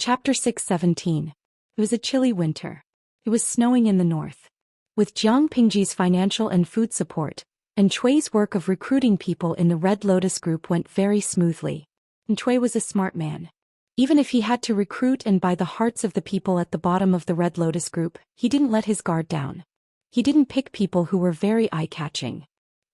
Chapter 617. It was a chilly winter. It was snowing in the north. With Jiang Pingji's financial and food support, and Chui's work of recruiting people in the Red Lotus group went very smoothly. And Chui was a smart man. Even if he had to recruit and buy the hearts of the people at the bottom of the Red Lotus group, he didn't let his guard down. He didn't pick people who were very eye-catching.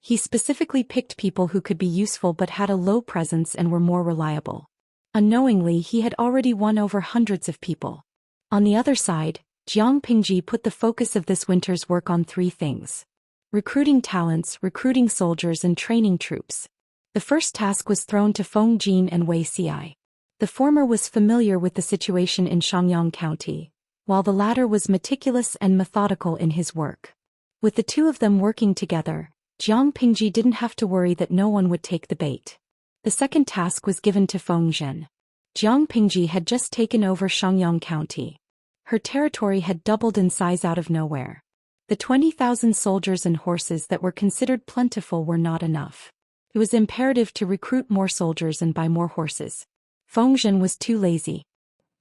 He specifically picked people who could be useful but had a low presence and were more reliable. Unknowingly, he had already won over hundreds of people. On the other side, Jiang Pingji put the focus of this winter's work on three things: recruiting talents, recruiting soldiers, and training troops. The first task was thrown to Feng Jin and Wei Xi. The former was familiar with the situation in Xianxia County, while the latter was meticulous and methodical in his work. With the two of them working together, Jiang Pingji didn't have to worry that no one would take the bait. The second task was given to Feng Jin. Jiang Pingji had just taken over Xianxia County. Her territory had doubled in size out of nowhere. The 20,000 soldiers and horses that were considered plentiful were not enough. It was imperative to recruit more soldiers and buy more horses. Feng Jin was too lazy.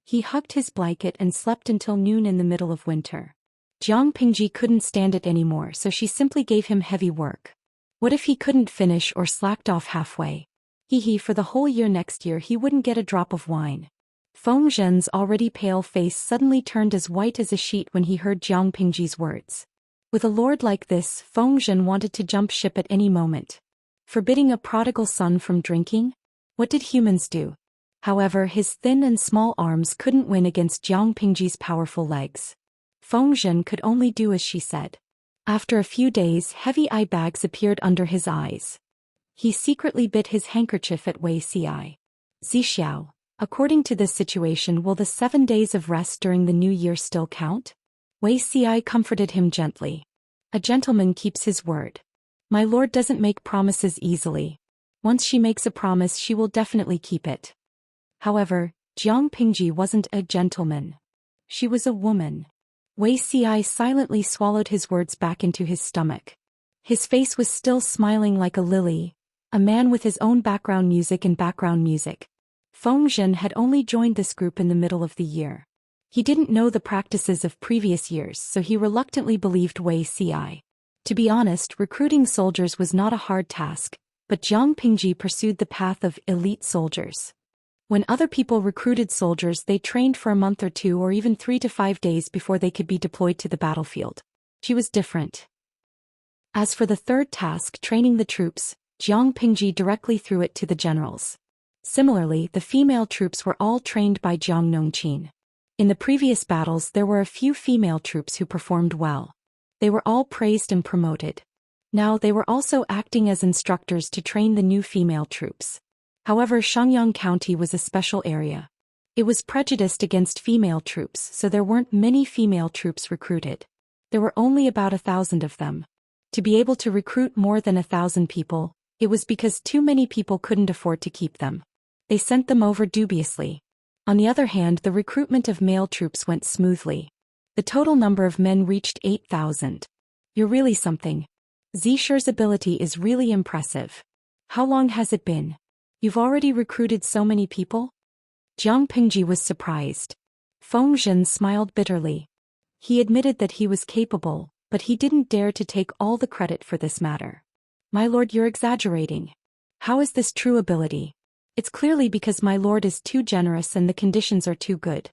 He hugged his blanket and slept until noon in the middle of winter. Jiang Pingji couldn't stand it anymore, so she simply gave him heavy work. What if he couldn't finish or slacked off halfway? For the whole year next year he wouldn't get a drop of wine. Feng Jin's already pale face suddenly turned as white as a sheet when he heard Jiang Pingji's words. With a lord like this, Feng Jin wanted to jump ship at any moment. Forbidding a prodigal son from drinking? What did humans do? However, his thin and small arms couldn't win against Jiang Pingji's powerful legs. Feng Jin could only do as she said. After a few days, heavy eye bags appeared under his eyes. He secretly bit his handkerchief at Wei Xi. Zixiao, according to this situation, will the 7 days of rest during the new year still count? Wei Xi comforted him gently. A gentleman keeps his word. My lord doesn't make promises easily. Once she makes a promise, she will definitely keep it. However, Jiang Pingji wasn't a gentleman. She was a woman. Wei Xi silently swallowed his words back into his stomach. His face was still smiling like a lily, a man with his own background music and background music. Feng Jin had only joined this group in the middle of the year. He didn't know the practices of previous years, so he reluctantly believed Wei Xi. To be honest, recruiting soldiers was not a hard task, but Jiang Pingji pursued the path of elite soldiers. When other people recruited soldiers, they trained for a month or two or even 3 to 5 days before they could be deployed to the battlefield. She was different. As for the third task, training the troops, Jiang Pingji directly threw it to the generals. Similarly, the female troops were all trained by Jiang Nongqin. In the previous battles, there were a few female troops who performed well. They were all praised and promoted. Now they were also acting as instructors to train the new female troops. However, Xianxia County was a special area. It was prejudiced against female troops, so there weren't many female troops recruited. There were only about 1,000 of them. To be able to recruit more than 1,000 people, it was because too many people couldn't afford to keep them. They sent them over dubiously. On the other hand, the recruitment of male troops went smoothly. The total number of men reached 8,000. You're really something. Zishi's ability is really impressive. How long has it been? You've already recruited so many people? Jiang Pingji was surprised. Feng Jin smiled bitterly. He admitted that he was capable, but he didn't dare to take all the credit for this matter. My lord, you're exaggerating. How is this true ability? It's clearly because my lord is too generous and the conditions are too good.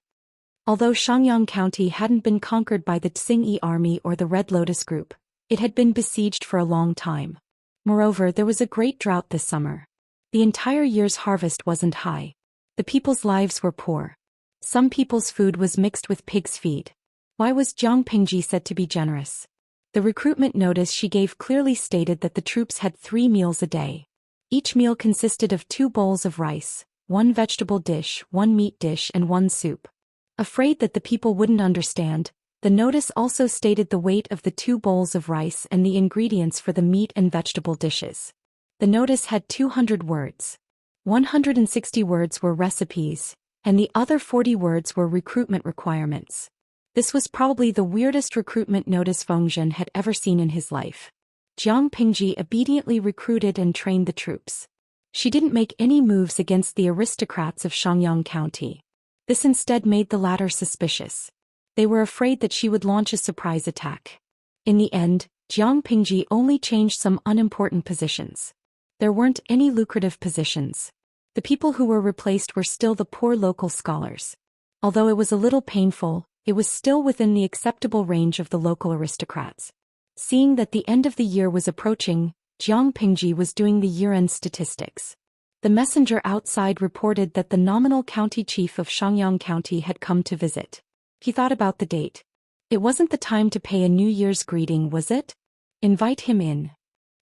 Although Xianxia County hadn't been conquered by the Xingyi army or the Red Lotus group, it had been besieged for a long time. Moreover, there was a great drought this summer. The entire year's harvest wasn't high. The people's lives were poor. Some people's food was mixed with pig's feed. Why was Jiang Pingji said to be generous? The recruitment notice she gave clearly stated that the troops had 3 meals a day. Each meal consisted of 2 bowls of rice, 1 vegetable dish, 1 meat dish, and 1 soup. Afraid that the people wouldn't understand, the notice also stated the weight of the 2 bowls of rice and the ingredients for the meat and vegetable dishes. The notice had 200 words. 160 words were recipes, and the other 40 words were recruitment requirements. This was probably the weirdest recruitment notice Feng Jin had ever seen in his life. Jiang Pingji obediently recruited and trained the troops. She didn't make any moves against the aristocrats of Xianxia County. This instead made the latter suspicious. They were afraid that she would launch a surprise attack. In the end, Jiang Pingji only changed some unimportant positions. There weren't any lucrative positions. The people who were replaced were still the poor local scholars. Although it was a little painful, it was still within the acceptable range of the local aristocrats. Seeing that the end of the year was approaching, Jiang Pingji was doing the year-end statistics. The messenger outside reported that the nominal county chief of Shangyang County had come to visit. He thought about the date. It wasn't the time to pay a New Year's greeting, was it? Invite him in.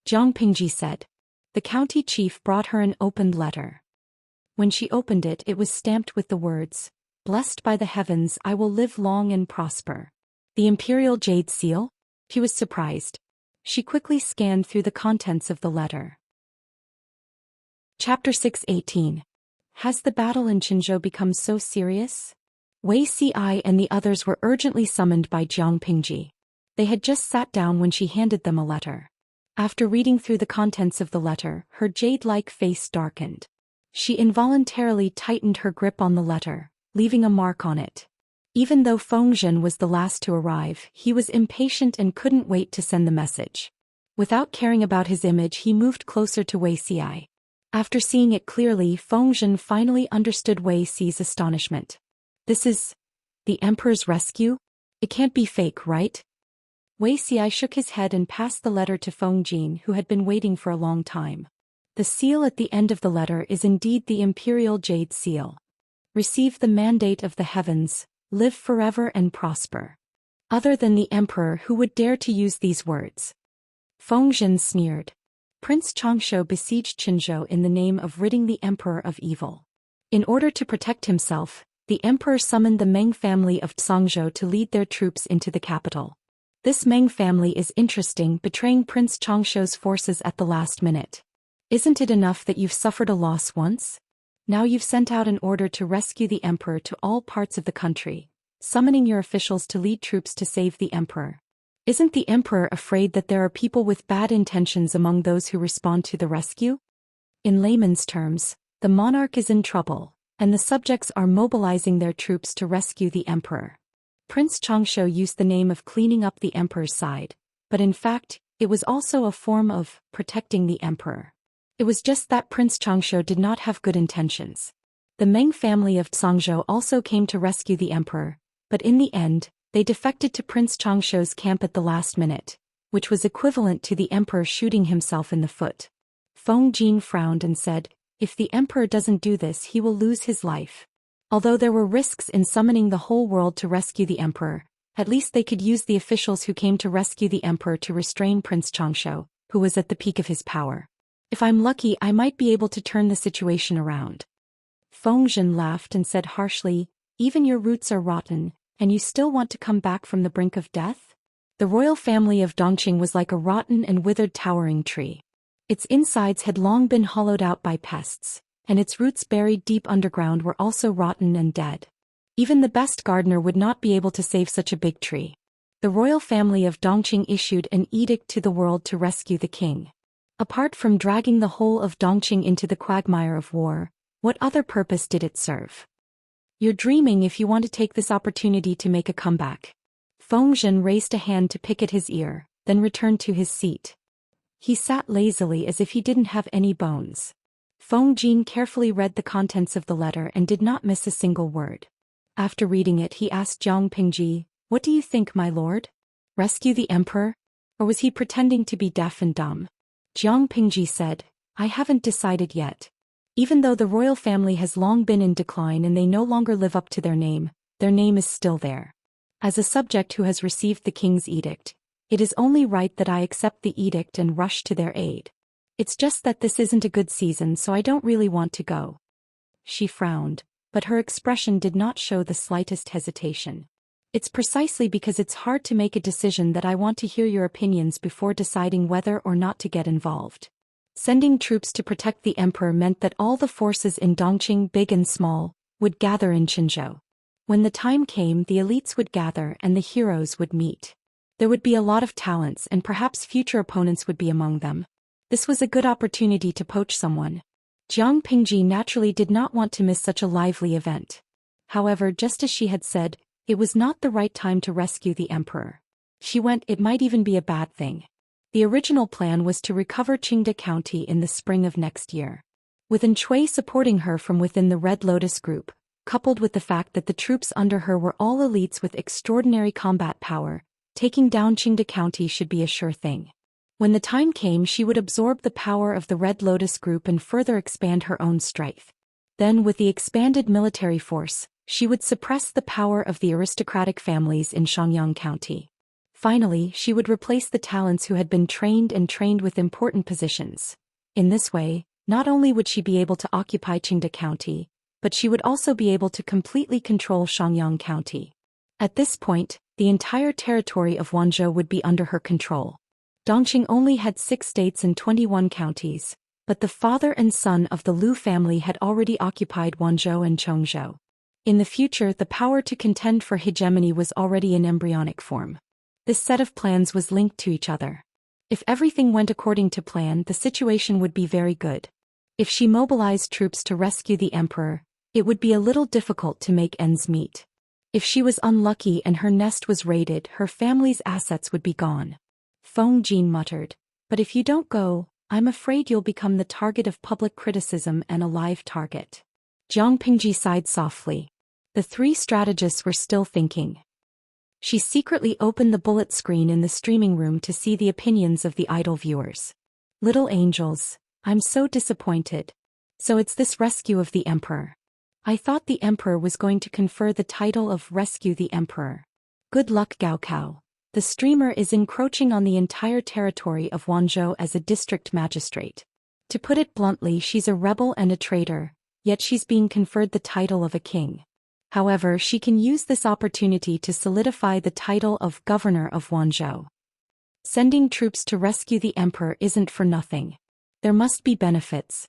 Jiang Pingji said. The county chief brought her an opened letter. When she opened it, it was stamped with the words, "Blessed by the heavens, I will live long and prosper." The imperial jade seal? She was surprised. She quickly scanned through the contents of the letter. Chapter 6:18. Has the battle in Qinzhou become so serious? Wei Ci and the others were urgently summoned by Jiang Pingji. They had just sat down when she handed them a letter. After reading through the contents of the letter, her jade-like face darkened. She involuntarily tightened her grip on the letter, leaving a mark on it. Even though Fengzhen was the last to arrive, he was impatient and couldn't wait to send the message. Without caring about his image, he moved closer to Wei Ci. After seeing it clearly, Fengzhen finally understood Wei Ci's astonishment. This is the Emperor's rescue? It can't be fake, right? Wei Ci shook his head and passed the letter to Fengzhen, who had been waiting for a long time. The seal at the end of the letter is indeed the imperial jade seal. Receive the mandate of the heavens, live forever and prosper. Other than the emperor, who would dare to use these words? Fengzhen sneered. Prince Xianxia besieged Qinzhou in the name of ridding the emperor of evil. In order to protect himself, the emperor summoned the Meng family of Zhangzhou to lead their troops into the capital. This Meng family is interesting, betraying Prince Xianxia's forces at the last minute. Isn't it enough that you've suffered a loss once? Now you've sent out an order to rescue the emperor to all parts of the country, summoning your officials to lead troops to save the emperor. Isn't the emperor afraid that there are people with bad intentions among those who respond to the rescue? In layman's terms, the monarch is in trouble, and the subjects are mobilizing their troops to rescue the emperor. Prince Xianxia used the name of cleaning up the emperor's side, but in fact, it was also a form of protecting the emperor. It was just that Prince Xianxia did not have good intentions. The Meng family of Zhangzhou also came to rescue the emperor, but in the end, they defected to Prince Xianxia's camp at the last minute, which was equivalent to the emperor shooting himself in the foot. Fengzhen frowned and said, if the emperor doesn't do this, he will lose his life. Although there were risks in summoning the whole world to rescue the emperor, at least they could use the officials who came to rescue the emperor to restrain Prince Xianxia, who was at the peak of his power. If I'm lucky, I might be able to turn the situation around. Fengzhen laughed and said harshly, even your roots are rotten, and you still want to come back from the brink of death? The royal family of Dongqing was like a rotten and withered towering tree. Its insides had long been hollowed out by pests, and its roots buried deep underground were also rotten and dead. Even the best gardener would not be able to save such a big tree. The royal family of Dongqing issued an edict to the world to rescue the king. Apart from dragging the whole of Dongqing into the quagmire of war, what other purpose did it serve? You're dreaming if you want to take this opportunity to make a comeback. Fengzhen raised a hand to pick at his ear, then returned to his seat. He sat lazily as if he didn't have any bones. Fengzhen carefully read the contents of the letter and did not miss a single word. After reading it, he asked Jiang Pingji, what do you think, my lord? Rescue the emperor? Or was he pretending to be deaf and dumb? Jiang Pingji said, I haven't decided yet. Even though the royal family has long been in decline and they no longer live up to their name is still there. As a subject who has received the king's edict, it is only right that I accept the edict and rush to their aid. It's just that this isn't a good season, so I don't really want to go. She frowned, but her expression did not show the slightest hesitation. It's precisely because it's hard to make a decision that I want to hear your opinions before deciding whether or not to get involved. Sending troops to protect the emperor meant that all the forces in Dongqing, big and small, would gather in Qinzhou. When the time came, the elites would gather and the heroes would meet. There would be a lot of talents and perhaps future opponents would be among them. This was a good opportunity to poach someone. Jiang Pingji naturally did not want to miss such a lively event. However, just as she had said, it was not the right time to rescue the emperor. She went, it might even be a bad thing. The original plan was to recover Qingde County in the spring of next year. With Chui supporting her from within the Red Lotus group, coupled with the fact that the troops under her were all elites with extraordinary combat power, taking down Qingde County should be a sure thing. When the time came, she would absorb the power of the Red Lotus group and further expand her own strength. Then, with the expanded military force, she would suppress the power of the aristocratic families in Xianxia County. Finally, she would replace the talents who had been trained with important positions. In this way, not only would she be able to occupy Qingde County, but she would also be able to completely control Xianxia County. At this point, the entire territory of Wanzhou would be under her control. Dongqing only had 6 states and 21 counties, but the father and son of the Lu family had already occupied Wanzhou and Chongzhou. In the future, the power to contend for hegemony was already in embryonic form. This set of plans was linked to each other. If everything went according to plan, the situation would be very good. If she mobilized troops to rescue the emperor, it would be a little difficult to make ends meet. If she was unlucky and her nest was raided, her family's assets would be gone. Feng Jin muttered, "But if you don't go, I'm afraid you'll become the target of public criticism and a live target." Jiang Pingji sighed softly. The 3 strategists were still thinking. She secretly opened the bullet screen in the streaming room to see the opinions of the idle viewers. "Little angels, I'm so disappointed. So it's this rescue of the emperor. I thought the emperor was going to confer the title of Rescue the Emperor. Good luck, Gaokao. The streamer is encroaching on the entire territory of Wanzhou as a district magistrate. To put it bluntly, she's a rebel and a traitor, yet she's being conferred the title of a king. However, she can use this opportunity to solidify the title of Governor of Wanzhou. Sending troops to rescue the emperor isn't for nothing. There must be benefits."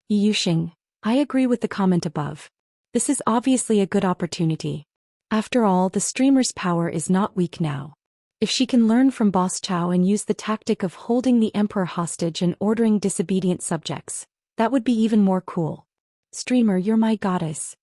Yuxing, I agree with the comment above. This is obviously a good opportunity. After all, the streamer's power is not weak now. If she can learn from Boss Chow and use the tactic of holding the emperor hostage and ordering disobedient subjects, that would be even more cool. Streamer, you're my goddess.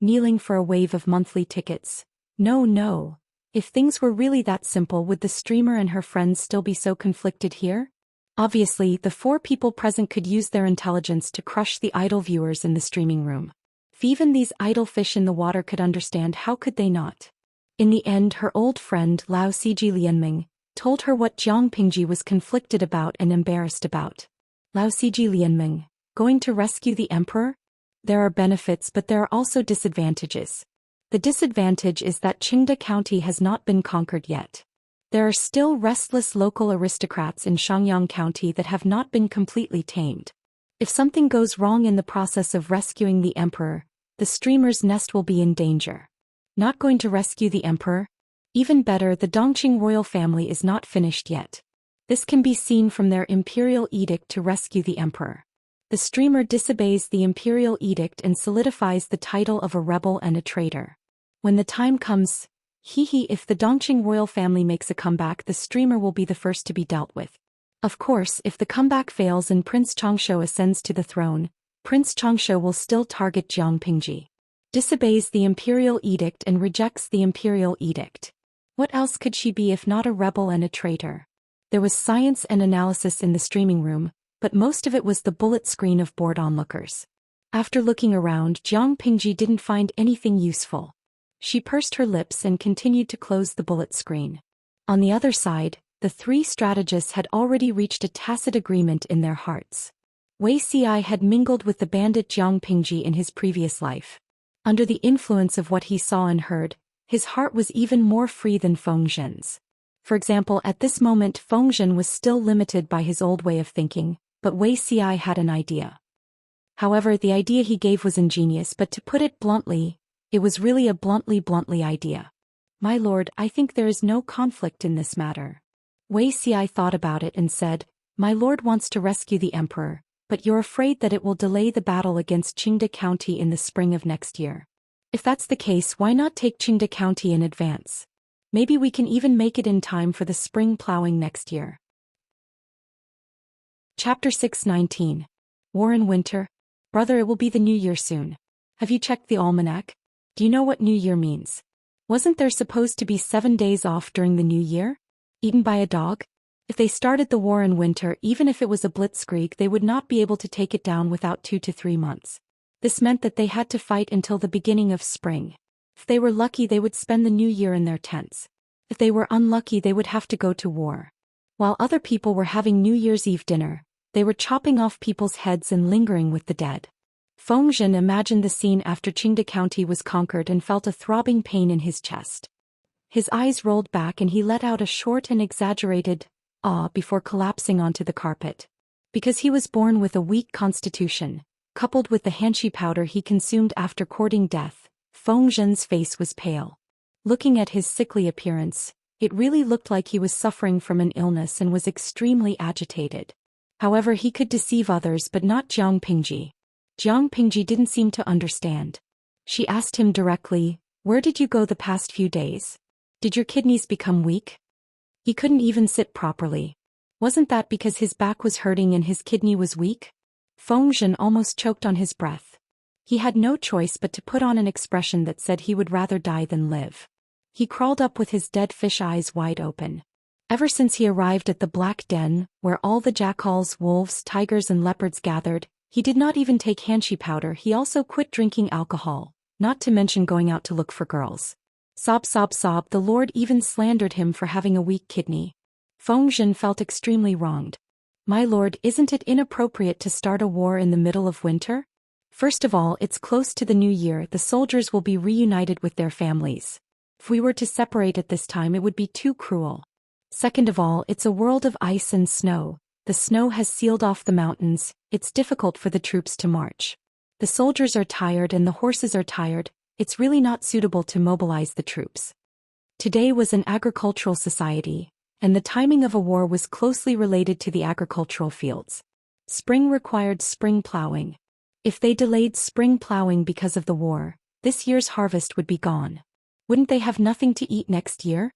Kneeling for a wave of monthly tickets. No. If things were really that simple, would the streamer and her friends still be so conflicted here? Obviously, the 4 people present could use their intelligence to crush the idle viewers in the streaming room. If even these idle fish in the water could understand, how could they not? In the end, her old friend Lao Ciji Lianming told her what Jiang Pingji was conflicted about and embarrassed about. Lao Ciji Lianming, going to rescue the emperor? There are benefits, but there are also disadvantages. The disadvantage is that Qingde County has not been conquered yet. There are still restless local aristocrats in Xianxia County that have not been completely tamed. If something goes wrong in the process of rescuing the emperor, the streamer's nest will be in danger. Not going to rescue the emperor? Even better, the Dongqing royal family is not finished yet. This can be seen from their imperial edict to rescue the emperor. The streamer disobeys the imperial edict and solidifies the title of a rebel and a traitor. When the time comes, if the Dongqing royal family makes a comeback, the streamer will be the first to be dealt with. Of course, if the comeback fails and Prince Changsho ascends to the throne, Prince Changsho will still target Jiang Pingji. Disobeys the imperial edict and rejects the imperial edict. What else could she be if not a rebel and a traitor? There was science and analysis in the streaming room, but most of it was the bullet screen of bored onlookers. After looking around, Jiang Pingji didn't find anything useful. She pursed her lips and continued to close the bullet screen. On the other side, the 3 strategists had already reached a tacit agreement in their hearts. Wei Xi had mingled with the bandit Jiang Pingji in his previous life. Under the influence of what he saw and heard, his heart was even more free than Feng Zhen's. For example, at this moment Feng Zhen was still limited by his old way of thinking, but Wei Xi had an idea. However, the idea he gave was ingenious, but to put it bluntly, it was really a bluntly idea. My lord, I think there is no conflict in this matter. Wei Xi thought about it and said, my lord wants to rescue the emperor, but you're afraid that it will delay the battle against Qingde County in the spring of next year. If that's the case, why not take Qingde County in advance? Maybe we can even make it in time for the spring plowing next year. Chapter 619. War in Winter. Brother, it will be the new year soon. Have you checked the almanac? Do you know what New Year means? Wasn't there supposed to be 7 days off during the New Year? Eaten by a dog? If they started the war in winter, even if it was a blitzkrieg, they would not be able to take it down without 2 to 3 months. This meant that they had to fight until the beginning of spring. If they were lucky, they would spend the New Year in their tents. If they were unlucky, they would have to go to war. While other people were having New Year's Eve dinner, they were chopping off people's heads and lingering with the dead. Feng Zhen imagined the scene after Qingde County was conquered and felt a throbbing pain in his chest. His eyes rolled back and he let out a short and exaggerated "ah" before collapsing onto the carpet. Because he was born with a weak constitution, coupled with the hanshi powder he consumed after courting death, Feng Zhen's face was pale. Looking at his sickly appearance, it really looked like he was suffering from an illness and was extremely agitated. However, he could deceive others but not Jiang Pingji. Jiang Pingji didn't seem to understand. She asked him directly, "Where did you go the past few days? Did your kidneys become weak?" He couldn't even sit properly. Wasn't that because his back was hurting and his kidney was weak? Feng Zhen almost choked on his breath. He had no choice but to put on an expression that said he would rather die than live. He crawled up with his dead fish eyes wide open. Ever since he arrived at the Black Den, where all the jackals, wolves, tigers and leopards gathered, he did not even take hanshi powder. He also quit drinking alcohol, not to mention going out to look for girls. Sob sob sob, the Lord even slandered him for having a weak kidney. Feng Zhen felt extremely wronged. "My lord, isn't it inappropriate to start a war in the middle of winter? First of all, it's close to the new year, the soldiers will be reunited with their families. If we were to separate at this time, it would be too cruel. Second of all, it's a world of ice and snow. The snow has sealed off the mountains, it's difficult for the troops to march. The soldiers are tired and the horses are tired, it's really not suitable to mobilize the troops." Today was an agricultural society, and the timing of a war was closely related to the agricultural fields. Spring required spring plowing. If they delayed spring plowing because of the war, this year's harvest would be gone. Wouldn't they have nothing to eat next year?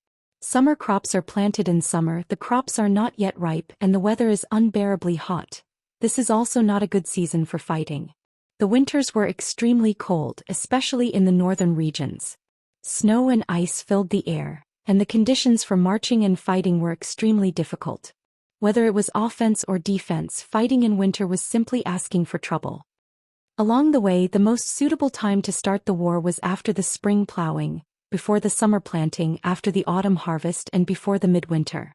Summer crops are planted in summer, the crops are not yet ripe and the weather is unbearably hot. This is also not a good season for fighting. The winters were extremely cold, especially in the northern regions. Snow and ice filled the air, and the conditions for marching and fighting were extremely difficult. Whether it was offense or defense, fighting in winter was simply asking for trouble. Along the way, the most suitable time to start the war was after the spring plowing, before the summer planting, after the autumn harvest and before the midwinter.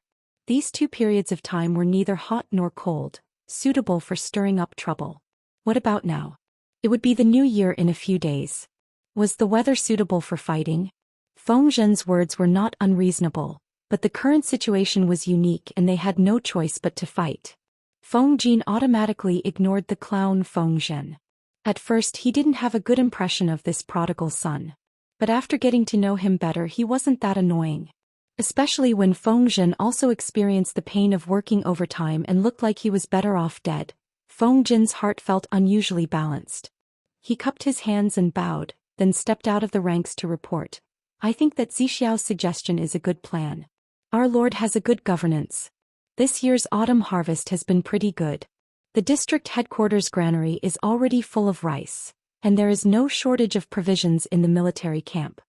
These 2 periods of time were neither hot nor cold, suitable for stirring up trouble. What about now? It would be the new year in a few days. Was the weather suitable for fighting? Feng Zhen's words were not unreasonable, but the current situation was unique and they had no choice but to fight. Feng Jin automatically ignored the clown Feng Zhen. At first he didn't have a good impression of this prodigal son. But after getting to know him better, he wasn't that annoying. Especially when Feng Zhen also experienced the pain of working overtime and looked like he was better off dead. Feng Jin's heart felt unusually balanced. He cupped his hands and bowed, then stepped out of the ranks to report. "I think that Zixiao's suggestion is a good plan. Our lord has a good governance. This year's autumn harvest has been pretty good. The district headquarters granary is already full of rice, and there is no shortage of provisions in the military camp."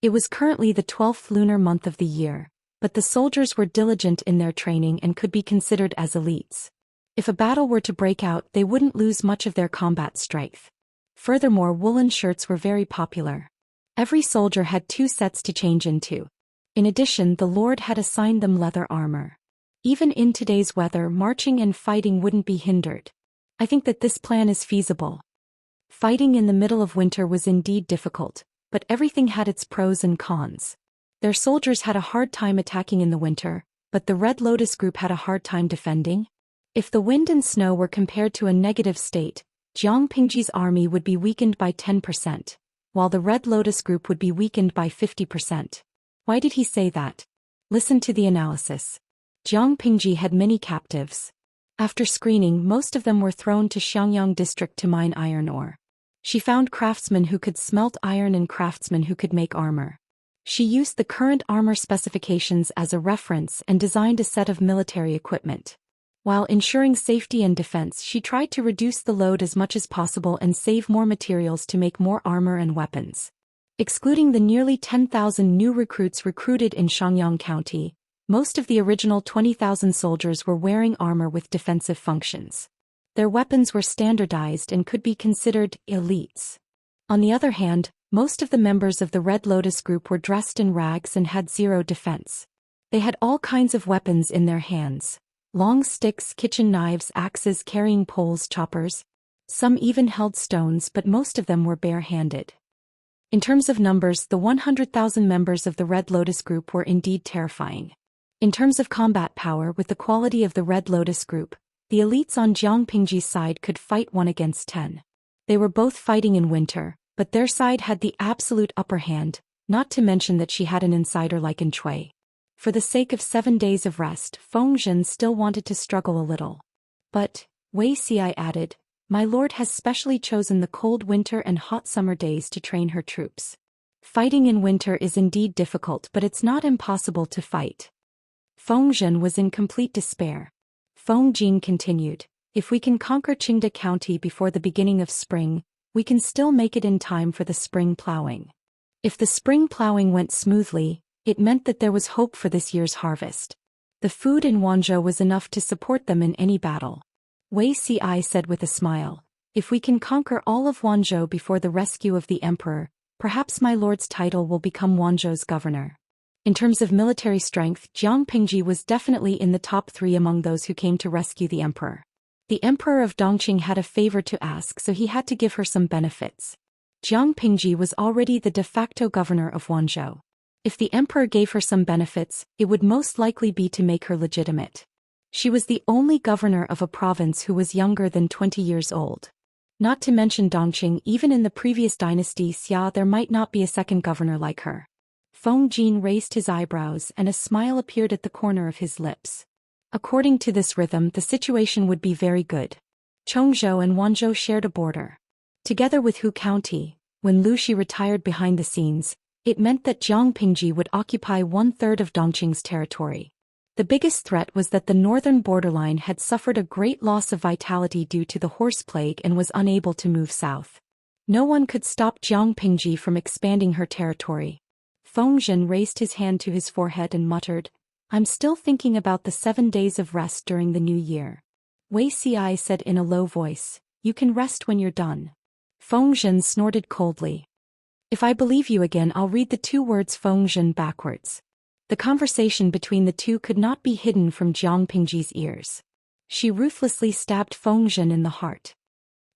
It was currently the 12th lunar month of the year, but the soldiers were diligent in their training and could be considered as elites. If a battle were to break out, they wouldn't lose much of their combat strength. Furthermore, woolen shirts were very popular. Every soldier had 2 sets to change into. In addition, the Lord had assigned them leather armor. Even in today's weather, marching and fighting wouldn't be hindered. I think that this plan is feasible. Fighting in the middle of winter was indeed difficult, but everything had its pros and cons. Their soldiers had a hard time attacking in the winter, but the Red Lotus group had a hard time defending. If the wind and snow were compared to a negative state, Jiang Pingji's army would be weakened by 10%, while the Red Lotus group would be weakened by 50%. Why did he say that? Listen to the analysis. Jiang Pingji had many captives. After screening, most of them were thrown to Xiangyang district to mine iron ore. She found craftsmen who could smelt iron and craftsmen who could make armor. She used the current armor specifications as a reference and designed a set of military equipment. While ensuring safety and defense, she tried to reduce the load as much as possible and save more materials to make more armor and weapons. Excluding the nearly 10,000 new recruits recruited in Xiangyang County, most of the original 20,000 soldiers were wearing armor with defensive functions. Their weapons were standardized and could be considered elites. On the other hand, most of the members of the Red Lotus group were dressed in rags and had zero defense. They had all kinds of weapons in their hands: long sticks, kitchen knives, axes, carrying poles, choppers. Some even held stones, but most of them were bare-handed. In terms of numbers, the 100,000 members of the Red Lotus group were indeed terrifying. In terms of combat power, with the quality of the Red Lotus group, the elites on Jiang Pingji's side could fight 1 against 10. They were both fighting in winter, but their side had the absolute upper hand, not to mention that she had an insider like in Cui. For the sake of 7 days of rest, Fengzhen still wanted to struggle a little. But, Wei Xi added, my lord has specially chosen the cold winter and hot summer days to train her troops. Fighting in winter is indeed difficult, but it's not impossible to fight. Fengzhen was in complete despair. Feng Jin continued, if we can conquer Qingde County before the beginning of spring, we can still make it in time for the spring plowing. If the spring plowing went smoothly, it meant that there was hope for this year's harvest. The food in Wanzhou was enough to support them in any battle. Wei Xi said with a smile, if we can conquer all of Wanzhou before the rescue of the emperor, perhaps my lord's title will become Wanzhou's governor. In terms of military strength, Jiang Pingji was definitely in the top 3 among those who came to rescue the emperor. The emperor of Dongqing had a favor to ask, so he had to give her some benefits. Jiang Pingji was already the de facto governor of Wanzhou. If the emperor gave her some benefits, it would most likely be to make her legitimate. She was the only governor of a province who was younger than 20 years old. Not to mention Dongqing, even in the previous dynasty Xia there might not be a second governor like her. Feng Jin raised his eyebrows and a smile appeared at the corner of his lips. According to this rhythm, the situation would be very good. Chongzhou and Wanzhou shared a border. Together with Hu County, when Lu Shi retired behind the scenes, it meant that Jiang Pingji would occupy 1/3 of Dongqing's territory. The biggest threat was that the northern borderline had suffered a great loss of vitality due to the horse plague and was unable to move south. No one could stop Jiang Pingji from expanding her territory. Fengzhen raised his hand to his forehead and muttered, I'm still thinking about the 7 days of rest during the new year. Wei Xi said in a low voice, you can rest when you're done. Fengzhen snorted coldly. If I believe you again, I'll read the 2 words Fengzhen backwards. The conversation between the two could not be hidden from Jiang Pingji's ears. She ruthlessly stabbed Fengzhen in the heart.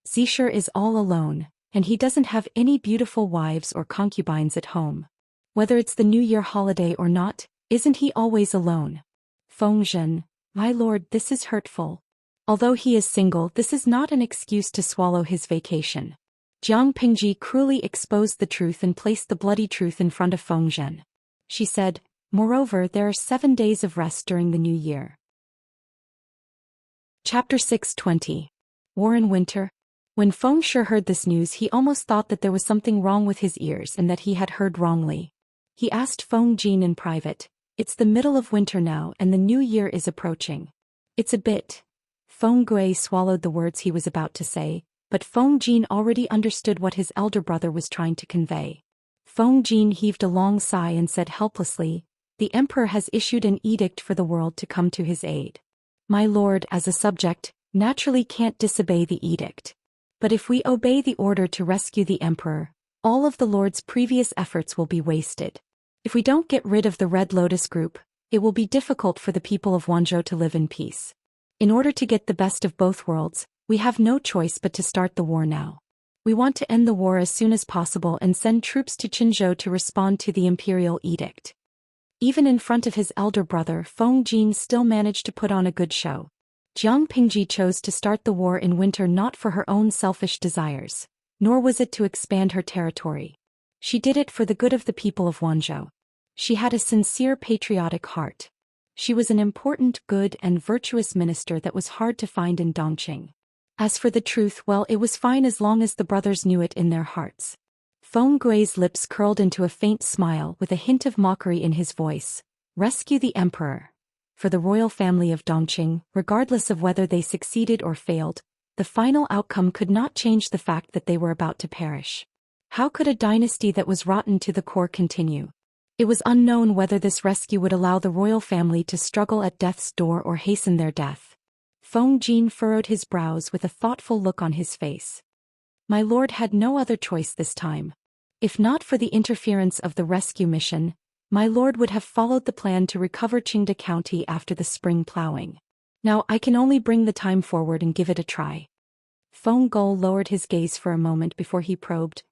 Zisher is all alone, and he doesn't have any beautiful wives or concubines at home. Whether it's the New Year holiday or not, isn't he always alone? Fengzhen, my lord, this is hurtful. Although he is single, this is not an excuse to swallow his vacation. Jiang Pingji cruelly exposed the truth and placed the bloody truth in front of Fengzhen. She said, moreover, there are 7 days of rest during the new year. Chapter 620. War in Winter. When Feng Shi heard this news, he almost thought that there was something wrong with his ears and that he had heard wrongly. He asked Feng Jin in private, it's the middle of winter now and the new year is approaching. It's a bit. Feng Gui swallowed the words he was about to say, but Feng Jin already understood what his elder brother was trying to convey. Feng Jin heaved a long sigh and said helplessly, the emperor has issued an edict for the world to come to his aid. My lord, as a subject, naturally can't disobey the edict. But if we obey the order to rescue the emperor, all of the lord's previous efforts will be wasted. If we don't get rid of the Red Lotus group, it will be difficult for the people of Wanzhou to live in peace. In order to get the best of both worlds, we have no choice but to start the war now. We want to end the war as soon as possible and send troops to Qinzhou to respond to the imperial edict. Even in front of his elder brother, Feng Jin still managed to put on a good show. Jiang Pingji chose to start the war in winter not for her own selfish desires, nor was it to expand her territory. She did it for the good of the people of Wanzhou. She had a sincere patriotic heart. She was an important, good, and virtuous minister that was hard to find in Dongqing. As for the truth, well, it was fine as long as the brothers knew it in their hearts. Feng Gui's lips curled into a faint smile with a hint of mockery in his voice. Rescue the emperor. For the royal family of Dongqing, regardless of whether they succeeded or failed, the final outcome could not change the fact that they were about to perish. How could a dynasty that was rotten to the core continue? It was unknown whether this rescue would allow the royal family to struggle at death's door or hasten their death. Feng Jin furrowed his brows with a thoughtful look on his face. My lord had no other choice this time. If not for the interference of the rescue mission, my lord would have followed the plan to recover Qingda County after the spring plowing. Now I can only bring the time forward and give it a try. Feng Guo lowered his gaze for a moment before he probed,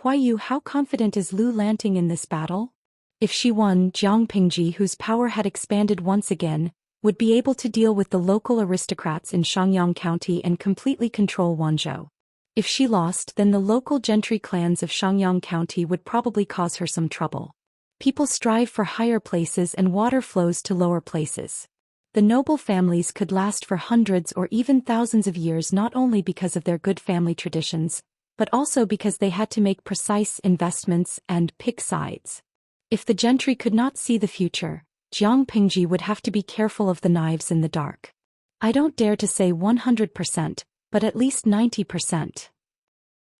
Huaiyu, how confident is Lu Lanting in this battle? If she won, Jiang Pingji, whose power had expanded once again, would be able to deal with the local aristocrats in Shangyang County and completely control Wanzhou. If she lost, then the local gentry clans of Shangyang County would probably cause her some trouble. People strive for higher places and water flows to lower places. The noble families could last for hundreds or even thousands of years not only because of their good family traditions, but also because they had to make precise investments and pick sides. If the gentry could not see the future, Jiang Pingji would have to be careful of the knives in the dark. I don't dare to say 100%, but at least 90%.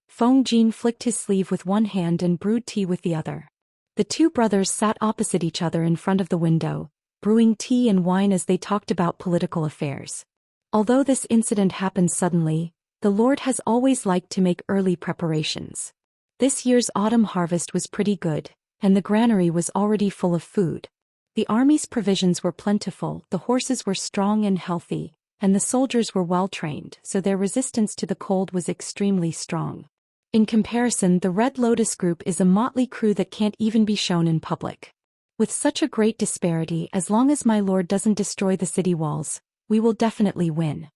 Feng Jin flicked his sleeve with one hand and brewed tea with the other. The two brothers sat opposite each other in front of the window, brewing tea and wine as they talked about political affairs. Although this incident happened suddenly, the Lord has always liked to make early preparations. This year's autumn harvest was pretty good, and the granary was already full of food. The army's provisions were plentiful, the horses were strong and healthy, and the soldiers were well trained, so their resistance to the cold was extremely strong. In comparison, the Red Lotus Group is a motley crew that can't even be shown in public. With such a great disparity, as long as my lord doesn't destroy the city walls, we will definitely win.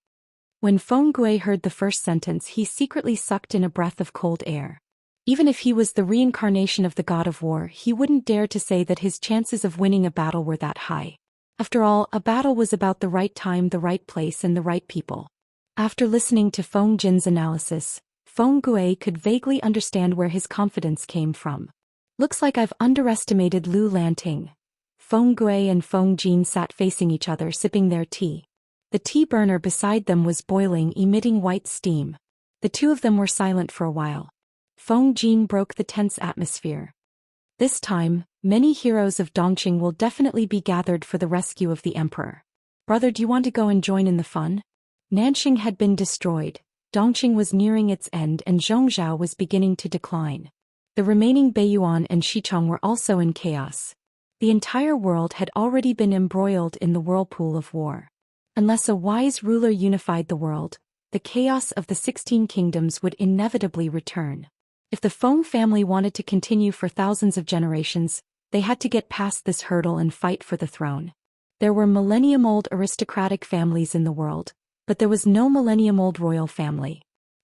When Feng Gui heard the first sentence, he secretly sucked in a breath of cold air. Even if he was the reincarnation of the god of war, he wouldn't dare to say that his chances of winning a battle were that high. After all, a battle was about the right time, the right place, and the right people. After listening to Feng Jin's analysis, Feng Gui could vaguely understand where his confidence came from. Looks like I've underestimated Lu Lanting. Feng Gui and Feng Jin sat facing each other, sipping their tea. The tea burner beside them was boiling, emitting white steam. The two of them were silent for a while. Feng Jin broke the tense atmosphere. This time, many heroes of Dongqing will definitely be gathered for the rescue of the emperor. Brother, do you want to go and join in the fun? Nanxing had been destroyed, Dongqing was nearing its end, and Zhongzhou was beginning to decline. The remaining Beiyuan and Xichang were also in chaos. The entire world had already been embroiled in the whirlpool of war. Unless a wise ruler unified the world, the chaos of the 16 kingdoms would inevitably return. If the Feng family wanted to continue for thousands of generations, they had to get past this hurdle and fight for the throne. There were millennium-old aristocratic families in the world, but there was no millennium-old royal family.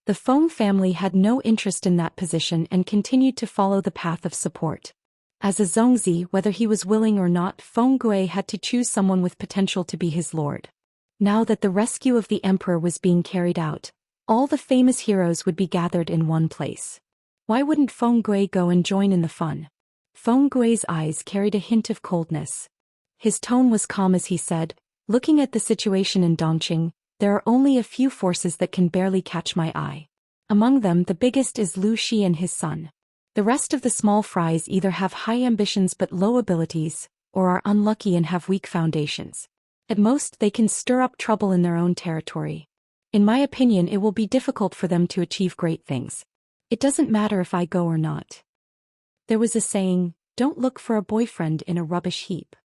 The Feng family had no interest in that position and continued to follow the path of support. As a Zongzi, whether he was willing or not, Feng Gui had to choose someone with potential to be his lord. Now that the rescue of the emperor was being carried out, all the famous heroes would be gathered in one place. Why wouldn't Feng Gui go and join in the fun? Feng Gui's eyes carried a hint of coldness. His tone was calm as he said, looking at the situation in Dongqing, there are only a few forces that can barely catch my eye. Among them, the biggest is Lu Xi and his son. The rest of the small fries either have high ambitions but low abilities, or are unlucky and have weak foundations. At most, they can stir up trouble in their own territory. In my opinion, it will be difficult for them to achieve great things. It doesn't matter if I go or not. There was a saying, don't look for a boyfriend in a rubbish heap.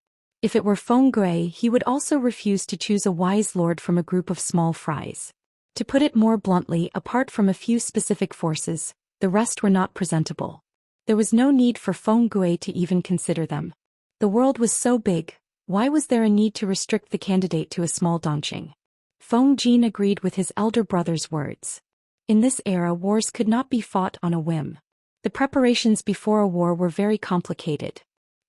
If it were Feng Gui, he would also refuse to choose a wise lord from a group of small fries. To put it more bluntly, apart from a few specific forces, the rest were not presentable. There was no need for Feng Gui to even consider them. The world was so big, why was there a need to restrict the candidate to a small Dongqing? Feng Jin agreed with his elder brother's words. In this era, wars could not be fought on a whim. The preparations before a war were very complicated.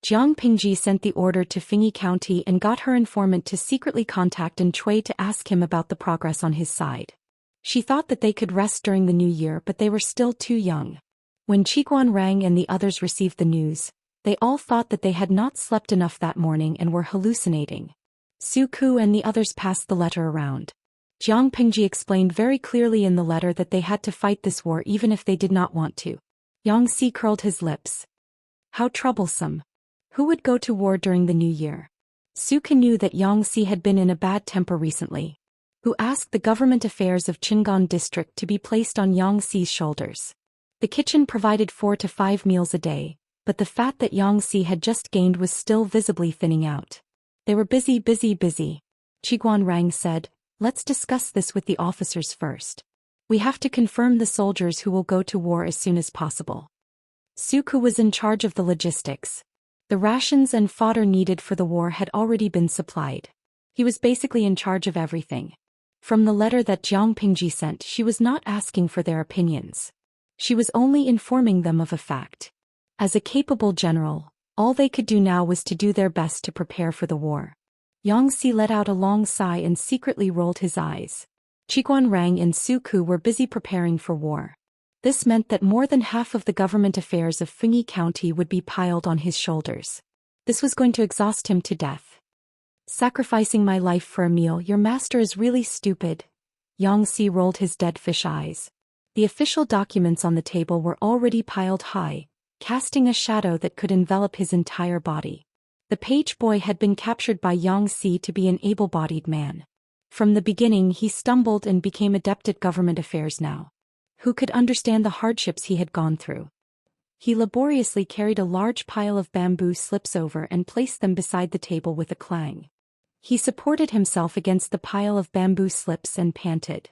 Jiang Pingji sent the order to Fingyi County and got her informant to secretly contact Chui to ask him about the progress on his side. She thought that they could rest during the new year, but they were still too young. When Qiguan Rang and the others received the news, they all thought that they had not slept enough that morning and were hallucinating. Su Ku and the others passed the letter around. Jiang Pingji explained very clearly in the letter that they had to fight this war even if they did not want to. Xianxia curled his lips. How troublesome. Who would go to war during the new year? Zhou Xian knew that Xianxia had been in a bad temper recently. Who asked the government affairs of Qingan district to be placed on Xianxia's shoulders. The kitchen provided 4 to 5 meals a day, but the fat that Xianxia had just gained was still visibly thinning out. They were busy. Qiguan Rang said, let's discuss this with the officers first. We have to confirm the soldiers who will go to war as soon as possible. Zhou Xian was in charge of the logistics. The rations and fodder needed for the war had already been supplied. He was basically in charge of everything. From the letter that Jiang Pingji sent, she was not asking for their opinions. She was only informing them of a fact. As a capable general, all they could do now was to do their best to prepare for the war. Xianxia let out a long sigh and secretly rolled his eyes. Qiguan Rang and Zhou Xian were busy preparing for war. This meant that more than half of the government affairs of Fengyi County would be piled on his shoulders. This was going to exhaust him to death. Sacrificing my life for a meal, your master is really stupid. Xianxia rolled his dead fish eyes. The official documents on the table were already piled high, casting a shadow that could envelop his entire body. The page boy had been captured by Xianxia to be an able-bodied man. From the beginning he stumbled and became adept at government affairs now. Who could understand the hardships he had gone through? He laboriously carried a large pile of bamboo slips over and placed them beside the table with a clang. He supported himself against the pile of bamboo slips and panted.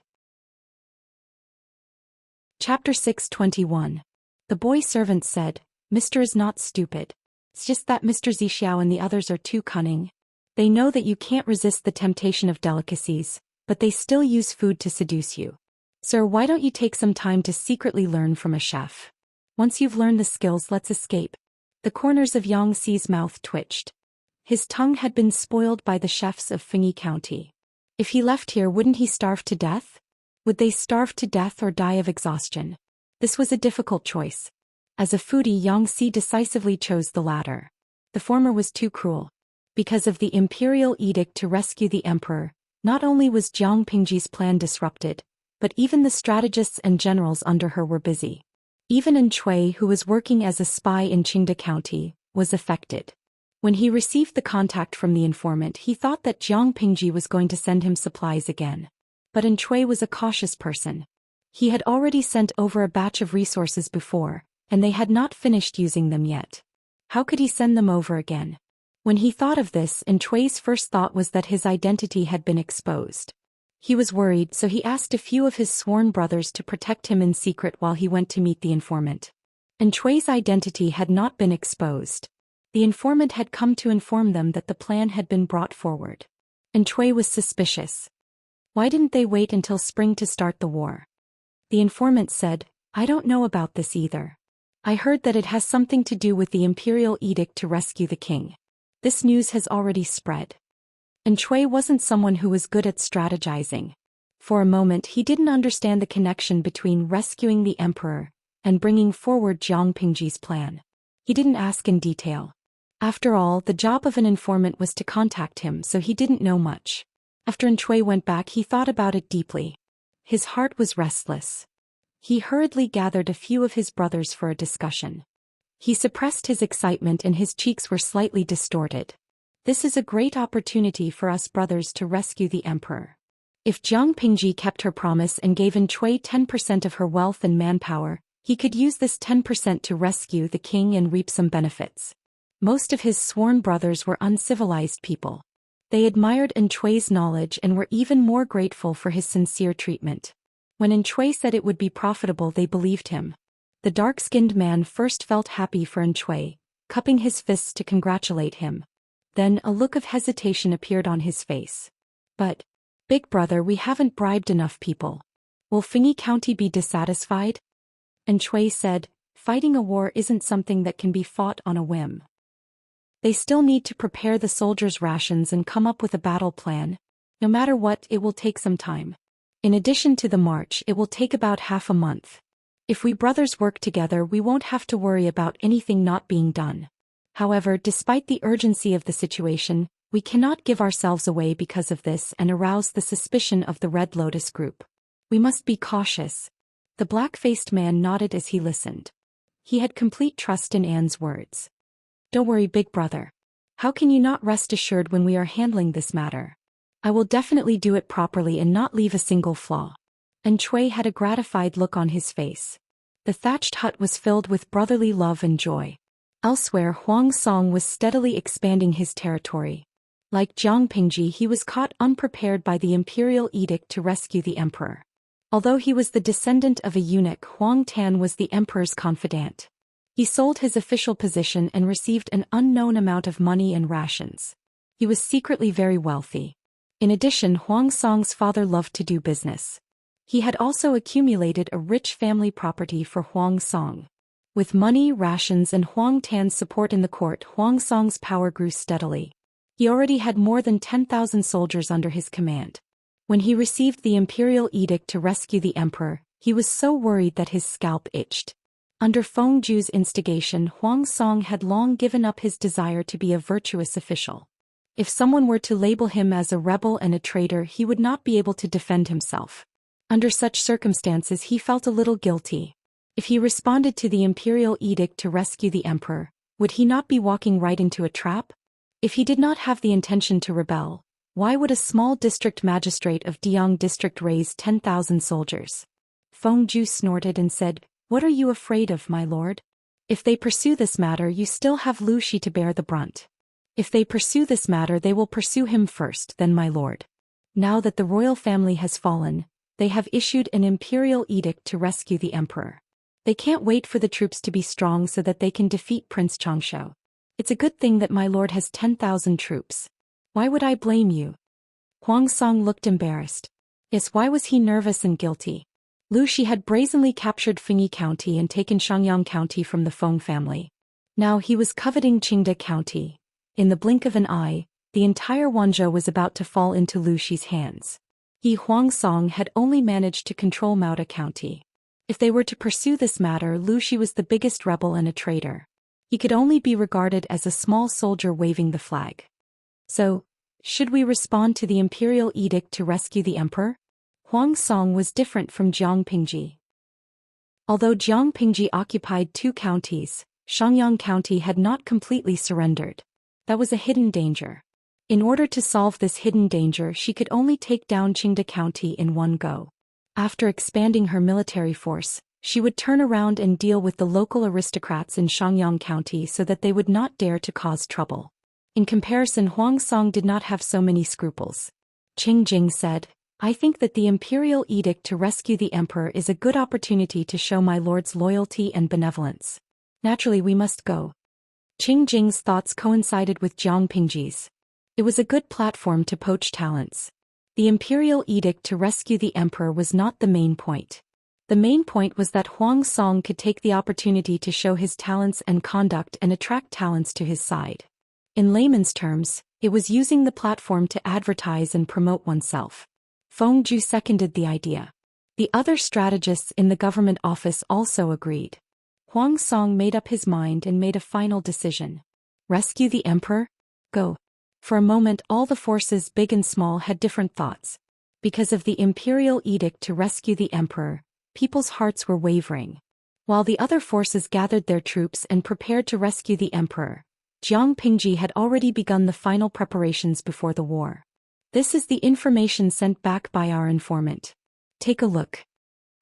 Chapter 621. The boy servant said, Mr. is not stupid. It's just that Mr. Zixiao and the others are too cunning. They know that you can't resist the temptation of delicacies, but they still use food to seduce you. Sir, why don't you take some time to secretly learn from a chef? Once you've learned the skills, let's escape. The corners of Xianxi's mouth twitched. His tongue had been spoiled by the chefs of Fengyi County. If he left here, wouldn't he starve to death? Would they starve to death or die of exhaustion? This was a difficult choice. As a foodie, Xianxia decisively chose the latter. The former was too cruel. Because of the imperial edict to rescue the emperor, not only was Jiang Pingji's plan disrupted, but even the strategists and generals under her were busy. Even An Chui, who was working as a spy in Qingda County, was affected. When he received the contact from the informant, he thought that Jiang Pingji was going to send him supplies again. But An Chui was a cautious person. He had already sent over a batch of resources before, and they had not finished using them yet. How could he send them over again? When he thought of this, An Chui's first thought was that his identity had been exposed. He was worried, so he asked a few of his sworn brothers to protect him in secret while he went to meet the informant. An Chui's identity had not been exposed. The informant had come to inform them that the plan had been brought forward. An Chui was suspicious. Why didn't they wait until spring to start the war? The informant said, I don't know about this either. I heard that it has something to do with the imperial edict to rescue the king. This news has already spread. An Chui wasn't someone who was good at strategizing. For a moment he didn't understand the connection between rescuing the emperor and bringing forward Jiang Pingji's plan. He didn't ask in detail. After all, the job of an informant was to contact him, so he didn't know much. After An Chui went back, he thought about it deeply. His heart was restless. He hurriedly gathered a few of his brothers for a discussion. He suppressed his excitement and his cheeks were slightly distorted. This is a great opportunity for us brothers to rescue the emperor. If Jiang Pingji kept her promise and gave An Chui 10% of her wealth and manpower, he could use this 10% to rescue the king and reap some benefits. Most of his sworn brothers were uncivilized people. They admired An Chui's knowledge and were even more grateful for his sincere treatment. When An Chui said it would be profitable, they believed him. The dark-skinned man first felt happy for An Chui, cupping his fists to congratulate him. Then a look of hesitation appeared on his face. But, big brother, we haven't bribed enough people. Will Fengyi County be dissatisfied? An Chui said, fighting a war isn't something that can be fought on a whim. They still need to prepare the soldiers' rations and come up with a battle plan. No matter what, it will take some time. In addition to the march, it will take about half a month. If we brothers work together, we won't have to worry about anything not being done. However, despite the urgency of the situation, we cannot give ourselves away because of this and arouse the suspicion of the Red Lotus group. We must be cautious. The black-faced man nodded as he listened. He had complete trust in Anne's words. Don't worry, big brother. How can you not rest assured when we are handling this matter? I will definitely do it properly and not leave a single flaw. And Cui had a gratified look on his face. The thatched hut was filled with brotherly love and joy. Elsewhere, Huang Song was steadily expanding his territory. Like Jiang Pingji, he was caught unprepared by the imperial edict to rescue the emperor. Although he was the descendant of a eunuch, Huang Tan was the emperor's confidant. He sold his official position and received an unknown amount of money and rations. He was secretly very wealthy. In addition, Huang Song's father loved to do business. He had also accumulated a rich family property for Huang Song. With money, rations, and Huang Tan's support in the court, Huang Song's power grew steadily. He already had more than 10,000 soldiers under his command. When he received the imperial edict to rescue the emperor, he was so worried that his scalp itched. Under Feng Zhu's instigation, Huang Song had long given up his desire to be a virtuous official. If someone were to label him as a rebel and a traitor, he would not be able to defend himself. Under such circumstances, he felt a little guilty. If he responded to the imperial edict to rescue the emperor, would he not be walking right into a trap? If he did not have the intention to rebel, why would a small district magistrate of Diang district raise 10,000 soldiers? Feng Zhu snorted and said, "What are you afraid of, my lord? If they pursue this matter, you still have Lu Shi to bear the brunt. If they pursue this matter, they will pursue him first, then my lord. Now that the royal family has fallen, they have issued an imperial edict to rescue the emperor. They can't wait for the troops to be strong so that they can defeat Prince Xianxia. It's a good thing that my lord has 10,000 troops. Why would I blame you?" Huang Song looked embarrassed. Yes, why was he nervous and guilty? Lu Shi had brazenly captured Fengyi County and taken Shangyang County from the Feng family. Now he was coveting Qingde County. In the blink of an eye, the entire Wanzhou was about to fall into Lu Shi's hands. He, Huang Song, had only managed to control Maoda County. If they were to pursue this matter, Lu Shi was the biggest rebel and a traitor. He could only be regarded as a small soldier waving the flag. So, should we respond to the imperial edict to rescue the emperor? Huang Song was different from Jiang Pingji. Although Jiang Pingji occupied 2 counties, Shangyang County had not completely surrendered. That was a hidden danger. In order to solve this hidden danger, she could only take down Qingde County in one go. After expanding her military force, she would turn around and deal with the local aristocrats in Shangyang County so that they would not dare to cause trouble. In comparison, Huang Song did not have so many scruples. Qing Jing said, "I think that the imperial edict to rescue the emperor is a good opportunity to show my lord's loyalty and benevolence. Naturally, we must go." Qing Jing's thoughts coincided with Jiang Pingji's. It was a good platform to poach talents. The imperial edict to rescue the emperor was not the main point. The main point was that Huang Song could take the opportunity to show his talents and conduct and attract talents to his side. In layman's terms, it was using the platform to advertise and promote oneself. Feng Zhu seconded the idea. The other strategists in the government office also agreed. Huang Song made up his mind and made a final decision. Rescue the emperor? Go. For a moment, all the forces, big and small, had different thoughts. Because of the imperial edict to rescue the emperor, people's hearts were wavering. While the other forces gathered their troops and prepared to rescue the emperor, Jiang Pingji had already begun the final preparations before the war. This is the information sent back by our informant. Take a look.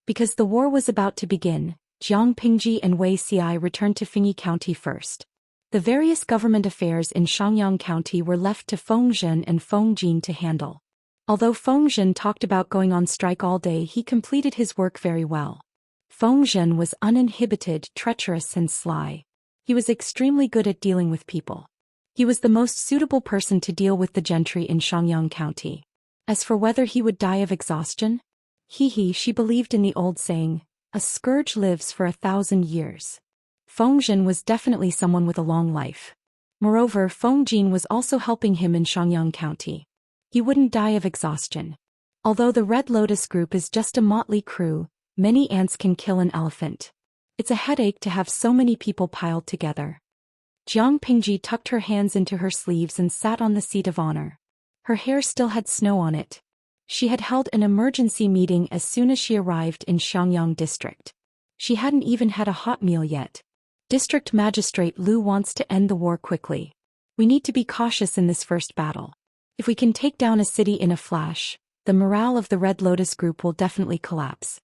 Because the war was about to begin, Jiang Pingji and Wei Xi returned to Fengyi County first. The various government affairs in Shangyang County were left to Feng Zhen and Feng Jin to handle. Although Feng Zhen talked about going on strike all day, he completed his work very well. Feng Zhen was uninhibited, treacherous and sly. He was extremely good at dealing with people. He was the most suitable person to deal with the gentry in Shangyang County. As for whether he would die of exhaustion? She believed in the old saying, "A scourge lives for 1,000 years." Feng Zhen was definitely someone with a long life. Moreover, Feng Jin was also helping him in Shangyang County. He wouldn't die of exhaustion. Although the Red Lotus group is just a motley crew, many ants can kill an elephant. It's a headache to have so many people piled together. Jiang Pingji tucked her hands into her sleeves and sat on the seat of honor. Her hair still had snow on it. She had held an emergency meeting as soon as she arrived in Shangyang district. She hadn't even had a hot meal yet, District Magistrate Lu wants to end the war quickly. We need to be cautious in this first battle. If we can take down a city in a flash, the morale of the Red Lotus group will definitely collapse.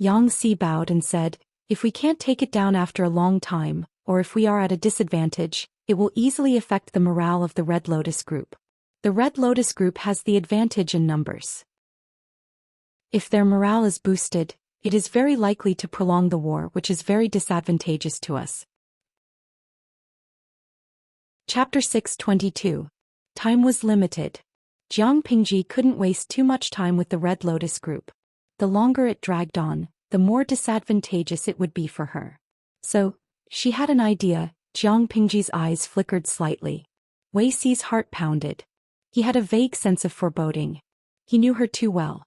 Xianxia bowed and said, if we can't take it down after a long time, or if we are at a disadvantage, it will easily affect the morale of the Red Lotus group. The Red Lotus group has the advantage in numbers. If their morale is boosted, it is very likely to prolong the war, which is very disadvantageous to us. Chapter 622. Time was limited. Jiang Pingji couldn't waste too much time with the Red Lotus group. The longer it dragged on, the more disadvantageous it would be for her. So, she had an idea. Jiang Pingji's eyes flickered slightly. Wei Xi's heart pounded. He had a vague sense of foreboding. He knew her too well.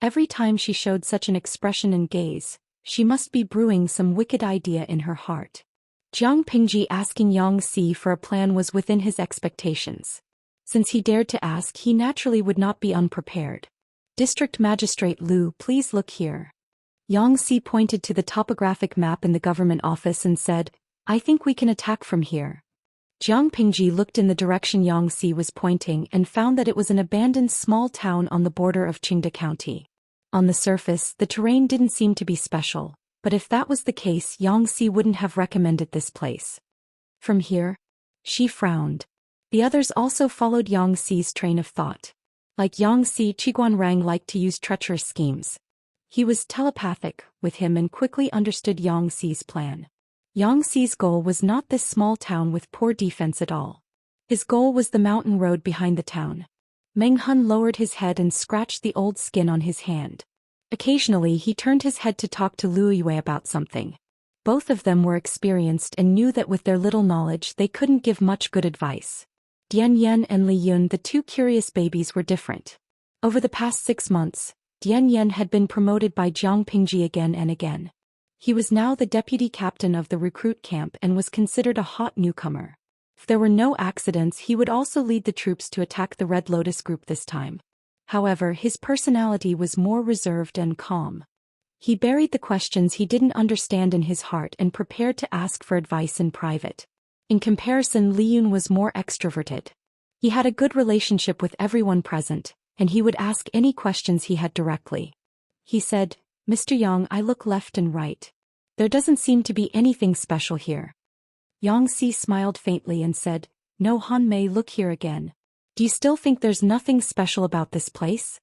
Every time she showed such an expression and gaze, she must be brewing some wicked idea in her heart. Jiang Pingji asking Xianxia for a plan was within his expectations. Since he dared to ask, he naturally would not be unprepared. District Magistrate Lu, please look here. Xianxia pointed to the topographic map in the government office and said, I think we can attack from here. Jiang Pingji looked in the direction Xianxia was pointing and found that it was an abandoned small town on the border of Qingda County. On the surface, the terrain didn't seem to be special, but if that was the case, Xianxia wouldn't have recommended this place. From here? She frowned. The others also followed Xianxia's train of thought. Like Xianxia, Qiguanrang liked to use treacherous schemes. He was telepathic with him and quickly understood Xianxia's plan. Xianxia's goal was not this small town with poor defense at all. His goal was the mountain road behind the town. Meng Hun lowered his head and scratched the old skin on his hand. Occasionally he turned his head to talk to Lu Yue about something. Both of them were experienced and knew that with their little knowledge they couldn't give much good advice. Dian Yan and Li Yun, the two curious babies, were different. Over the past 6 months, Dian Yan had been promoted by Jiang Pingji again and again. He was now the deputy captain of the recruit camp and was considered a hot newcomer. If there were no accidents, he would also lead the troops to attack the Red Lotus group this time. However, his personality was more reserved and calm. He buried the questions he didn't understand in his heart and prepared to ask for advice in private. In comparison, Li Yun was more extroverted. He had a good relationship with everyone present, and he would ask any questions he had directly. He said, Mr. Yang, I look left and right. There doesn't seem to be anything special here. Xianxia smiled faintly and said, No, Han Mei, look here again. Do you still think there's nothing special about this place?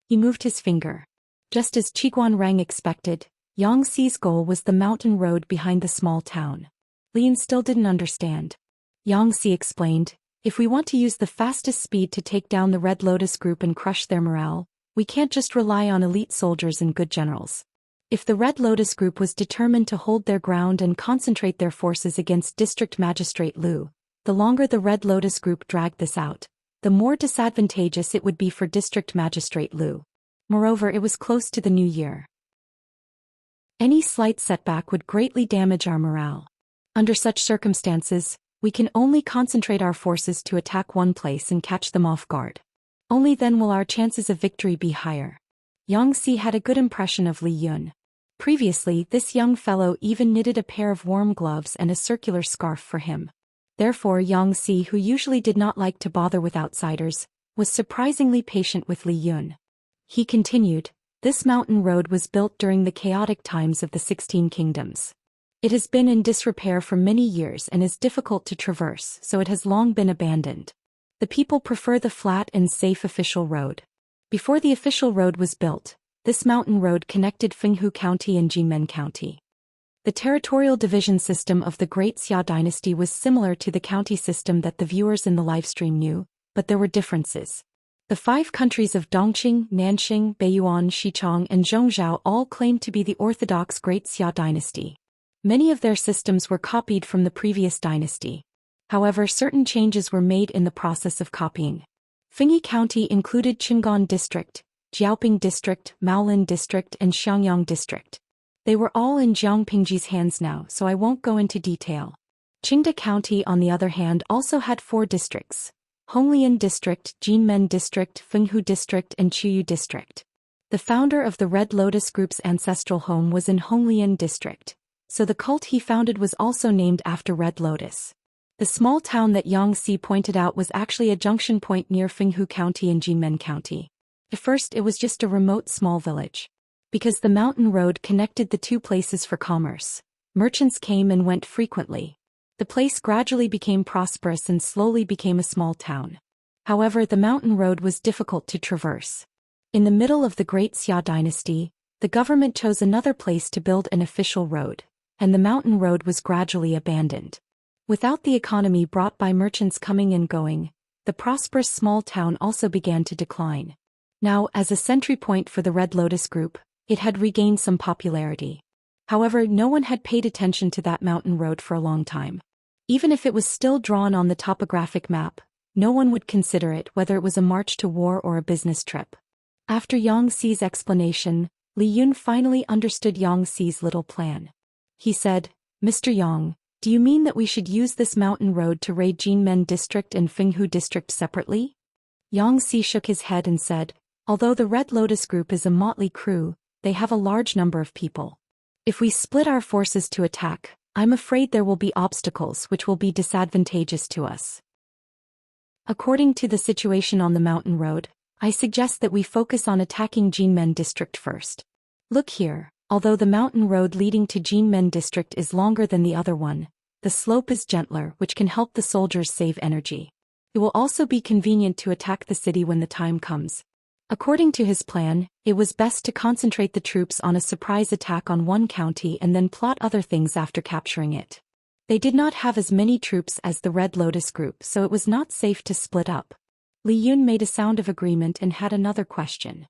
He moved his finger. Just as Qiguanrang expected, Xianxia's goal was the mountain road behind the small town. Lin still didn't understand. Xianxia explained, if we want to use the fastest speed to take down the Red Lotus group and crush their morale, we can't just rely on elite soldiers and good generals. If the Red Lotus group was determined to hold their ground and concentrate their forces against District Magistrate Lu, the longer the Red Lotus group dragged this out, the more disadvantageous it would be for District Magistrate Lu. Moreover, it was close to the new year. Any slight setback would greatly damage our morale. Under such circumstances, we can only concentrate our forces to attack one place and catch them off guard. Only then will our chances of victory be higher. Xianxia had a good impression of Li Yun. Previously, this young fellow even knitted a pair of warm gloves and a circular scarf for him. Therefore, Xianxia, who usually did not like to bother with outsiders, was surprisingly patient with Li Yun. He continued, this mountain road was built during the chaotic times of the 16 kingdoms. It has been in disrepair for many years and is difficult to traverse, so it has long been abandoned. The people prefer the flat and safe official road. Before the official road was built, this mountain road connected Fenghu County and Jinmen County. The territorial division system of the Great Xia dynasty was similar to the county system that the viewers in the livestream knew, but there were differences. The 5 countries of Dongqing, Nanxing, Beiyuan, Xichang, and Zhongzhou all claimed to be the orthodox Great Xia dynasty. Many of their systems were copied from the previous dynasty. However, certain changes were made in the process of copying. Fenghe County included Qingan District, Jiaoping District, Maolin District, and Xiangyang District. They were all in Jiang Pingji's hands now, so I won't go into detail. Qingda County, on the other hand, also had 4 districts: Honglian District, Jinmen District, Fenghu District, and Qiyu District. The founder of the Red Lotus Group's ancestral home was in Honglian District, so the cult he founded was also named after Red Lotus. The small town that Xianxia pointed out was actually a junction point near Fenghu County and Jinmen County. At first it was just a remote small village. Because the mountain road connected the two places for commerce, merchants came and went frequently. The place gradually became prosperous and slowly became a small town. However, the mountain road was difficult to traverse. In the middle of the Great Xia dynasty, the government chose another place to build an official road, and the mountain road was gradually abandoned. Without the economy brought by merchants coming and going, the prosperous small town also began to decline. Now, as a sentry point for the Red Lotus group, it had regained some popularity. However, no one had paid attention to that mountain road for a long time. Even if it was still drawn on the topographic map, no one would consider it whether it was a march to war or a business trip. After Xia's explanation, Li Yun finally understood Xi's little plan. He said, "Mr. Yang, do you mean that we should use this mountain road to raid Jinmen District and Fenghu District separately?" Xianxia shook his head and said, "Although the Red Lotus group is a motley crew, they have a large number of people. If we split our forces to attack, I'm afraid there will be obstacles which will be disadvantageous to us. According to the situation on the mountain road, I suggest that we focus on attacking Jinmen District first. Look here, although the mountain road leading to Jinmen District is longer than the other one, the slope is gentler, which can help the soldiers save energy. It will also be convenient to attack the city when the time comes." According to his plan, it was best to concentrate the troops on a surprise attack on one county and then plot other things after capturing it. They did not have as many troops as the Red Lotus group, so it was not safe to split up. Li Yun made a sound of agreement and had another question.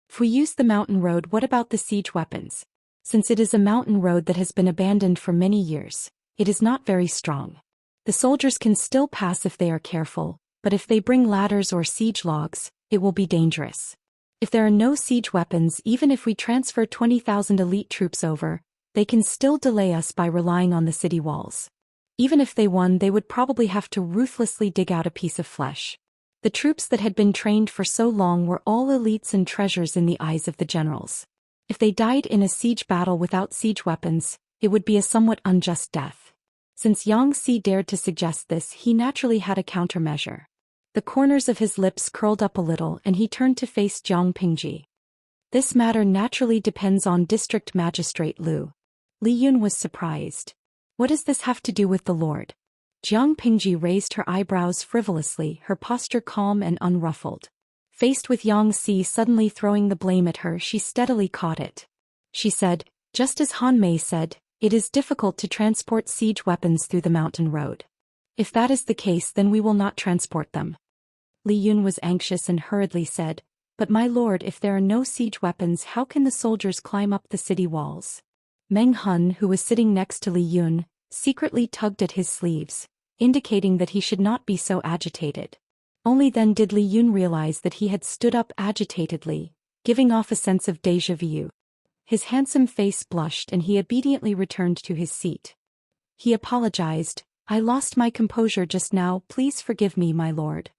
"If we use the mountain road, what about the siege weapons? Since it is a mountain road that has been abandoned for many years, it is not very strong. The soldiers can still pass if they are careful, but if they bring ladders or siege logs, it will be dangerous. If there are no siege weapons, even if we transfer 20,000 elite troops over, they can still delay us by relying on the city walls. Even if they won, they would probably have to ruthlessly dig out a piece of flesh. The troops that had been trained for so long were all elites and treasures in the eyes of the generals. If they died in a siege battle without siege weapons, it would be a somewhat unjust death." Since Xianxia dared to suggest this, he naturally had a countermeasure. The corners of his lips curled up a little and he turned to face Jiang Pingji. "This matter naturally depends on District Magistrate Lu." Li Yun was surprised. "What does this have to do with the Lord?" Jiang Pingji raised her eyebrows frivolously, her posture calm and unruffled. Faced with Xianxia suddenly throwing the blame at her, she steadily caught it. She said, "Just as Han Mei said, it is difficult to transport siege weapons through the mountain road. If that is the case, then we will not transport them." Li Yun was anxious and hurriedly said, "But my lord, if there are no siege weapons, how can the soldiers climb up the city walls?" Meng Hun, who was sitting next to Li Yun, secretly tugged at his sleeves, indicating that he should not be so agitated. Only then did Li Yun realize that he had stood up agitatedly, giving off a sense of déjà vu. His handsome face blushed and he obediently returned to his seat. He apologized, "I lost my composure just now, please forgive me, my lord."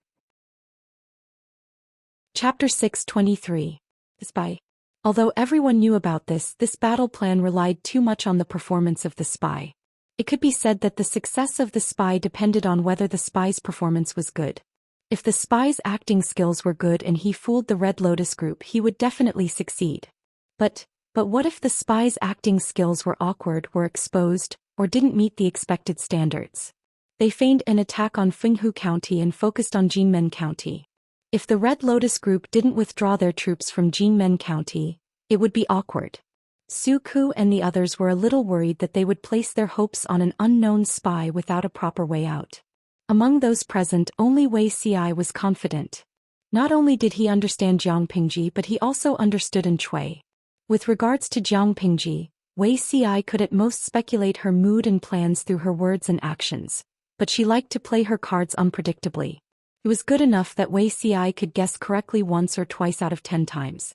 Chapter 623. The Spy. Although everyone knew about this battle plan relied too much on the performance of the spy. It could be said that the success of the spy depended on whether the spy's performance was good. If the spy's acting skills were good and he fooled the Red Lotus group, he would definitely succeed. But what if the spy's acting skills were awkward, were exposed, or didn't meet the expected standards? They feigned an attack on Fenghu County and focused on Jinmen County. If the Red Lotus group didn't withdraw their troops from Jinmen County, it would be awkward. Su Ku and the others were a little worried that they would place their hopes on an unknown spy without a proper way out. Among those present, only Wei Ci was confident. Not only did he understand Jiang Pingji, but he also understood An Chui. With regards to Jiang Pingji, Wei Ci could at most speculate her mood and plans through her words and actions, but she liked to play her cards unpredictably. It was good enough that Wei Ci could guess correctly once or twice out of 10 times.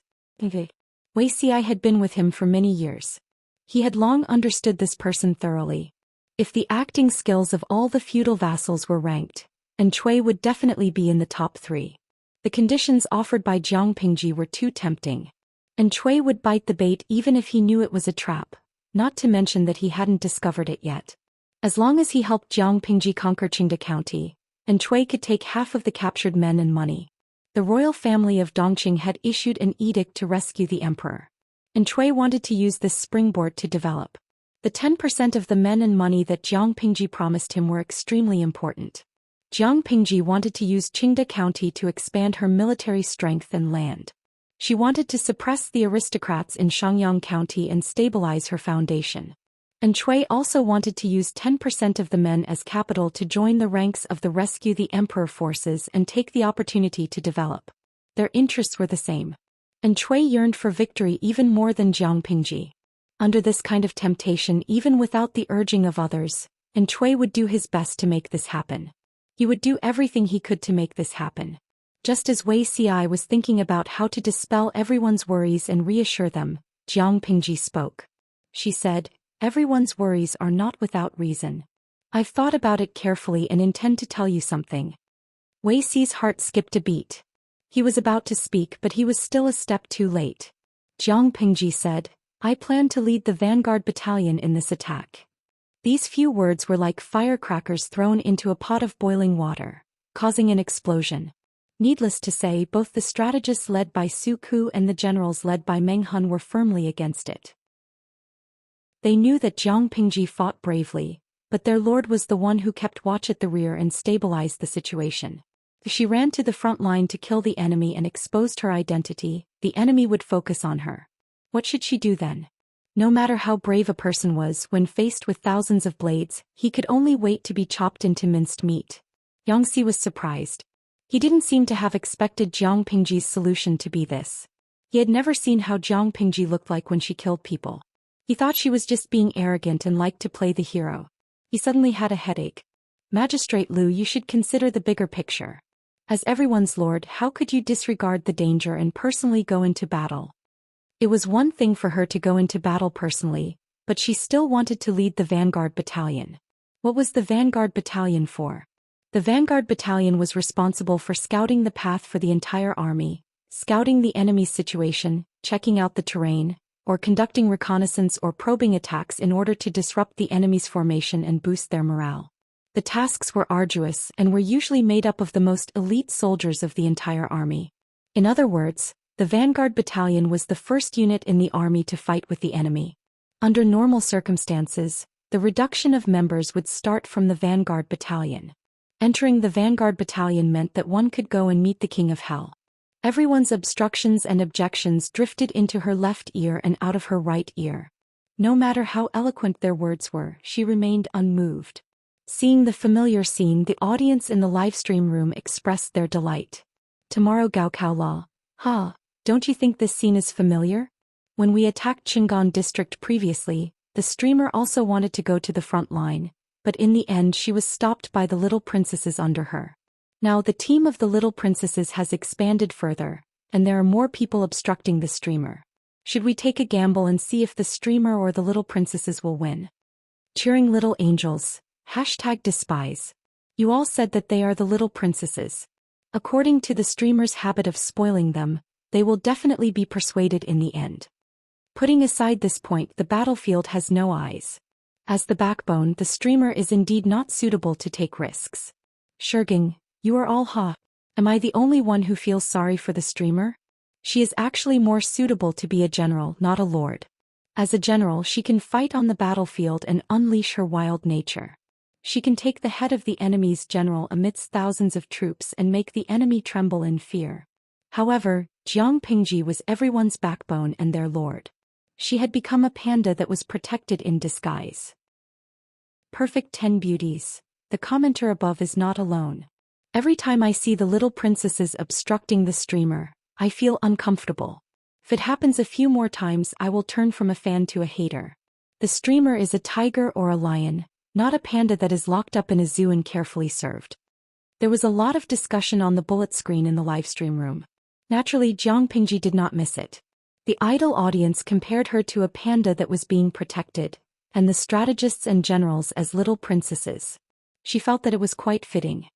Wei Ci had been with him for many years. He had long understood this person thoroughly. If the acting skills of all the feudal vassals were ranked, An Chui would definitely be in the top 3. The conditions offered by Jiang Pingji were too tempting. An Chui would bite the bait even if he knew it was a trap, not to mention that he hadn't discovered it yet. As long as he helped Jiang Pingji conquer Qingde County, and Cui could take half of the captured men and money. The royal family of Dongqing had issued an edict to rescue the emperor. And Cui wanted to use this springboard to develop. The 10% of the men and money that Jiang Pingji promised him were extremely important. Jiang Pingji wanted to use Qingde County to expand her military strength and land. She wanted to suppress the aristocrats in Shangyang County and stabilize her foundation. And Cui also wanted to use 10% of the men as capital to join the ranks of the Rescue the Emperor forces and take the opportunity to develop. Their interests were the same. And Cui yearned for victory even more than Jiang Pingji. Under this kind of temptation, even without the urging of others, and Cui would do his best to make this happen. He would do everything he could to make this happen. Just as Wei Ci was thinking about how to dispel everyone's worries and reassure them, Jiang Pingji spoke. She said, "Everyone's worries are not without reason. I've thought about it carefully and intend to tell you something." Wei Ci's heart skipped a beat. He was about to speak, but he was still a step too late. Jiang Pingji said, "I plan to lead the vanguard battalion in this attack." These few words were like firecrackers thrown into a pot of boiling water, causing an explosion. Needless to say, both the strategists led by Su Ku and the generals led by Meng Hun were firmly against it. They knew that Jiang Pingji fought bravely, but their lord was the one who kept watch at the rear and stabilized the situation. If she ran to the front line to kill the enemy and exposed her identity, the enemy would focus on her. What should she do then? No matter how brave a person was, when faced with thousands of blades, he could only wait to be chopped into minced meat. Xianxia was surprised. He didn't seem to have expected Jiang Pingji's solution to be this. He had never seen how Jiang Pingji looked like when she killed people. He thought she was just being arrogant and liked to play the hero. He suddenly had a headache. "Magistrate Liu, you should consider the bigger picture. As everyone's lord, how could you disregard the danger and personally go into battle?" It was one thing for her to go into battle personally, but she still wanted to lead the vanguard battalion. What was the vanguard battalion for? The vanguard battalion was responsible for scouting the path for the entire army, scouting the enemy's situation, checking out the terrain, or conducting reconnaissance or probing attacks in order to disrupt the enemy's formation and boost their morale. The tasks were arduous and were usually made up of the most elite soldiers of the entire army. In other words, the vanguard battalion was the first unit in the army to fight with the enemy. Under normal circumstances, the reduction of members would start from the vanguard battalion. Entering the vanguard battalion meant that one could go and meet the King of Hell. Everyone's obstructions and objections drifted into her left ear and out of her right ear. No matter how eloquent their words were, she remained unmoved. Seeing the familiar scene, the audience in the livestream room expressed their delight. "Tomorrow Gaokao Law. Don't you think this scene is familiar? When we attacked Qingan district previously, the streamer also wanted to go to the front line, but in the end she was stopped by the little princesses under her. Now the team of the little princesses has expanded further, and there are more people obstructing the streamer. Should we take a gamble and see if the streamer or the little princesses will win?" Cheering little angels. #despise. You all said that they are the little princesses. According to the streamer's habit of spoiling them, they will definitely be persuaded in the end. Putting aside this point, the battlefield has no eyes. As the backbone, the streamer is indeed not suitable to take risks. Shurgang, you are all Am I the only one who feels sorry for the streamer? She is actually more suitable to be a general, not a lord. As a general, she can fight on the battlefield and unleash her wild nature. She can take the head of the enemy's general amidst thousands of troops and make the enemy tremble in fear. However, Jiang Pingji was everyone's backbone and their lord. She had become a panda that was protected in disguise. Perfect 10 beauties. The commenter above is not alone. Every time I see the little princesses obstructing the streamer, I feel uncomfortable. If it happens a few more times, I will turn from a fan to a hater. The streamer is a tiger or a lion, not a panda that is locked up in a zoo and carefully served. There was a lot of discussion on the bullet screen in the livestream room. Naturally, Jiang Pingji did not miss it. The idle audience compared her to a panda that was being protected, and the strategists and generals as little princesses. She felt that it was quite fitting.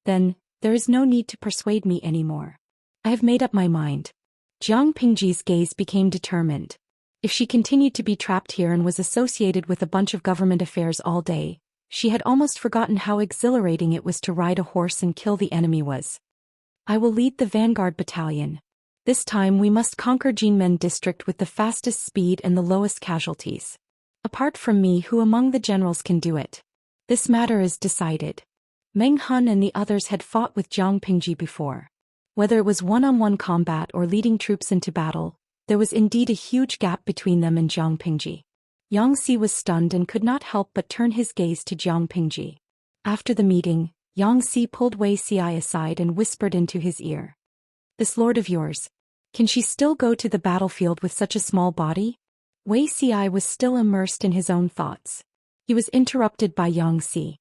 Then, there is no need to persuade me anymore. I have made up my mind. Jiang Pingji's gaze became determined. If she continued to be trapped here and was associated with a bunch of government affairs all day, she had almost forgotten how exhilarating it was to ride a horse and kill the enemy was. I will lead the vanguard battalion. This time we must conquer Jinmen district with the fastest speed and the lowest casualties. Apart from me, who among the generals can do it? This matter is decided. Meng Hun and the others had fought with Jiang Pingji before. Whether it was one-on-one combat or leading troops into battle, there was indeed a huge gap between them and Jiang Pingji. Xianxia was stunned and could not help but turn his gaze to Jiang Pingji. After the meeting, Xianxia pulled Wuxia aside and whispered into his ear. This lord of yours, can she still go to the battlefield with such a small body? Wuxia was still immersed in his own thoughts. He was interrupted by Xianxia.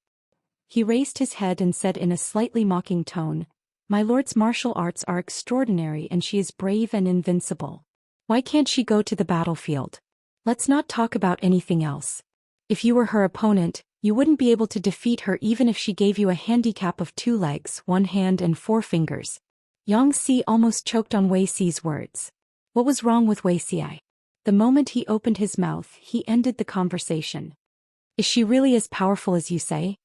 He raised his head and said in a slightly mocking tone, My lord's martial arts are extraordinary and she is brave and invincible. Why can't she go to the battlefield? Let's not talk about anything else. If you were her opponent, you wouldn't be able to defeat her even if she gave you a handicap of 2 legs, 1 hand and 4 fingers. Xianxia almost choked on Wuxia's words. What was wrong with Wuxia? The moment he opened his mouth, he ended the conversation. Is she really as powerful as you say?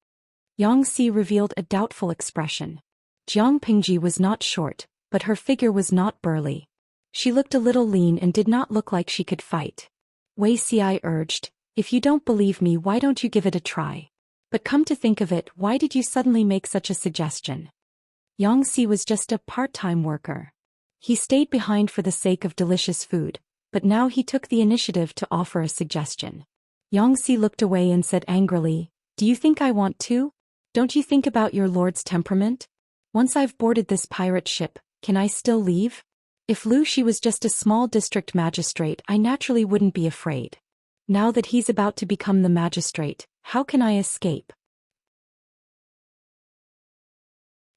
Xianxia revealed a doubtful expression. Jiang Pingji was not short, but her figure was not burly. She looked a little lean and did not look like she could fight. Wuxia urged, If you don't believe me, why don't you give it a try? But come to think of it, why did you suddenly make such a suggestion? Xianxia was just a part-time worker. He stayed behind for the sake of delicious food, but now he took the initiative to offer a suggestion. Xianxia looked away and said angrily, Do you think I want to? Don't you think about your lord's temperament? Once I've boarded this pirate ship, can I still leave? If Lu Shi was just a small district magistrate, I naturally wouldn't be afraid. Now that he's about to become the magistrate, how can I escape?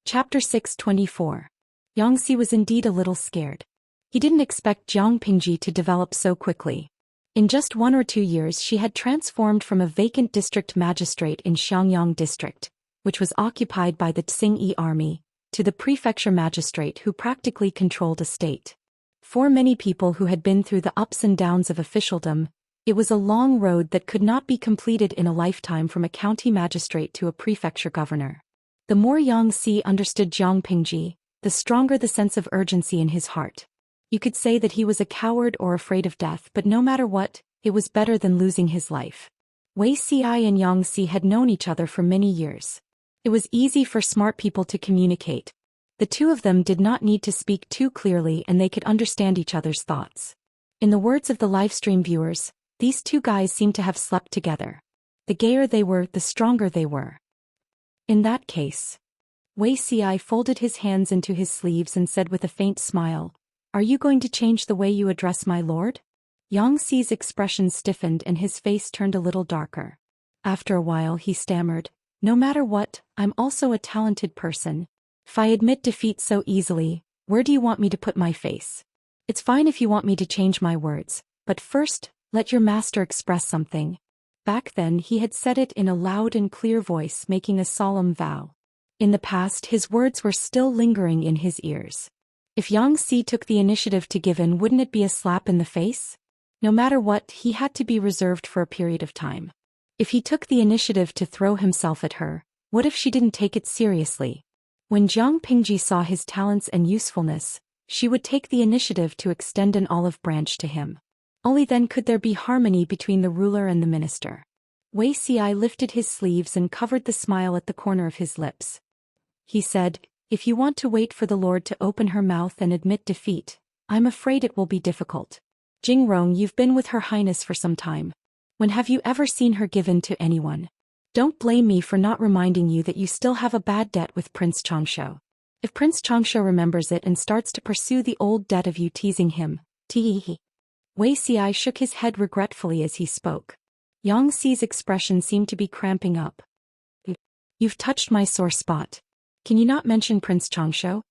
Chapter 624. Xianxia was indeed a little scared. He didn't expect Jiang Pingji to develop so quickly. In just 1 or 2 years she had transformed from a vacant district magistrate in Xiangyang district, which was occupied by the Tsingyi army, to the prefecture magistrate who practically controlled a state. For many people who had been through the ups and downs of officialdom, it was a long road that could not be completed in a lifetime from a county magistrate to a prefecture governor. The more Xianxia understood Jiang Pingji, the stronger the sense of urgency in his heart. You could say that he was a coward or afraid of death, but no matter what, it was better than losing his life. Wuxia and Xianxia had known each other for many years. It was easy for smart people to communicate. The two of them did not need to speak too clearly and they could understand each other's thoughts. In the words of the livestream viewers, these two guys seemed to have slept together. The gayer they were, the stronger they were. In that case, Wuxia folded his hands into his sleeves and said with a faint smile, Are you going to change the way you address my lord? Xianxi's expression stiffened and his face turned a little darker. After a while he stammered, No matter what, I'm also a talented person. If I admit defeat so easily, where do you want me to put my face? It's fine if you want me to change my words, but first, let your master express something. Back then he had said it in a loud and clear voice, making a solemn vow. In the past his words were still lingering in his ears. If Xianxia took the initiative to give in, wouldn't it be a slap in the face? No matter what, he had to be reserved for a period of time. If he took the initiative to throw himself at her, what if she didn't take it seriously? When Jiang Pingji saw his talents and usefulness, she would take the initiative to extend an olive branch to him. Only then could there be harmony between the ruler and the minister. Wuxia lifted his sleeves and covered the smile at the corner of his lips. He said, If you want to wait for the Lord to open her mouth and admit defeat, I'm afraid it will be difficult. Jingrong, you've been with Her Highness for some time. When have you ever seen her given to anyone? Don't blame me for not reminding you that you still have a bad debt with Prince Xianxia. If Prince Xianxia remembers it and starts to pursue the old debt of you teasing him, tee. Wuxia shook his head regretfully as he spoke. Xianxi's expression seemed to be cramping up. You've touched my sore spot. Can you not mention Prince Xianxia?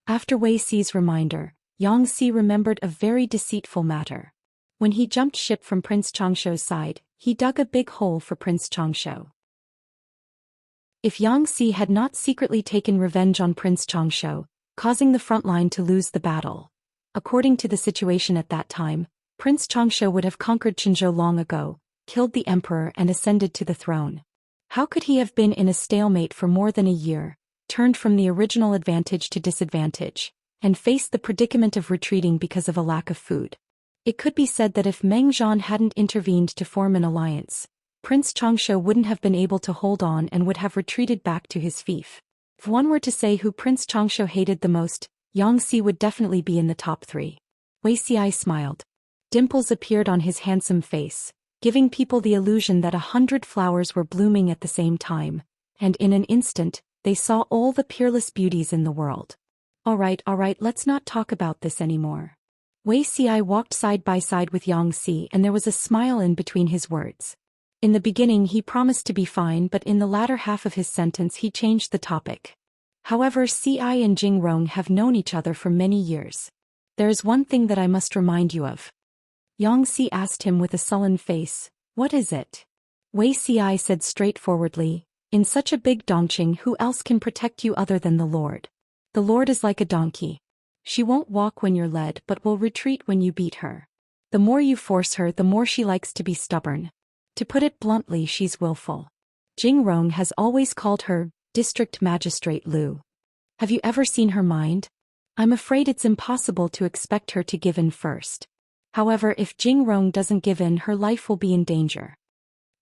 After Wuxia's reminder, Xianxia remembered a very deceitful matter. When he jumped ship from Prince Xianxia's side, he dug a big hole for Prince Xianxia. If Xianxia had not secretly taken revenge on Prince Xianxia, causing the front line to lose the battle, according to the situation at that time, Prince Xianxia would have conquered Qinzhou long ago, killed the emperor and ascended to the throne. How could he have been in a stalemate for more than a year, turned from the original advantage to disadvantage, and faced the predicament of retreating because of a lack of food? It could be said that if Meng Zhan hadn't intervened to form an alliance, Prince Xianxia wouldn't have been able to hold on and would have retreated back to his fief. If one were to say who Prince Xianxia hated the most, Xianxia would definitely be in the top 3. Wuxia smiled. Dimples appeared on his handsome face, giving people the illusion that 100 flowers were blooming at the same time, and in an instant, they saw all the peerless beauties in the world. All right, let's not talk about this anymore. Wuxia walked side by side with Xianxia and there was a smile in between his words. In the beginning he promised to be fine, but in the latter half of his sentence he changed the topic. However, Ci and Jingrong have known each other for many years. There is one thing that I must remind you of. Xianxia asked him with a sullen face. What is it? Wuxia said straightforwardly, in such a big Dongqing, who else can protect you other than the Lord? The Lord is like a donkey. She won't walk when you're led but will retreat when you beat her. The more you force her, the more she likes to be stubborn. To put it bluntly, she's willful. Jingrong has always called her District Magistrate Lu. Have you ever seen her mind? I'm afraid it's impossible to expect her to give in first. However, if Jingrong doesn't give in, her life will be in danger.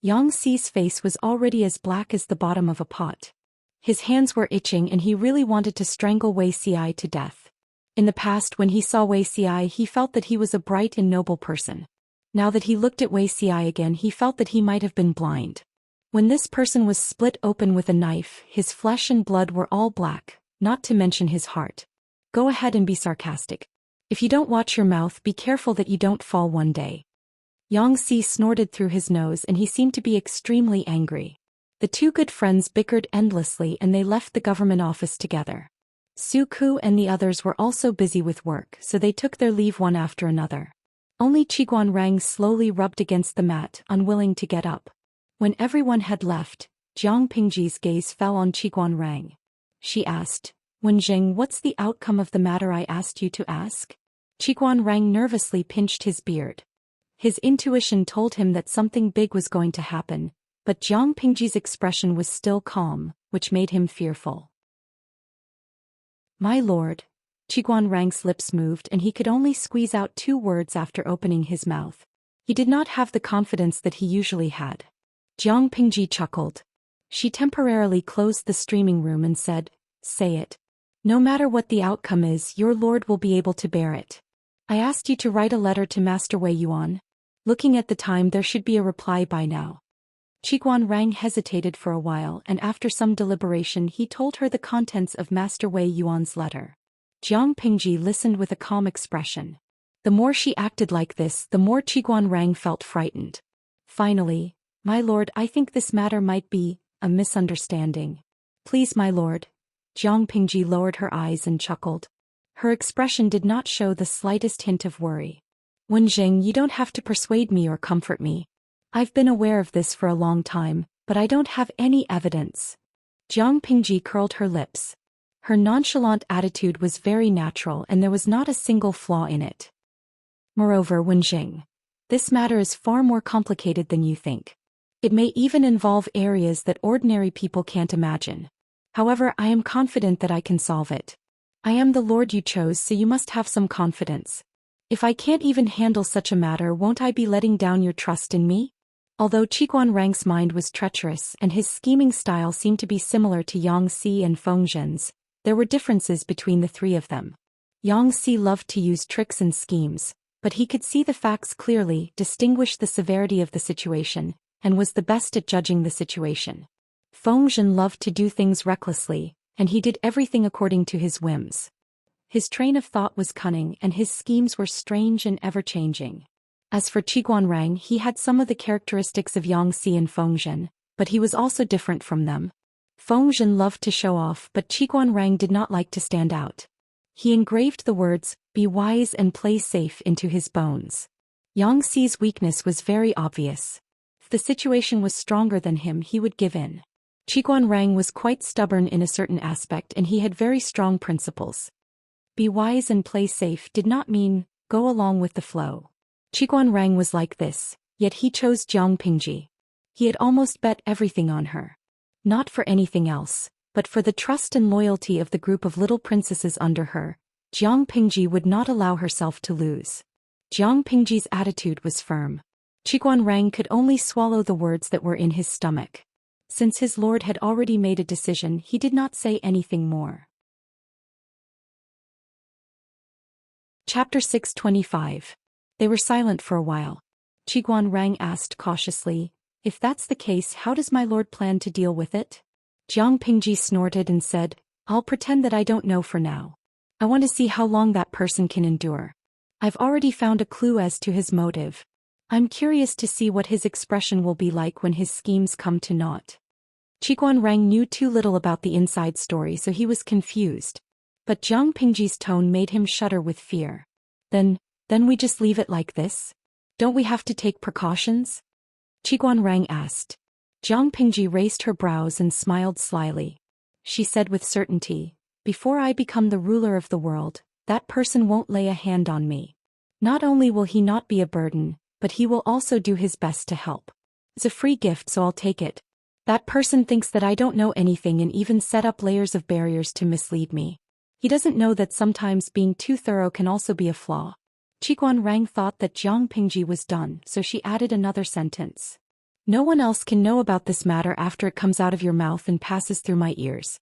Xia's face was already as black as the bottom of a pot. His hands were itching and he really wanted to strangle Wuxia to death. In the past, when he saw Wuxia, he felt that he was a bright and noble person. Now that he looked at Wuxia again, he felt that he might have been blind. When this person was split open with a knife, his flesh and blood were all black, not to mention his heart. Go ahead and be sarcastic. If you don't watch your mouth, be careful that you don't fall one day. Xianxia snorted through his nose and he seemed to be extremely angry. The two good friends bickered endlessly and they left the government office together. Su Ku and the others were also busy with work, so they took their leave one after another. Only Qiguan Rang slowly rubbed against the mat, unwilling to get up. When everyone had left, Jiang Pingji's gaze fell on Qiguan Rang. She asked, Wenjing, what's the outcome of the matter I asked you to ask? Qiguan Rang nervously pinched his beard. His intuition told him that something big was going to happen, but Jiang Pingji's expression was still calm, which made him fearful. My lord. Qiguan Rang's lips moved and he could only squeeze out 2 words after opening his mouth. He did not have the confidence that he usually had. Jiang Pingji chuckled. She temporarily closed the streaming room and said, Say it. No matter what the outcome is, your lord will be able to bear it. I asked you to write a letter to Master Wei Yuan. Looking at the time, there should be a reply by now. Qiguan Rang hesitated for a while and after some deliberation he told her the contents of Master Wei Yuan's letter. Jiang Pingji listened with a calm expression. The more she acted like this, the more Qiguan Rang felt frightened. Finally, my lord, I think this matter might be a misunderstanding. Please, my lord. Jiang Pingji lowered her eyes and chuckled. Her expression did not show the slightest hint of worry. Wenjing, you don't have to persuade me or comfort me. I've been aware of this for a long time, but I don't have any evidence. Jiang Pingji curled her lips. Her nonchalant attitude was very natural and there was not a single flaw in it. Moreover, Wenjing, this matter is far more complicated than you think. It may even involve areas that ordinary people can't imagine. However, I am confident that I can solve it. I am the lord you chose, so you must have some confidence. If I can't even handle such a matter, won't I be letting down your trust in me? Although Qiguan Rang's mind was treacherous and his scheming style seemed to be similar to Xianxia and Fengzhen's, there were differences between the 3 of them. Xianxia loved to use tricks and schemes, but he could see the facts clearly, distinguish the severity of the situation, and was the best at judging the situation. Fengzhen loved to do things recklessly, and he did everything according to his whims. His train of thought was cunning and his schemes were strange and ever-changing. As for Qiguan Rang, he had some of the characteristics of Xianxia and Fengzhen, but he was also different from them. Fengzhen loved to show off, but Qiguan Rang did not like to stand out. He engraved the words, "Be wise and play safe," into his bones. Xia's weakness was very obvious. If the situation was stronger than him, he would give in. Qiguan Rang was quite stubborn in a certain aspect and he had very strong principles. Be wise and play safe did not mean, go along with the flow. Qiguan Rang was like this, yet he chose Jiang Pingji. He had almost bet everything on her. Not for anything else, but for the trust and loyalty of the group of little princesses under her. Jiang Pingji would not allow herself to lose. Jiang Pingji's attitude was firm. Qiguan Rang could only swallow the words that were in his stomach. Since his lord had already made a decision, he did not say anything more. Chapter 625. They were silent for a while. Qiguan Rang asked cautiously, "If that's the case, how does my lord plan to deal with it?" Jiang Pingji snorted and said, "I'll pretend that I don't know for now. I want to see how long that person can endure. I've already found a clue as to his motive. I'm curious to see what his expression will be like when his schemes come to naught." Qiguan Rang knew too little about the inside story, so he was confused. But Jiang Pingji's tone made him shudder with fear. Then we just leave it like this? Don't we have to take precautions?" Qiguan Rang asked. Jiang Pingji raised her brows and smiled slyly. She said with certainty, "Before I become the ruler of the world, that person won't lay a hand on me. Not only will he not be a burden, but he will also do his best to help. It's a free gift, so I'll take it. That person thinks that I don't know anything and even set up layers of barriers to mislead me. He doesn't know that sometimes being too thorough can also be a flaw." Qiguan Rang thought that Jiang Pingji was done, so she added another sentence. "No one else can know about this matter after it comes out of your mouth and passes through my ears."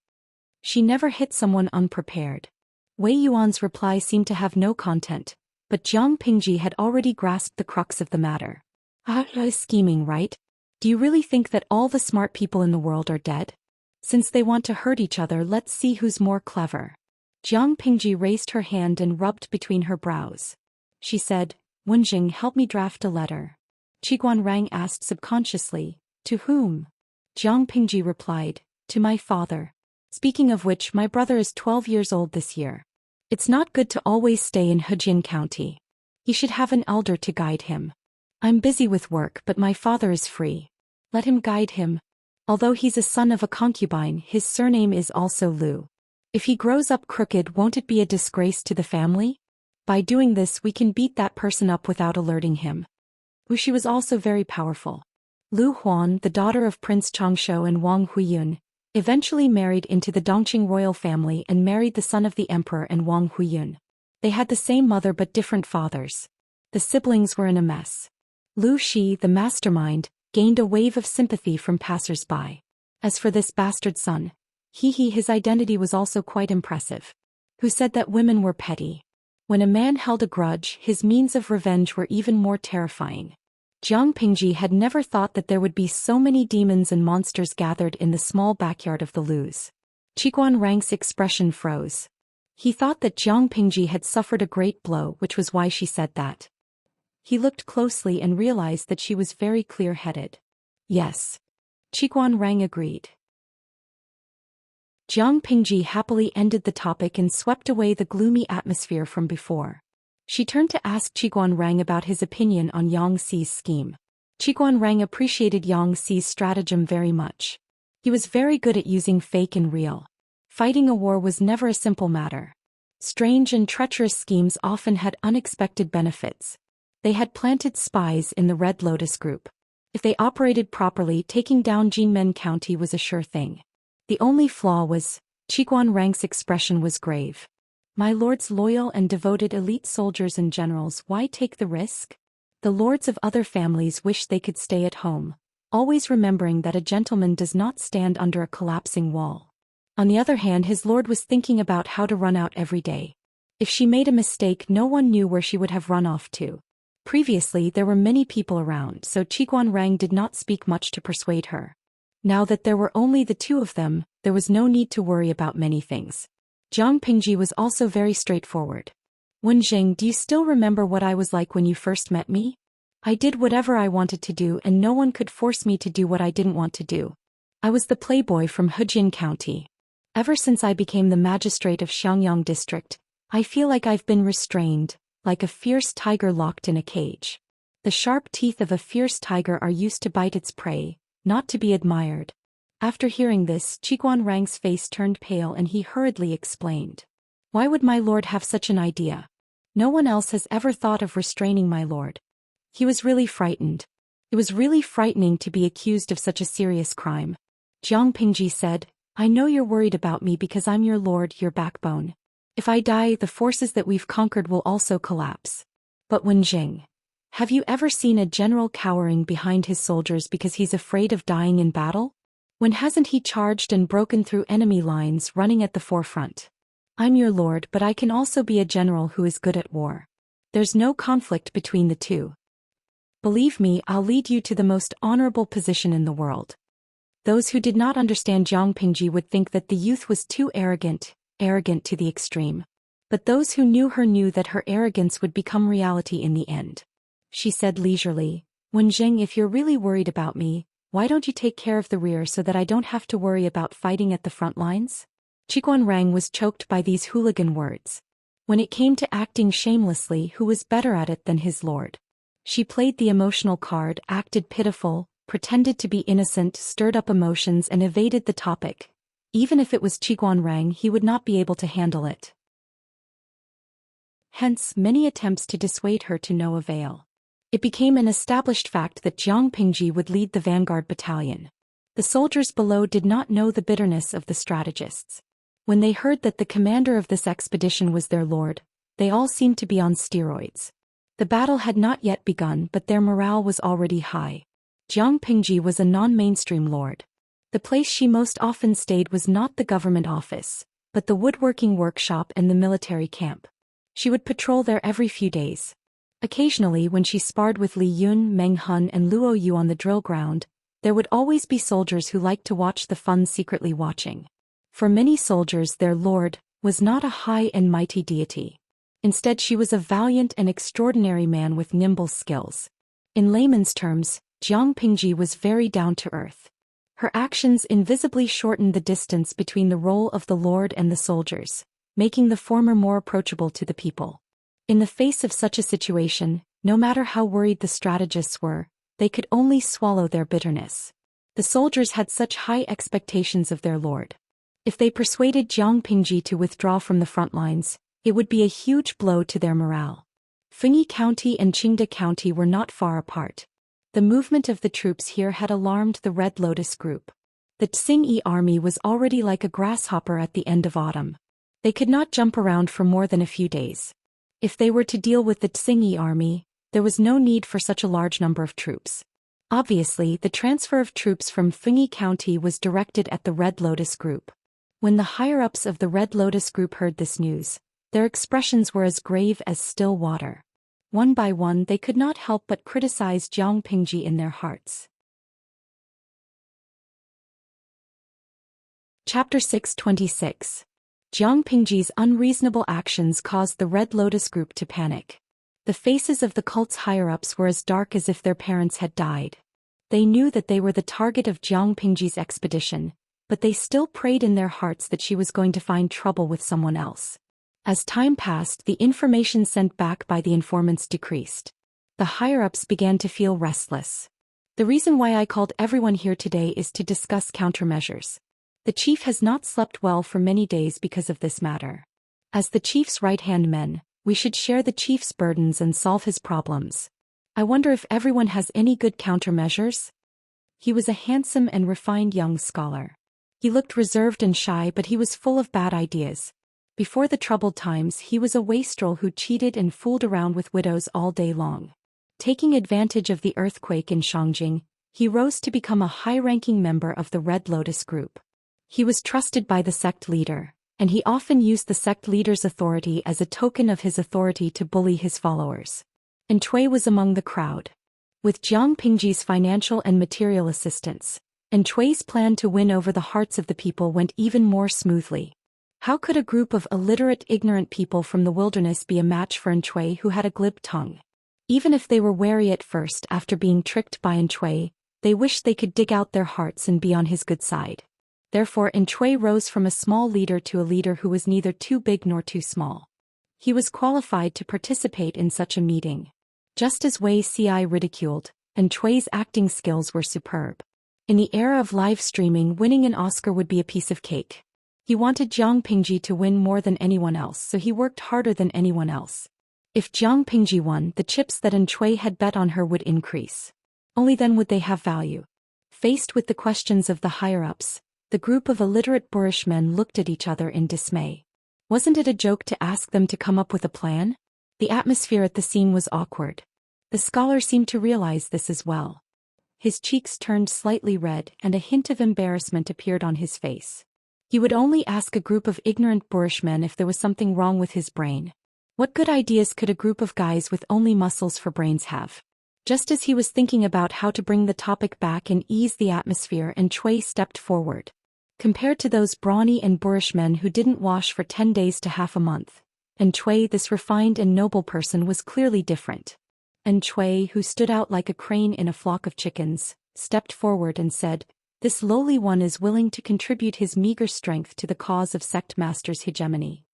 She never hit someone unprepared. Wei Yuan's reply seemed to have no content, but Jiang Pingji had already grasped the crux of the matter. Scheming, right? Do you really think that all the smart people in the world are dead? Since they want to hurt each other, let's see who's more clever." Jiang Pingji raised her hand and rubbed between her brows. She said, "Wenjing, help me draft a letter." Qiguan Rang asked subconsciously, "To whom?" Jiang Pingji replied, "To my father. Speaking of which, my brother is 12 years old this year. It's not good to always stay in Hejian County. He should have an elder to guide him. I'm busy with work, but my father is free. Let him guide him. Although he's a son of a concubine, his surname is also Lu. If he grows up crooked, won't it be a disgrace to the family? By doing this, we can beat that person up without alerting him." Wuxia was also very powerful. Lu Huan, the daughter of Prince Changshou and Wang Huiyun, eventually married into the Dongqing royal family and married the son of the emperor and Wang Huiyun. They had the same mother but different fathers. The siblings were in a mess. Lu Shi, the mastermind, gained a wave of sympathy from passers-by. As for this bastard son, his identity was also quite impressive. Who said that women were petty? When a man held a grudge, his means of revenge were even more terrifying. Jiang Pingji had never thought that there would be so many demons and monsters gathered in the small backyard of the Lus. Qiguan Rang's expression froze. He thought that Jiang Pingji had suffered a great blow, which was why she said that. He looked closely and realized that she was very clear-headed. Yes. Qiguan Rang agreed. Jiang Pingji happily ended the topic and swept away the gloomy atmosphere from before. She turned to ask Qiguan Rang about his opinion on Yang Xi's scheme. Qiguan Rang appreciated Yang Xi's stratagem very much. He was very good at using fake and real. Fighting a war was never a simple matter. Strange and treacherous schemes often had unexpected benefits. They had planted spies in the Red Lotus group. If they operated properly, taking down Jinmen County was a sure thing. The only flaw was, Qiguan Rang's expression was grave. "My lord's loyal and devoted elite soldiers and generals, why take the risk? The lords of other families wish they could stay at home, always remembering that a gentleman does not stand under a collapsing wall." On the other hand, his lord was thinking about how to run out every day. If she made a mistake, no one knew where she would have run off to. Previously, there were many people around, so Qiguan Rang did not speak much to persuade her. Now that there were only the two of them, there was no need to worry about many things. Jiang Pingji was also very straightforward. "Wenjing, do you still remember what I was like when you first met me? I did whatever I wanted to do and no one could force me to do what I didn't want to do. I was the playboy from Hejian County. Ever since I became the magistrate of Xiangyang district, I feel like I've been restrained, like a fierce tiger locked in a cage. The sharp teeth of a fierce tiger are used to bite its prey, not to be admired." After hearing this, Qiguan Rang's face turned pale and he hurriedly explained. "Why would my lord have such an idea? No one else has ever thought of restraining my lord. He was really frightened. It was really frightening to be accused of such a serious crime. Jiang Pingji said, I know you're worried about me because I'm your lord, your backbone. If I die, the forces that we've conquered will also collapse. But Wen Jing, have you ever seen a general cowering behind his soldiers because he's afraid of dying in battle? When hasn't he charged and broken through enemy lines running at the forefront? I'm your lord, but I can also be a general who is good at war. There's no conflict between the two. Believe me, I'll lead you to the most honorable position in the world. Those who did not understand Jiang Pingji would think that the youth was too arrogant to the extreme. But those who knew her knew that her arrogance would become reality in the end. She said leisurely, Wen Jing, if you're really worried about me, why don't you take care of the rear so that I don't have to worry about fighting at the front lines? Qiguan Rang was choked by these hooligan words. When it came to acting shamelessly, who was better at it than his lord? She played the emotional card, acted pitiful, pretended to be innocent, stirred up emotions and evaded the topic. Even if it was Qiguan Rang, he would not be able to handle it. Hence, many attempts to dissuade her to no avail. It became an established fact that Jiang Pingji would lead the vanguard battalion. The soldiers below did not know the bitterness of the strategists. When they heard that the commander of this expedition was their lord, they all seemed to be on steroids. The battle had not yet begun, but their morale was already high. Jiang Pingji was a non-mainstream lord. The place she most often stayed was not the government office, but the woodworking workshop and the military camp. She would patrol there every few days. Occasionally, when she sparred with Li Yun, Meng Hun and Luo Yu on the drill ground, there would always be soldiers who liked to watch the fun secretly watching. For many soldiers, their lord was not a high and mighty deity. Instead, she was a valiant and extraordinary man with nimble skills. In layman's terms, Jiang Pingji was very down to earth. Her actions invisibly shortened the distance between the role of the lord and the soldiers, making the former more approachable to the people. In the face of such a situation, no matter how worried the strategists were, they could only swallow their bitterness. The soldiers had such high expectations of their lord. If they persuaded Jiang Pingji to withdraw from the front lines, it would be a huge blow to their morale. Fengyi County and Qingde County were not far apart. The movement of the troops here had alarmed the Red Lotus group. The Xingyi army was already like a grasshopper at the end of autumn. They could not jump around for more than a few days. If they were to deal with the Xingyi army, there was no need for such a large number of troops. Obviously, the transfer of troops from Fengyi County was directed at the Red Lotus group. When the higher-ups of the Red Lotus group heard this news, their expressions were as grave as still water. One by one, they could not help but criticize Jiang Pingji in their hearts. Chapter 626. Jiang Pingji's unreasonable actions caused the Red Lotus group to panic. The faces of the cult's higher-ups were as dark as if their parents had died. They knew that they were the target of Jiang Pingji's expedition, but they still prayed in their hearts that she was going to find trouble with someone else. As time passed, the information sent back by the informants decreased. The higher-ups began to feel restless. The reason why I called everyone here today is to discuss countermeasures. The chief has not slept well for many days because of this matter. As the chief's right-hand men, we should share the chief's burdens and solve his problems. I wonder if everyone has any good countermeasures? He was a handsome and refined young scholar. He looked reserved and shy, but he was full of bad ideas. Before the troubled times, he was a wastrel who cheated and fooled around with widows all day long. Taking advantage of the earthquake in Shangjing, he rose to become a high-ranking member of the Red Lotus group. He was trusted by the sect leader, and he often used the sect leader's authority as a token of his authority to bully his followers. And Cui was among the crowd. With Jiang Pingji's financial and material assistance, and Cui's plan to win over the hearts of the people went even more smoothly. How could a group of illiterate, ignorant people from the wilderness be a match for Cui, who had a glib tongue? Even if they were wary at first after being tricked by Cui, they wished they could dig out their hearts and be on his good side. Therefore Cui rose from a small leader to a leader who was neither too big nor too small. He was qualified to participate in such a meeting. Just as Wei Ci ridiculed, and Cui's acting skills were superb. In the era of live streaming, winning an Oscar would be a piece of cake. He wanted Jiang Pingji to win more than anyone else, so he worked harder than anyone else. If Jiang Pingji won, the chips that Chui had bet on her would increase. Only then would they have value. Faced with the questions of the higher-ups, the group of illiterate boorish men looked at each other in dismay. Wasn't it a joke to ask them to come up with a plan? The atmosphere at the scene was awkward. The scholar seemed to realize this as well. His cheeks turned slightly red and a hint of embarrassment appeared on his face. He would only ask a group of ignorant boorish men if there was something wrong with his brain. What good ideas could a group of guys with only muscles for brains have? Just as he was thinking about how to bring the topic back and ease the atmosphere, Chui stepped forward. Compared to those brawny and boorish men who didn't wash for 10 days to half a month, Chui, this refined and noble person, was clearly different. Chui, who stood out like a crane in a flock of chickens, stepped forward and said, "This lowly one is willing to contribute his meager strength to the cause of sect master's hegemony."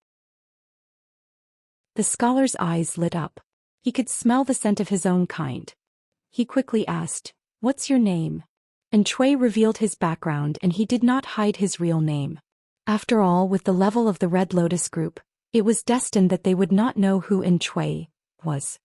The scholar's eyes lit up. He could smell the scent of his own kind. He quickly asked, "What's your name?" Chui revealed his background and he did not hide his real name. After all, with the level of the Red Lotus group, it was destined that they would not know who Chui was.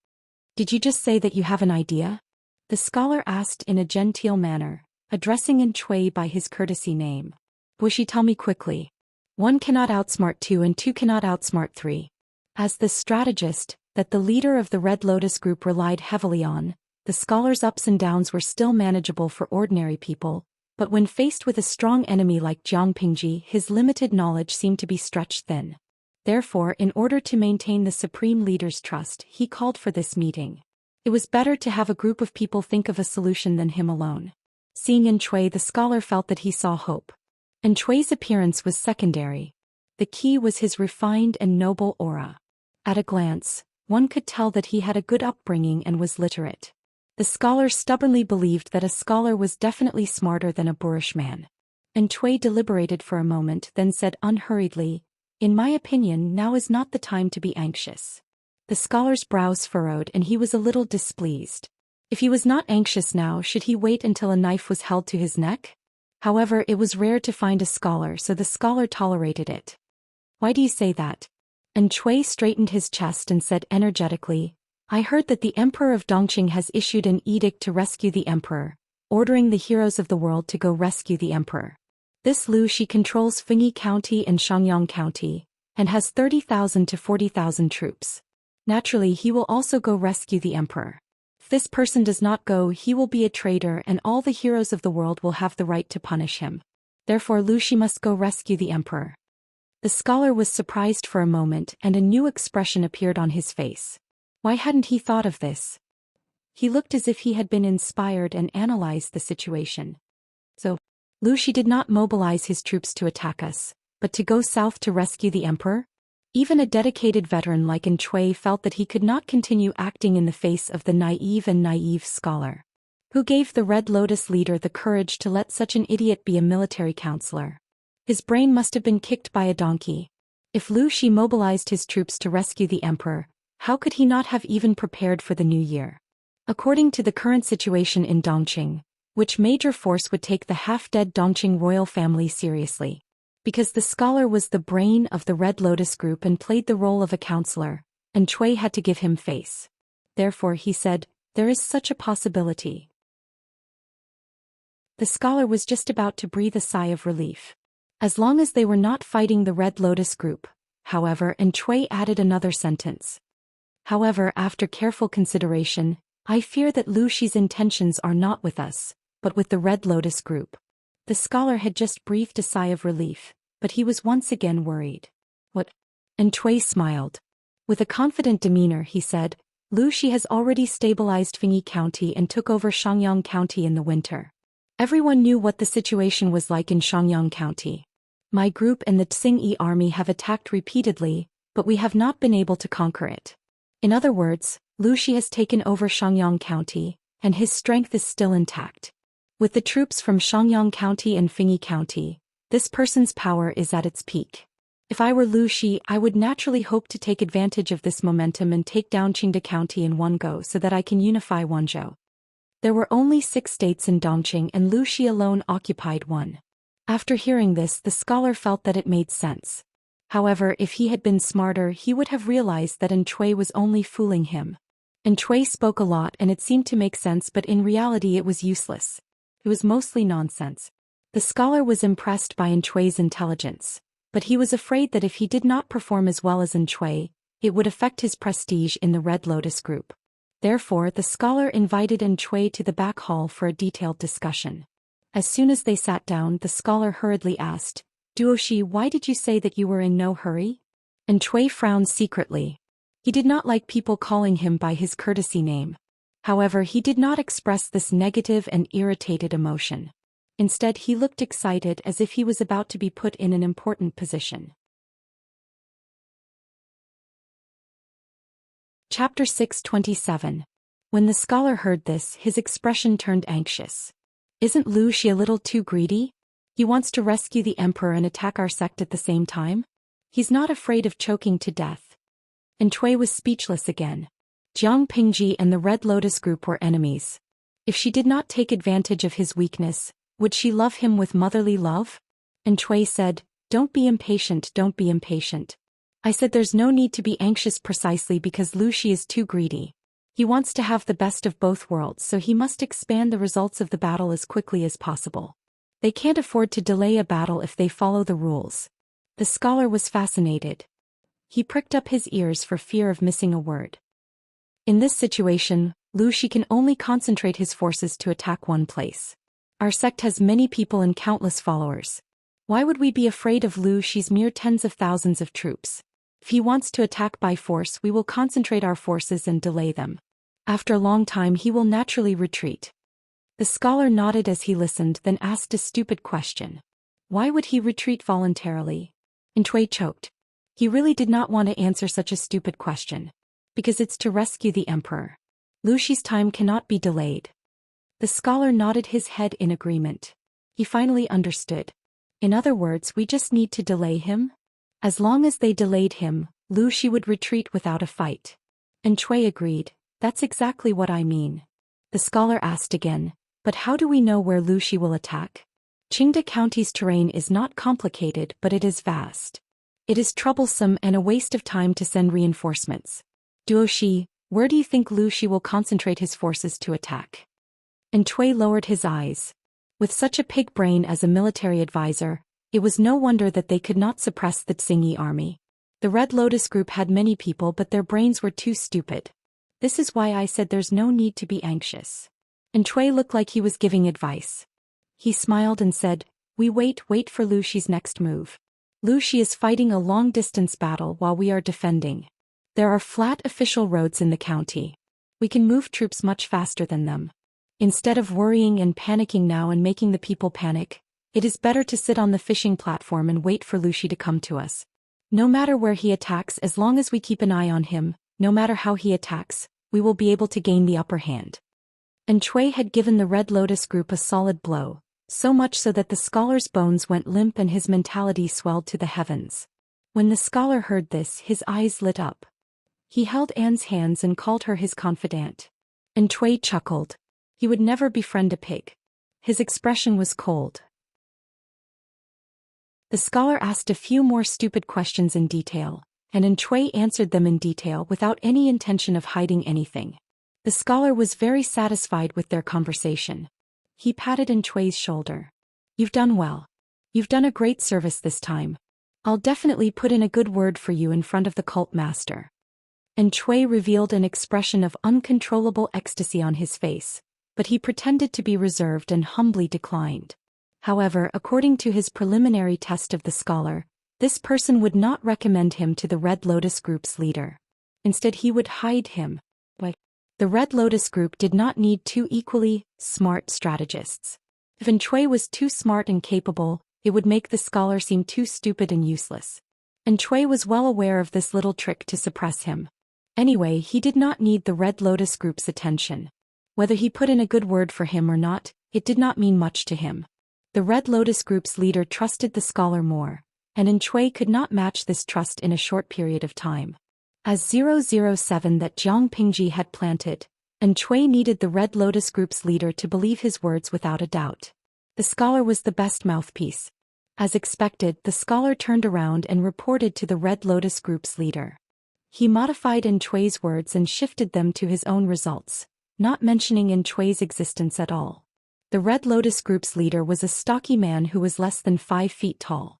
"Did you just say that you have an idea?" The scholar asked in a genteel manner, addressing Chui by his courtesy name. "Wuxia, tell me quickly. 1 cannot outsmart 2 and 2 cannot outsmart 3. As the strategist that the leader of the Red Lotus group relied heavily on, the scholar's ups and downs were still manageable for ordinary people, but when faced with a strong enemy like Jiang Pingji, his limited knowledge seemed to be stretched thin. Therefore, in order to maintain the supreme leader's trust, he called for this meeting. It was better to have a group of people think of a solution than him alone. Seeing Chui, the scholar felt that he saw hope. Chui's appearance was secondary. The key was his refined and noble aura. At a glance, one could tell that he had a good upbringing and was literate. The scholar stubbornly believed that a scholar was definitely smarter than a boorish man. Chui deliberated for a moment, then said unhurriedly, "In my opinion, now is not the time to be anxious." The scholar's brows furrowed and he was a little displeased. If he was not anxious now, should he wait until a knife was held to his neck? However, it was rare to find a scholar, so the scholar tolerated it. "Why do you say that?" Chui straightened his chest and said energetically, "I heard that the Emperor of Dongqing has issued an edict to rescue the Emperor, ordering the heroes of the world to go rescue the Emperor. This Lu Shi controls Fengyi County and Xianxia County, and has 30,000 to 40,000 troops. Naturally, he will also go rescue the Emperor. If this person does not go, he will be a traitor and all the heroes of the world will have the right to punish him. Therefore Lu Shi must go rescue the Emperor." The scholar was surprised for a moment and a new expression appeared on his face. Why hadn't he thought of this? He looked as if he had been inspired and analyzed the situation. "So, Lu Shi did not mobilize his troops to attack us, but to go south to rescue the Emperor?" Even a dedicated veteran like Chui felt that he could not continue acting in the face of the naive scholar. Who gave the Red Lotus leader the courage to let such an idiot be a military counselor? His brain must have been kicked by a donkey. If Lu Shi mobilized his troops to rescue the Emperor, how could he not have even prepared for the new year? According to the current situation in Dongqing, which major force would take the half-dead Dongqing royal family seriously? Because the scholar was the brain of the Red Lotus group and played the role of a counselor, Chui had to give him face. Therefore he said, "There is such a possibility." The scholar was just about to breathe a sigh of relief. As long as they were not fighting the Red Lotus group, however, Chui added another sentence. "However, after careful consideration, I fear that Lu Shi's intentions are not with us, but with the Red Lotus group." The scholar had just breathed a sigh of relief, but he was once again worried. "What?" Chui smiled. With a confident demeanor he said, "Lu Shi has already stabilized Fengyi County and took over Xianxia County in the winter. Everyone knew what the situation was like in Xianxia County. My group and the Tsingyi army have attacked repeatedly, but we have not been able to conquer it. In other words, Lu Shi has taken over Xianxia County, and his strength is still intact. With the troops from Xianxia County and Fengyi County, this person's power is at its peak. If I were Lu Shi, I would naturally hope to take advantage of this momentum and take down Qingde County in one go so that I can unify Wanzhou." There were only 6 states in Dongqing and Lu Shi alone occupied one. After hearing this, the scholar felt that it made sense. However, if he had been smarter, he would have realized that Chui was only fooling him. Chui spoke a lot and it seemed to make sense, but in reality it was useless. It was mostly nonsense. The scholar was impressed by Chui's intelligence, but he was afraid that if he did not perform as well as Chui, it would affect his prestige in the Red Lotus group. Therefore, the scholar invited Chui to the back hall for a detailed discussion. As soon as they sat down, the scholar hurriedly asked, "Duoshi, why did you say that you were in no hurry?" Chui frowned secretly. He did not like people calling him by his courtesy name. However, he did not express this negative and irritated emotion. Instead, he looked excited as if he was about to be put in an important position. Chapter 627. When the scholar heard this, his expression turned anxious. "Isn't Lu Xi a little too greedy? He wants to rescue the emperor and attack our sect at the same time? He's not afraid of choking to death." Chui was speechless again. Jiang Pingji and the Red Lotus group were enemies. If she did not take advantage of his weakness, would she love him with motherly love? Chui said, "Don't be impatient, don't be impatient. I said there's no need to be anxious precisely because Lu Xi is too greedy. He wants to have the best of both worlds, so he must expand the results of the battle as quickly as possible. They can't afford to delay a battle if they follow the rules." The scholar was fascinated. He pricked up his ears for fear of missing a word. In this situation, Lu Xi can only concentrate his forces to attack one place. Our sect has many people and countless followers. Why would we be afraid of Lu Xi's mere tens of thousands of troops? If he wants to attack by force, we will concentrate our forces and delay them. After a long time he will naturally retreat. The scholar nodded as he listened, then asked a stupid question. Why would he retreat voluntarily? Chui choked. He really did not want to answer such a stupid question. Because it's to rescue the emperor. Lu Xi's time cannot be delayed. The scholar nodded his head in agreement. He finally understood. In other words, we just need to delay him? As long as they delayed him, Lu Xi would retreat without a fight. Chui agreed, "That's exactly what I mean." The scholar asked again, "But how do we know where Lu Xi will attack? Qingda County's terrain is not complicated, but it is vast. It is troublesome and a waste of time to send reinforcements. Duoshi, where do you think Lu Xi will concentrate his forces to attack?" Chui lowered his eyes. With such a pig brain as a military advisor, it was no wonder that they could not suppress the Xingyi army. The Red Lotus group had many people, but their brains were too stupid. This is why I said there's no need to be anxious. Chui looked like he was giving advice. He smiled and said, "We wait for Lu Xi's next move. Lu Xi is fighting a long-distance battle while we are defending. There are flat official roads in the county. We can move troops much faster than them. Instead of worrying and panicking now and making the people panic, it is better to sit on the fishing platform and wait for Lu Xi to come to us. No matter where he attacks, as long as we keep an eye on him, no matter how he attacks, we will be able to gain the upper hand." Chui had given the Red Lotus group a solid blow, so much so that the scholar's bones went limp and his mentality swelled to the heavens. When the scholar heard this, his eyes lit up. He held Anne's hands and called her his confidant. Chui chuckled. He would never befriend a pig. His expression was cold. The scholar asked a few more stupid questions in detail, and Chui answered them in detail without any intention of hiding anything. The scholar was very satisfied with their conversation. He patted Chui's shoulder. "You've done well. You've done a great service this time. I'll definitely put in a good word for you in front of the cult master." Chui revealed an expression of uncontrollable ecstasy on his face, but he pretended to be reserved and humbly declined. However, according to his preliminary test of the scholar, this person would not recommend him to the Red Lotus group's leader. Instead, he would hide him. The Red Lotus group did not need two equally smart strategists. If Chui was too smart and capable, it would make the scholar seem too stupid and useless. Chui was well aware of this little trick to suppress him. Anyway, he did not need the Red Lotus group's attention. Whether he put in a good word for him or not, it did not mean much to him. The Red Lotus group's leader trusted the scholar more, and Chui could not match this trust in a short period of time. As 007 that Jiang Pingji had planted, Chui needed the Red Lotus group's leader to believe his words without a doubt. The scholar was the best mouthpiece. As expected, the scholar turned around and reported to the Red Lotus Group's leader. He modified In Chui's words and shifted them to his own results, not mentioning In Chui's existence at all. The Red Lotus Group's leader was a stocky man who was less than 5 feet tall.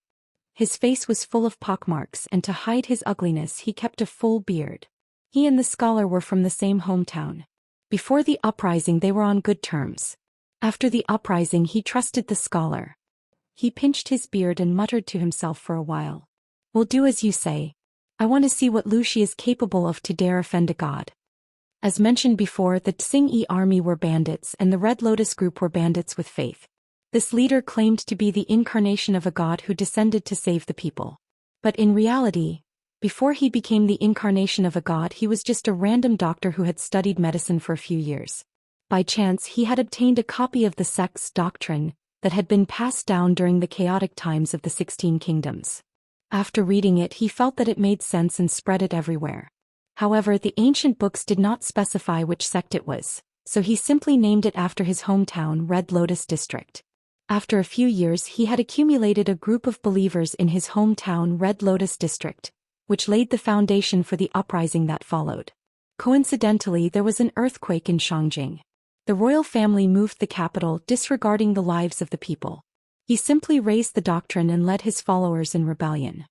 His face was full of pockmarks, and to hide his ugliness he kept a full beard. He and the scholar were from the same hometown. Before the uprising they were on good terms. After the uprising he trusted the scholar. He pinched his beard and muttered to himself for a while. "We'll do as you say. I want to see what Wuxia is capable of to dare offend a god." As mentioned before, the Xingyi army were bandits and the Red Lotus Group were bandits with faith. This leader claimed to be the incarnation of a god who descended to save the people. But in reality, before he became the incarnation of a god, he was just a random doctor who had studied medicine for a few years. By chance he had obtained a copy of the sect's doctrine that had been passed down during the chaotic times of the 16 kingdoms. After reading it he felt that it made sense and spread it everywhere. However, the ancient books did not specify which sect it was, so he simply named it after his hometown, Red Lotus District. After a few years he had accumulated a group of believers in his hometown, Red Lotus District, which laid the foundation for the uprising that followed. Coincidentally, there was an earthquake in Shangjing. The royal family moved the capital, disregarding the lives of the people. He simply raised the doctrine and led his followers in rebellion.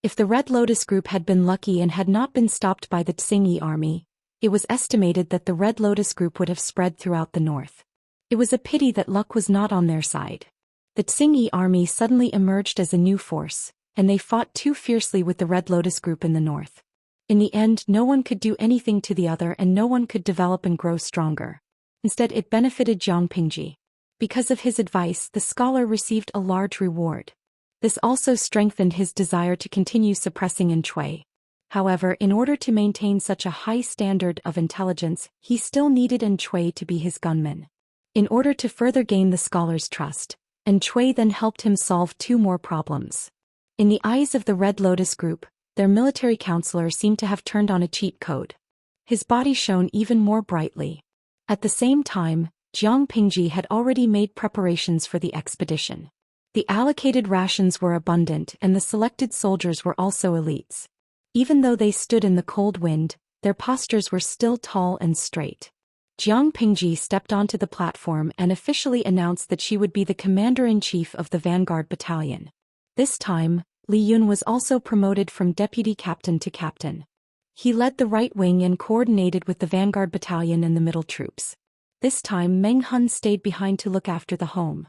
If the Red Lotus Group had been lucky and had not been stopped by the Xingyi army, it was estimated that the Red Lotus Group would have spread throughout the north. It was a pity that luck was not on their side. The Xingyi army suddenly emerged as a new force, and they fought too fiercely with the Red Lotus Group in the north. In the end, no one could do anything to the other and no one could develop and grow stronger. Instead, it benefited Jiang Pingji. Because of his advice, the scholar received a large reward. This also strengthened his desire to continue suppressing In Chui. However, in order to maintain such a high standard of intelligence, he still needed In Chui to be his gunman. In order to further gain the scholar's trust, In Chui then helped him solve 2 more problems. In the eyes of the Red Lotus Group, their military counselor seemed to have turned on a cheat code. His body shone even more brightly. At the same time, Jiang Pingji had already made preparations for the expedition. The allocated rations were abundant and the selected soldiers were also elites. Even though they stood in the cold wind, their postures were still tall and straight. Jiang Pingji stepped onto the platform and officially announced that she would be the commander-in-chief of the Vanguard Battalion. This time, Li Yun was also promoted from deputy captain to captain. He led the right wing and coordinated with the Vanguard Battalion and the middle troops. This time Meng Hun stayed behind to look after the home.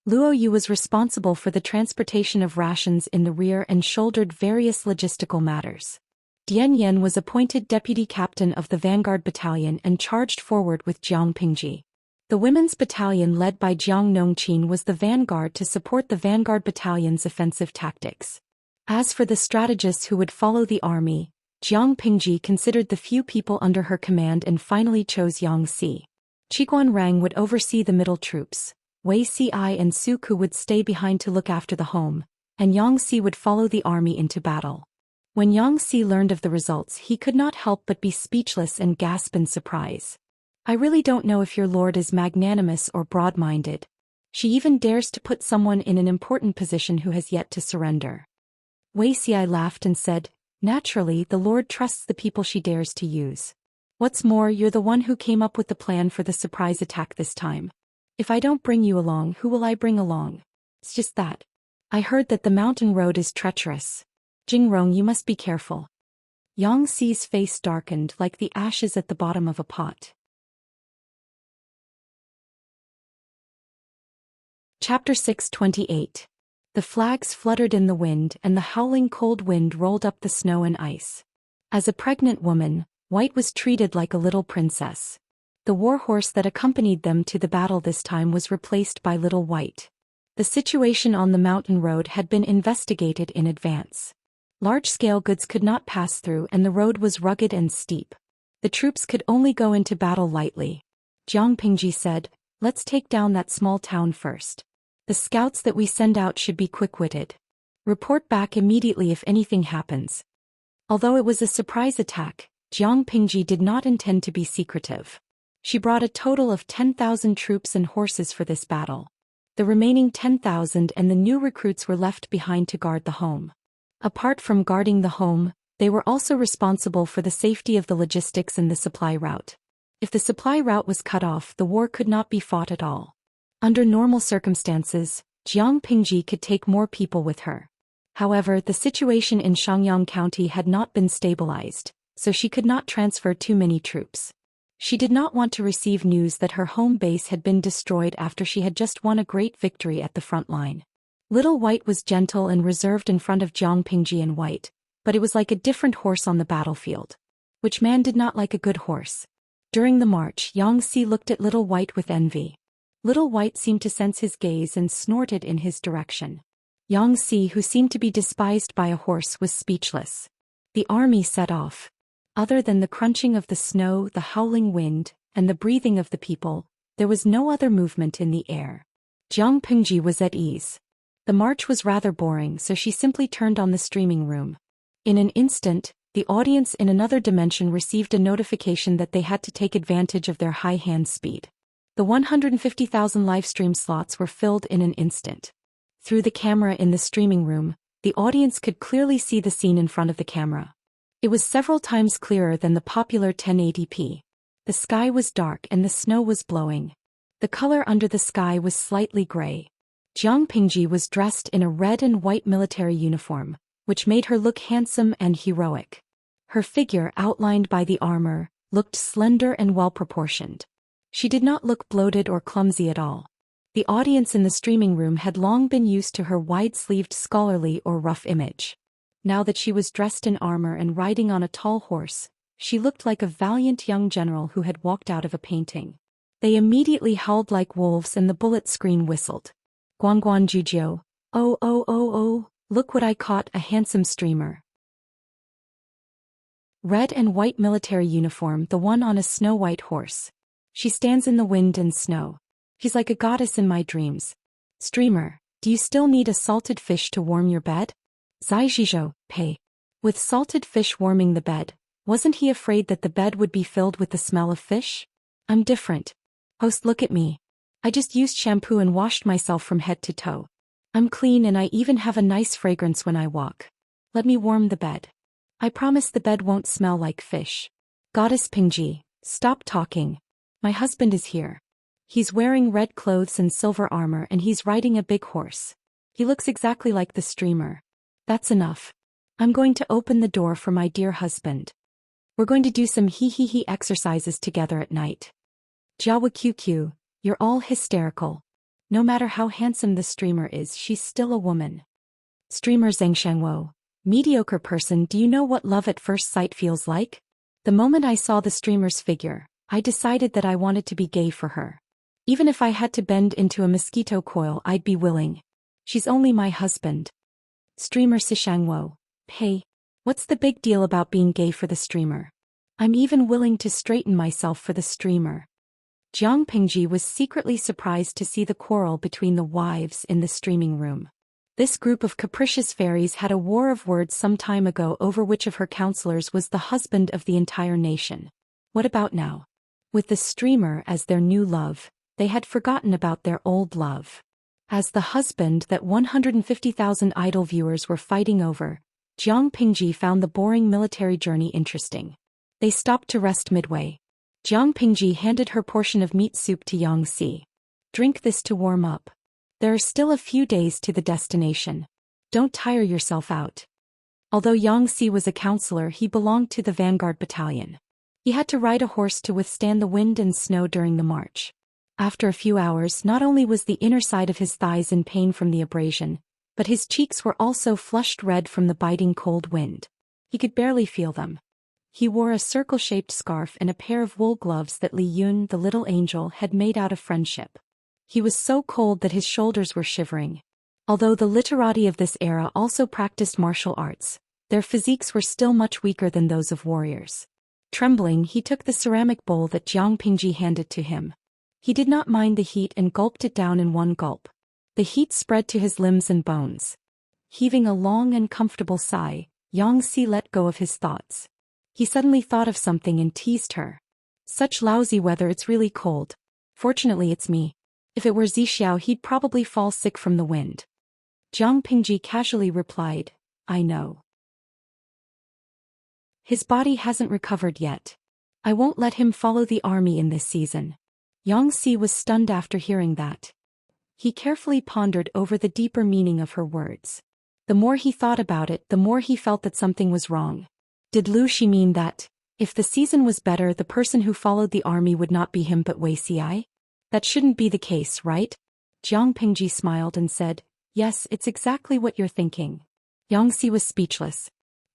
Luo Yu was responsible for the transportation of rations in the rear and shouldered various logistical matters. Dian Yan was appointed deputy captain of the Vanguard Battalion and charged forward with Jiang Pingji. The women's battalion led by Jiang Nongqin was the vanguard to support the Vanguard Battalion's offensive tactics. As for the strategists who would follow the army, Jiang Pingji considered the few people under her command and finally chose Yang Si. Qiguan Rang would oversee the middle troops, Wei Si and Su Ku would stay behind to look after the home, and Yang Si would follow the army into battle. When Yang Si learned of the results, he could not help but be speechless and gasp in surprise. "I really don't know if your lord is magnanimous or broad-minded. She even dares to put someone in an important position who has yet to surrender." Wei Si laughed and said, "Naturally, the lord trusts the people she dares to use. What's more, you're the one who came up with the plan for the surprise attack this time. If I don't bring you along, who will I bring along? It's just that. I heard that the mountain road is treacherous. Jingrong, you must be careful." Yang Si's face darkened like the ashes at the bottom of a pot. Chapter 628. The flags fluttered in the wind and the howling cold wind rolled up the snow and ice. As a pregnant woman, White was treated like a little princess. The warhorse that accompanied them to the battle this time was replaced by Little White. The situation on the mountain road had been investigated in advance. Large-scale goods could not pass through and the road was rugged and steep. The troops could only go into battle lightly. Jiang Pingji said, "Let's take down that small town first. The scouts that we send out should be quick-witted. Report back immediately if anything happens." Although it was a surprise attack, Jiang Pingji did not intend to be secretive. She brought a total of 10,000 troops and horses for this battle. The remaining 10,000 and the new recruits were left behind to guard the home. Apart from guarding the home, they were also responsible for the safety of the logistics and the supply route. If the supply route was cut off, the war could not be fought at all. Under normal circumstances, Jiang Pingji could take more people with her. However, the situation in Xiangyang County had not been stabilized, so she could not transfer too many troops. She did not want to receive news that her home base had been destroyed after she had just won a great victory at the front line. Little White was gentle and reserved in front of Jiang Pingji and White, but it was like a different horse on the battlefield. Which man did not like a good horse? During the march, Xianxia looked at Little White with envy. Little White seemed to sense his gaze and snorted in his direction. Xianxia, who seemed to be despised by a horse, was speechless. The army set off. Other than the crunching of the snow, the howling wind, and the breathing of the people, there was no other movement in the air. Jiang Pingji was at ease. The march was rather boring, so she simply turned on the streaming room. In an instant, the audience in another dimension received a notification that they had to take advantage of their high hand speed. The 150,000 live stream slots were filled in an instant. Through the camera in the streaming room, the audience could clearly see the scene in front of the camera. It was several times clearer than the popular 1080p. The sky was dark and the snow was blowing. The color under the sky was slightly gray. Jiang Pingji was dressed in a red and white military uniform, which made her look handsome and heroic. Her figure, outlined by the armor, looked slender and well-proportioned. She did not look bloated or clumsy at all. The audience in the streaming room had long been used to her wide-sleeved scholarly or rough image. Now that she was dressed in armor and riding on a tall horse, she looked like a valiant young general who had walked out of a painting. They immediately howled like wolves and the bullet screen whistled. Guangguan Jujio, oh, look what I caught, a handsome streamer. Red and white military uniform, the one on a snow-white horse. She stands in the wind and snow. He's like a goddess in my dreams. Streamer, do you still need a salted fish to warm your bed? Zai Zhizhou, pay. With salted fish warming the bed, wasn't he afraid that the bed would be filled with the smell of fish? I'm different. Host, look at me. I just used shampoo and washed myself from head to toe. I'm clean and I even have a nice fragrance when I walk. Let me warm the bed. I promise the bed won't smell like fish. Goddess Pingji, stop talking. My husband is here. He's wearing red clothes and silver armor and he's riding a big horse. He looks exactly like the streamer. That's enough. I'm going to open the door for my dear husband. We're going to do some hee exercises together at night. Jiawa QQ, you're all hysterical. No matter how handsome the streamer is, she's still a woman. Streamer Zhengshangwo, mediocre person, do you know what love at first sight feels like? The moment I saw the streamer's figure, I decided that I wanted to be gay for her. Even if I had to bend into a mosquito coil, I'd be willing. She's only my husband. Streamer Sishangwo, hey, what's the big deal about being gay for the streamer? I'm even willing to straighten myself for the streamer. Jiang Pingji was secretly surprised to see the quarrel between the wives in the streaming room. This group of capricious fairies had a war of words some time ago over which of her counselors was the husband of the entire nation. What about now? With the streamer as their new love, they had forgotten about their old love. As the husband that 150,000 idol viewers were fighting over, Jiang Pingji found the boring military journey interesting. They stopped to rest midway. Jiang Pingji handed her portion of meat soup to Xianxia. Drink this to warm up. There are still a few days to the destination. Don't tire yourself out. Although Xianxia was a counselor, he belonged to the vanguard battalion. He had to ride a horse to withstand the wind and snow during the march. After a few hours, not only was the inner side of his thighs in pain from the abrasion, but his cheeks were also flushed red from the biting cold wind. He could barely feel them. He wore a circle-shaped scarf and a pair of wool gloves that Li Yun, the little angel, had made out of friendship. He was so cold that his shoulders were shivering. Although the literati of this era also practiced martial arts, their physiques were still much weaker than those of warriors. Trembling, he took the ceramic bowl that Jiang Pingji handed to him. He did not mind the heat and gulped it down in one gulp. The heat spread to his limbs and bones. Heaving a long and comfortable sigh, Xianxia let go of his thoughts. He suddenly thought of something and teased her. Such lousy weather, it's really cold. Fortunately it's me. If it were Zixiao, he'd probably fall sick from the wind. Jiang Pingji casually replied, I know. His body hasn't recovered yet. I won't let him follow the army in this season. Yang Si was stunned after hearing that. He carefully pondered over the deeper meaning of her words. The more he thought about it, the more he felt that something was wrong. Did Lu Shi mean that, if the season was better, the person who followed the army would not be him but Wei Xi? That shouldn't be the case, right? Jiang Pingji smiled and said, yes, it's exactly what you're thinking. Yang Si was speechless.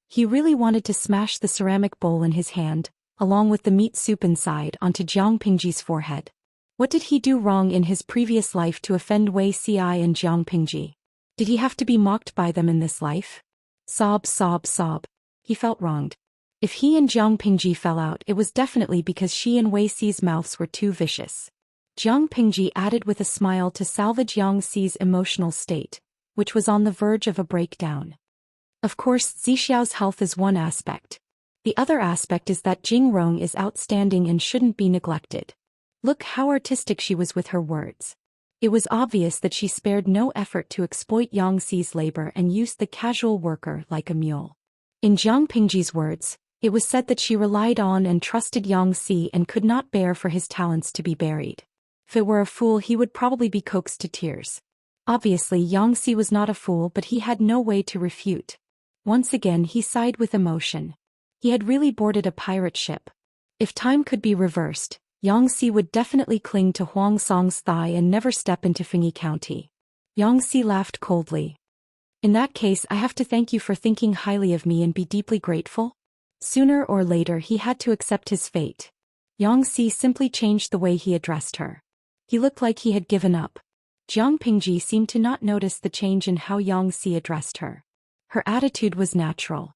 He really wanted to smash the ceramic bowl in his hand, along with the meat soup inside, onto Jiang Pingji's forehead. What did he do wrong in his previous life to offend Wei Xi and Jiang Pingji? Did he have to be mocked by them in this life? Sob, sob, sob. He felt wronged. If he and Jiang Pingji fell out, it was definitely because she and Wei Xi's mouths were too vicious. Jiang Pingji added with a smile to salvage Yang Xi's emotional state, which was on the verge of a breakdown. Of course, Zixiao's health is one aspect. The other aspect is that Jing Rong is outstanding and shouldn't be neglected. Look how artistic she was with her words. It was obvious that she spared no effort to exploit Yang Xi's labor and used the casual worker like a mule. In Jiang Pingji's words, it was said that she relied on and trusted Yang Xi and could not bear for his talents to be buried. If it were a fool, he would probably be coaxed to tears. Obviously, Yang Xi was not a fool, but he had no way to refute. Once again, he sighed with emotion. He had really boarded a pirate ship. If time could be reversed, Yang Xi would definitely cling to Huang Song's thigh and never step into Fengyi County. Yang Xi laughed coldly. In that case, I have to thank you for thinking highly of me and be deeply grateful. Sooner or later, he had to accept his fate. Yang Xi simply changed the way he addressed her. He looked like he had given up. Jiang Pingji seemed to not notice the change in how Yang Xi addressed her. Her attitude was natural.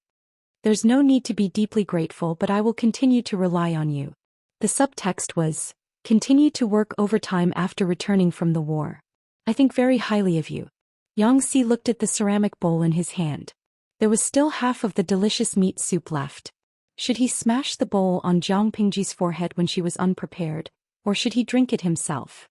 There's no need to be deeply grateful, but I will continue to rely on you. The subtext was, continue to work overtime after returning from the war. I think very highly of you. Yang Xi looked at the ceramic bowl in his hand. There was still half of the delicious meat soup left. Should he smash the bowl on Jiang Pingji's forehead when she was unprepared, or should he drink it himself?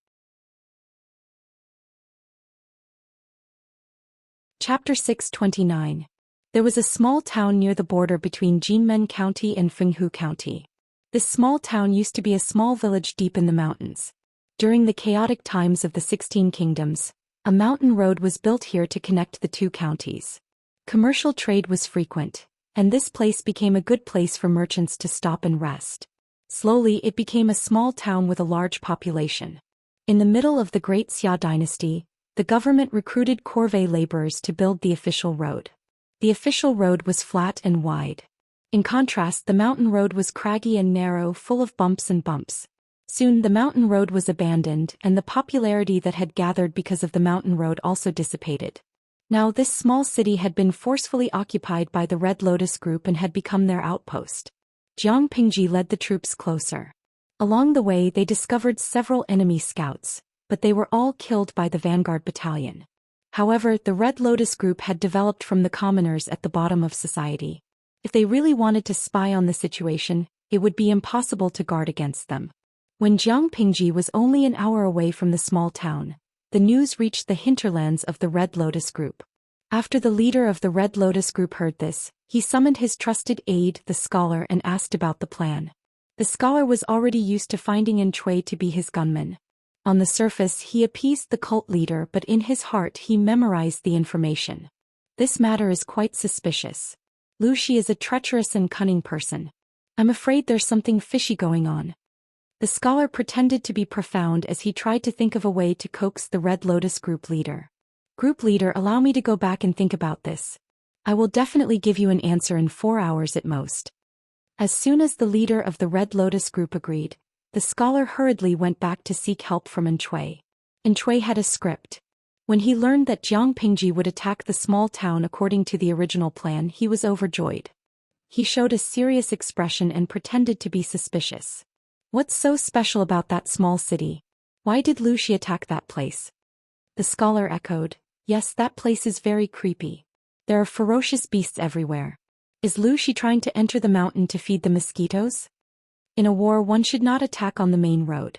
Chapter 629. There was a small town near the border between Jinmen County and Fenghu County. This small town used to be a small village deep in the mountains. During the chaotic times of the 16 Kingdoms, a mountain road was built here to connect the two counties. Commercial trade was frequent, and this place became a good place for merchants to stop and rest. Slowly, it became a small town with a large population. In the middle of the Great Xia dynasty, the government recruited corvée laborers to build the official road. The official road was flat and wide. In contrast, the mountain road was craggy and narrow, full of bumps and bumps. Soon the mountain road was abandoned, and the popularity that had gathered because of the mountain road also dissipated. Now this small city had been forcefully occupied by the Red Lotus group and had become their outpost. Jiang Pingji led the troops closer. Along the way they discovered several enemy scouts, but they were all killed by the vanguard battalion. However, the Red Lotus group had developed from the commoners at the bottom of society. If they really wanted to spy on the situation, it would be impossible to guard against them. When Jiang Pingji was only an hour away from the small town, the news reached the hinterlands of the Red Lotus group. After the leader of the Red Lotus group heard this, he summoned his trusted aide, the scholar, and asked about the plan. The scholar was already used to finding in Cui to be his gunman. On the surface, he appeased the cult leader, but in his heart he memorized the information. This matter is quite suspicious. Lu Shi is a treacherous and cunning person. I'm afraid there's something fishy going on. The scholar pretended to be profound as he tried to think of a way to coax the Red Lotus group leader. Group leader, allow me to go back and think about this. I will definitely give you an answer in 4 hours at most. As soon as the leader of the Red Lotus group agreed, the scholar hurriedly went back to seek help from Cui. Cui had a script. When he learned that Jiang Pingji would attack the small town according to the original plan, he was overjoyed. He showed a serious expression and pretended to be suspicious. What's so special about that small city? Why did Lu Shi attack that place? The scholar echoed, yes, that place is very creepy. There are ferocious beasts everywhere. Is Lu Shi trying to enter the mountain to feed the mosquitoes? In a war, one should not attack on the main road.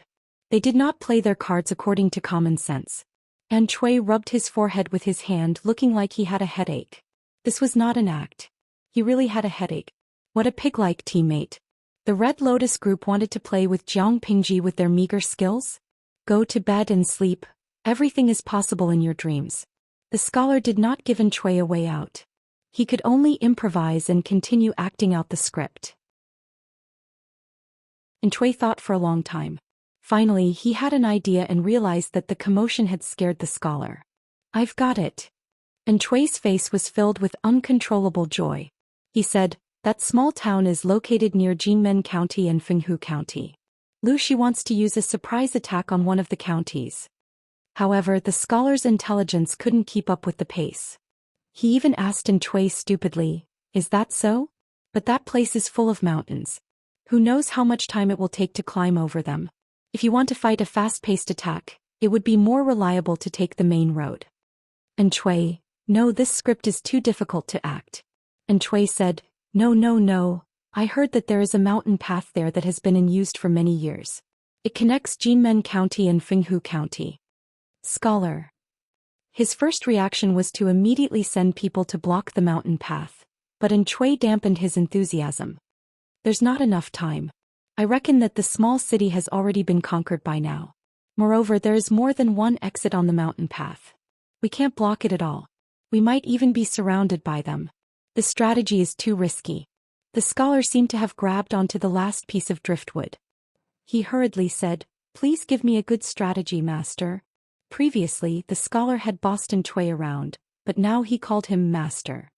They did not play their cards according to common sense. And Chui rubbed his forehead with his hand, looking like he had a headache. This was not an act. He really had a headache. What a pig-like teammate. The Red Lotus group wanted to play with Jiang Pingji with their meager skills? Go to bed and sleep. Everything is possible in your dreams. The scholar did not give Chui a way out. He could only improvise and continue acting out the script. Chui thought for a long time. Finally, he had an idea and realized that the commotion had scared the scholar. I've got it. Chui's face was filled with uncontrollable joy. He said, that small town is located near Jinmen County and Fenghu County. Lu Shi wants to use a surprise attack on one of the counties. However, the scholar's intelligence couldn't keep up with the pace. He even asked Chui stupidly, is that so? But that place is full of mountains. Who knows how much time it will take to climb over them? If you want to fight a fast-paced attack, it would be more reliable to take the main road. Chui, no, this script is too difficult to act. Chui said, No, I heard that there is a mountain path there that has been in use for many years. It connects Jinmen County and Fenghu County. Scholar. His first reaction was to immediately send people to block the mountain path, but Chui dampened his enthusiasm. There's not enough time. I reckon that the small city has already been conquered by now. Moreover, there is more than one exit on the mountain path. We can't block it at all. We might even be surrounded by them. The strategy is too risky. The scholar seemed to have grabbed onto the last piece of driftwood. He hurriedly said, Please give me a good strategy, master. Previously, the scholar had bossed Chui around, but now he called him master.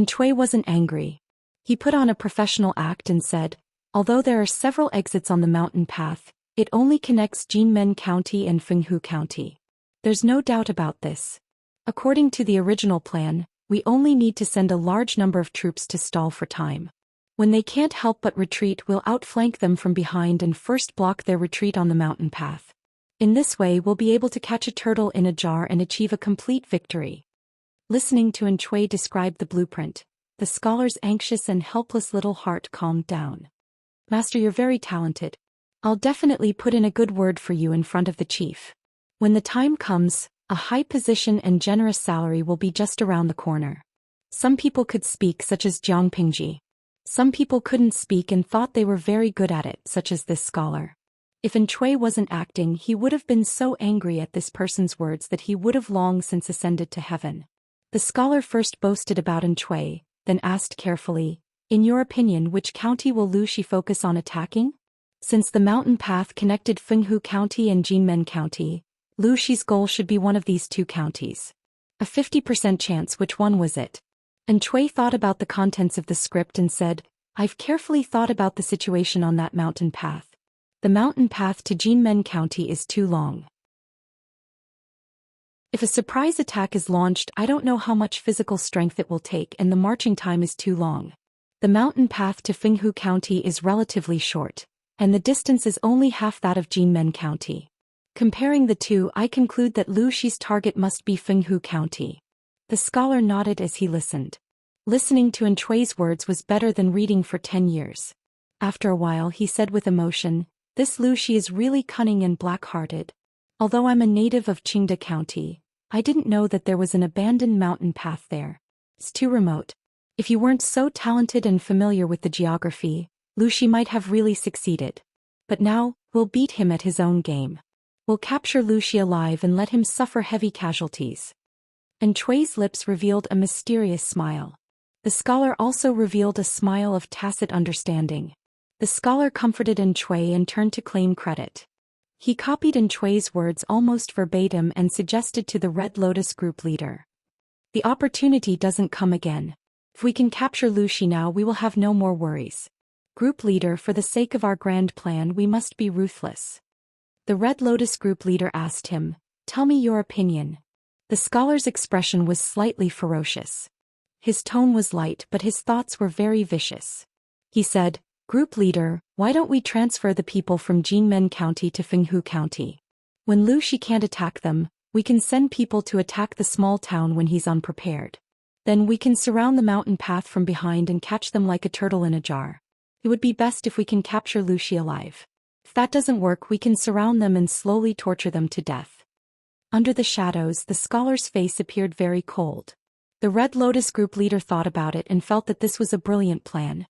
Chui wasn't angry. He put on a professional act and said, Although there are several exits on the mountain path, it only connects Jinmen County and Fenghu County. There's no doubt about this. According to the original plan, we only need to send a large number of troops to stall for time. When they can't help but retreat, we'll outflank them from behind and first block their retreat on the mountain path. In this way, we'll be able to catch a turtle in a jar and achieve a complete victory. Listening to Chui describe the blueprint, the scholar's anxious and helpless little heart calmed down. Master, you're very talented. I'll definitely put in a good word for you in front of the chief. When the time comes, a high position and generous salary will be just around the corner. Some people could speak, such as Jiang Pingji. Some people couldn't speak and thought they were very good at it, such as this scholar. If Chui wasn't acting, he would have been so angry at this person's words that he would have long since ascended to heaven. The scholar first boasted about Chui, then asked carefully, In your opinion, which county will Lu Shi focus on attacking? Since the mountain path connected Fenghu County and Jinmen County, Lu Shi's goal should be one of these two counties. A 50% chance. Which one was it? Chui thought about the contents of the script and said, I've carefully thought about the situation on that mountain path. The mountain path to Jinmen County is too long. If a surprise attack is launched, I don't know how much physical strength it will take, and the marching time is too long. The mountain path to Fenghu County is relatively short, and the distance is only half that of Jinmen County. Comparing the two, I conclude that Lu Shi's target must be Fenghu County. The scholar nodded as he listened. Listening to Chui's words was better than reading for 10 years. After a while, he said with emotion, This Lu Shi is really cunning and black-hearted. Although I'm a native of Qingda County, I didn't know that there was an abandoned mountain path there. It's too remote. If you weren't so talented and familiar with the geography, Lu Shi might have really succeeded. But now, we'll beat him at his own game. We'll capture Lu Shi alive and let him suffer heavy casualties. Chui's lips revealed a mysterious smile. The scholar also revealed a smile of tacit understanding. The scholar comforted Chui and turned to claim credit. He copied Chui's words almost verbatim and suggested to the Red Lotus group leader. The opportunity doesn't come again. If we can capture Lu Shi now, we will have no more worries. Group leader, for the sake of our grand plan, we must be ruthless. The Red Lotus group leader asked him, Tell me your opinion. The scholar's expression was slightly ferocious. His tone was light, but his thoughts were very vicious. He said, Group leader, why don't we transfer the people from Jinmen County to Fenghu County? When Lu Shi can't attack them, we can send people to attack the small town when he's unprepared. Then we can surround the mountain path from behind and catch them like a turtle in a jar. It would be best if we can capture Lu Shi alive. that doesn't work, we can surround them and slowly torture them to death." Under the shadows, the scholar's face appeared very cold. The Red Lotus group leader thought about it and felt that this was a brilliant plan.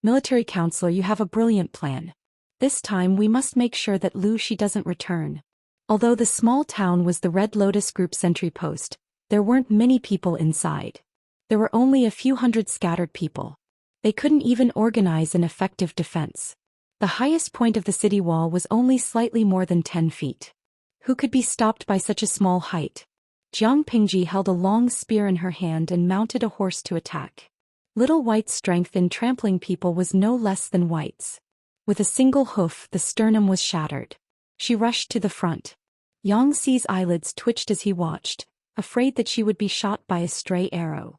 "Military counselor, you have a brilliant plan. This time we must make sure that Lu Shi doesn't return." Although the small town was the Red Lotus group sentry post, there weren't many people inside. There were only a few hundred scattered people. They couldn't even organize an effective defense. The highest point of the city wall was only slightly more than 10 feet. Who could be stopped by such a small height? Jiang Pingji held a long spear in her hand and mounted a horse to attack. Little White's strength in trampling people was no less than White's. With a single hoof, the sternum was shattered. She rushed to the front. Xianxi's eyelids twitched as he watched, afraid that she would be shot by a stray arrow.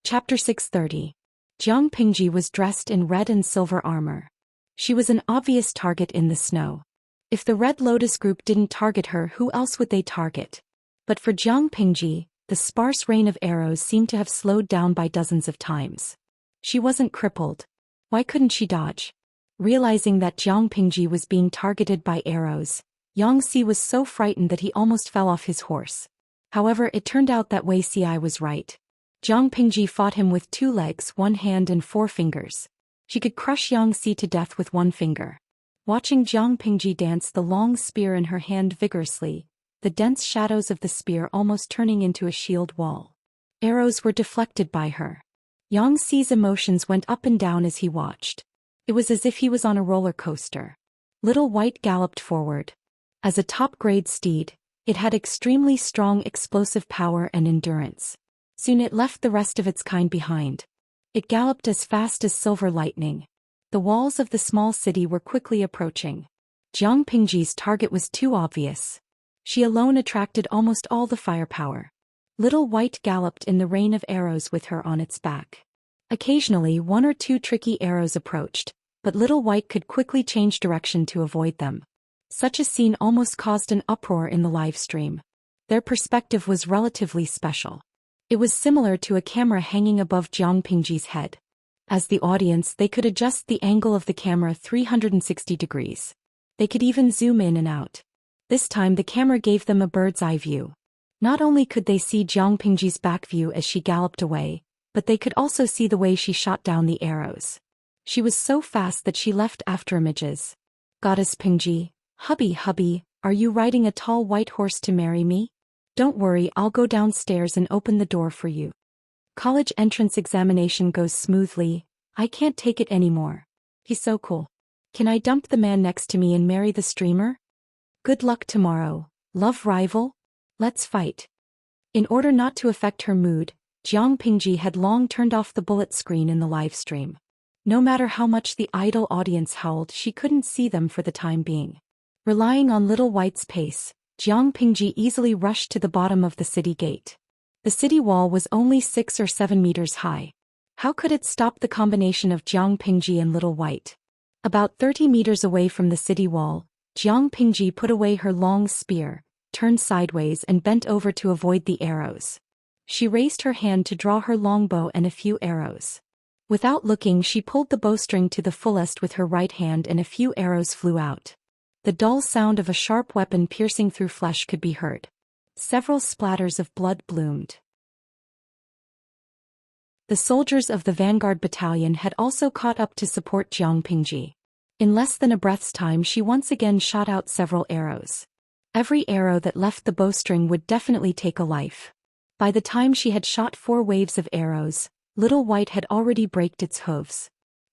Chapter 630. Jiang Pingji was dressed in red and silver armor. She was an obvious target in the snow. If the Red Lotus group didn't target her, who else would they target? But for Jiang Pingji, the sparse rain of arrows seemed to have slowed down by dozens of times. She wasn't crippled. Why couldn't she dodge? Realizing that Jiang Pingji was being targeted by arrows, Xianxia was so frightened that he almost fell off his horse. However, it turned out that Wei Ci was right. Jiang Pingji fought him with 2 legs, 1 hand and 4 fingers. She could crush Xianxia to death with 1 finger. Watching Jiang Pingji dance the long spear in her hand vigorously, the dense shadows of the spear almost turning into a shield wall. Arrows were deflected by her. Xianxi's emotions went up and down as he watched. It was as if he was on a roller coaster. Little White galloped forward. As a top-grade steed, it had extremely strong explosive power and endurance. Soon it left the rest of its kind behind. It galloped as fast as silver lightning. The walls of the small city were quickly approaching. Jiang Pingji's target was too obvious. She alone attracted almost all the firepower. Little White galloped in the rain of arrows with her on its back. Occasionally 1 or 2 tricky arrows approached, but Little White could quickly change direction to avoid them. Such a scene almost caused an uproar in the live stream. Their perspective was relatively special. It was similar to a camera hanging above Jiang Pingji's head. As the audience, they could adjust the angle of the camera 360 degrees. They could even zoom in and out. This time the camera gave them a bird's eye view. Not only could they see Jiang Pingji's back view as she galloped away, but they could also see the way she shot down the arrows. She was so fast that she left afterimages. "Goddess Pingji, hubby, are you riding a tall white horse to marry me? Don't worry, I'll go downstairs and open the door for you. College entrance examination goes smoothly. I can't take it anymore. He's so cool. Can I dump the man next to me and marry the streamer? Good luck tomorrow. Love rival? Let's fight." In order not to affect her mood, Jiang Pingji had long turned off the bullet screen in the live stream. No matter how much the idle audience howled, she couldn't see them for the time being. Relying on Little White's pace, Jiang Pingji easily rushed to the bottom of the city gate. The city wall was only 6 or 7 meters high. How could it stop the combination of Jiang Pingji and Little White? About 30 meters away from the city wall, Jiang Pingji put away her long spear, turned sideways and bent over to avoid the arrows. She raised her hand to draw her longbow and a few arrows. Without looking, she pulled the bowstring to the fullest with her right hand and a few arrows flew out. The dull sound of a sharp weapon piercing through flesh could be heard. Several splatters of blood bloomed. The soldiers of the Vanguard Battalion had also caught up to support Jiang Pingji. In less than a breath's time, she once again shot out several arrows. Every arrow that left the bowstring would definitely take a life. By the time she had shot 4 waves of arrows, Little White had already braked its hooves.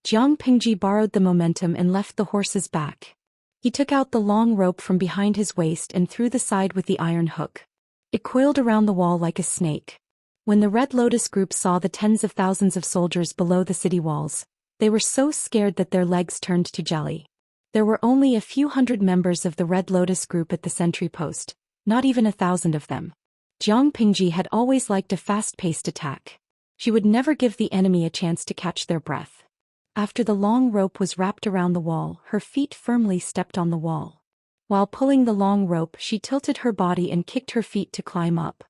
Jiang Pingji borrowed the momentum and left the horse's back. He took out the long rope from behind his waist and threw the side with the iron hook. It coiled around the wall like a snake. When the Red Lotus group saw the tens of thousands of soldiers below the city walls, they were so scared that their legs turned to jelly. There were only a few hundred members of the Red Lotus group at the sentry post, not even 1,000 of them. Jiang Pingji had always liked a fast-paced attack. She would never give the enemy a chance to catch their breath. After the long rope was wrapped around the wall, her feet firmly stepped on the wall. While pulling the long rope, she tilted her body and kicked her feet to climb up.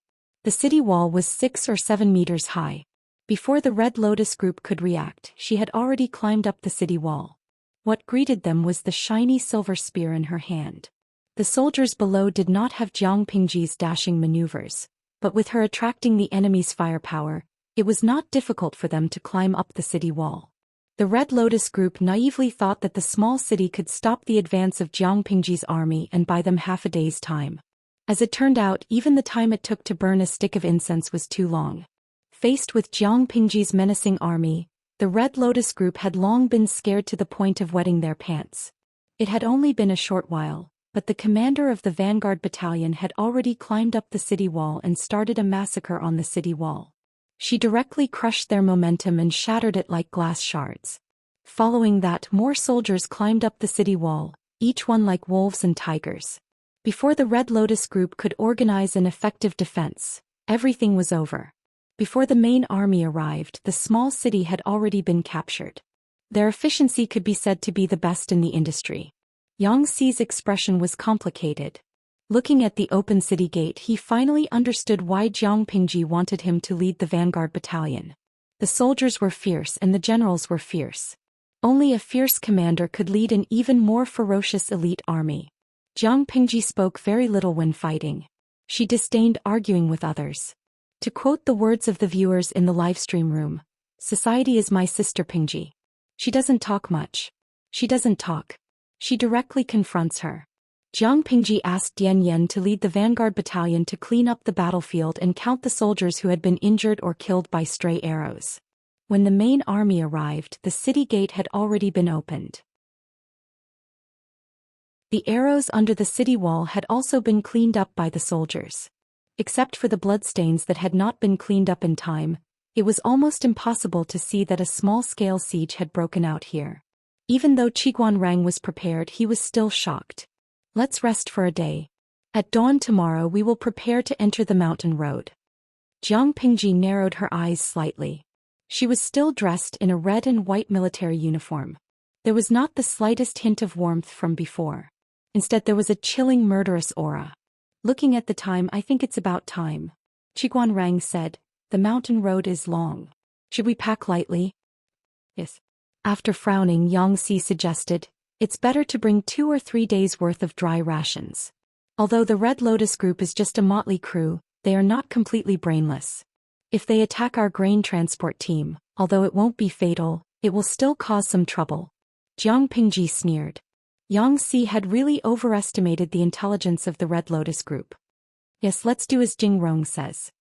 The city wall was 6 or 7 meters high. Before the Red Lotus group could react, she had already climbed up the city wall. What greeted them was the shiny silver spear in her hand. The soldiers below did not have Jiang Pingji's dashing maneuvers, but with her attracting the enemy's firepower, it was not difficult for them to climb up the city wall. The Red Lotus group naively thought that the small city could stop the advance of Jiang Pingji's army and buy them half a day's time. As it turned out, even the time it took to burn a stick of incense was too long. Faced with Jiang Pingji's menacing army, the Red Lotus group had long been scared to the point of wetting their pants. It had only been a short while, but the commander of the vanguard battalion had already climbed up the city wall and started a massacre on the city wall. She directly crushed their momentum and shattered it like glass shards. Following that, more soldiers climbed up the city wall, each one like wolves and tigers. Before the Red Lotus group could organize an effective defense, everything was over. Before the main army arrived, the small city had already been captured. Their efficiency could be said to be the best in the industry. Xianxi's expression was complicated. Looking at the open city gate, he finally understood why Jiang Pingji wanted him to lead the vanguard battalion. The soldiers were fierce and the generals were fierce. Only a fierce commander could lead an even more ferocious elite army. Jiang Pingji spoke very little when fighting. She disdained arguing with others. To quote the words of the viewers in the livestream room, "Society is my sister Pingji. She doesn't talk much. She doesn't talk. She directly confronts her." Jiang Pingji asked Yan Yan to lead the vanguard battalion to clean up the battlefield and count the soldiers who had been injured or killed by stray arrows. When the main army arrived, the city gate had already been opened. The arrows under the city wall had also been cleaned up by the soldiers. Except for the bloodstains that had not been cleaned up in time, it was almost impossible to see that a small-scale siege had broken out here. Even though Qiguan Rang was prepared, he was still shocked. "Let's rest for a day. At dawn tomorrow we will prepare to enter the mountain road." Jiang Pingji narrowed her eyes slightly. She was still dressed in a red and white military uniform. There was not the slightest hint of warmth from before. Instead, there was a chilling, murderous aura. "Looking at the time, I think it's about time," Qiguan Rang said. "The mountain road is long. Should we pack lightly?" "Yes." After frowning, Xianxia suggested, "It's better to bring 2 or 3 days' worth of dry rations." Although the Red Lotus group is just a motley crew, they are not completely brainless. If they attack our grain transport team, although it won't be fatal, it will still cause some trouble. Jiang Pingji sneered. Xianxia had really overestimated the intelligence of the Red Lotus group. "Yes, let's do as Jing Rong says."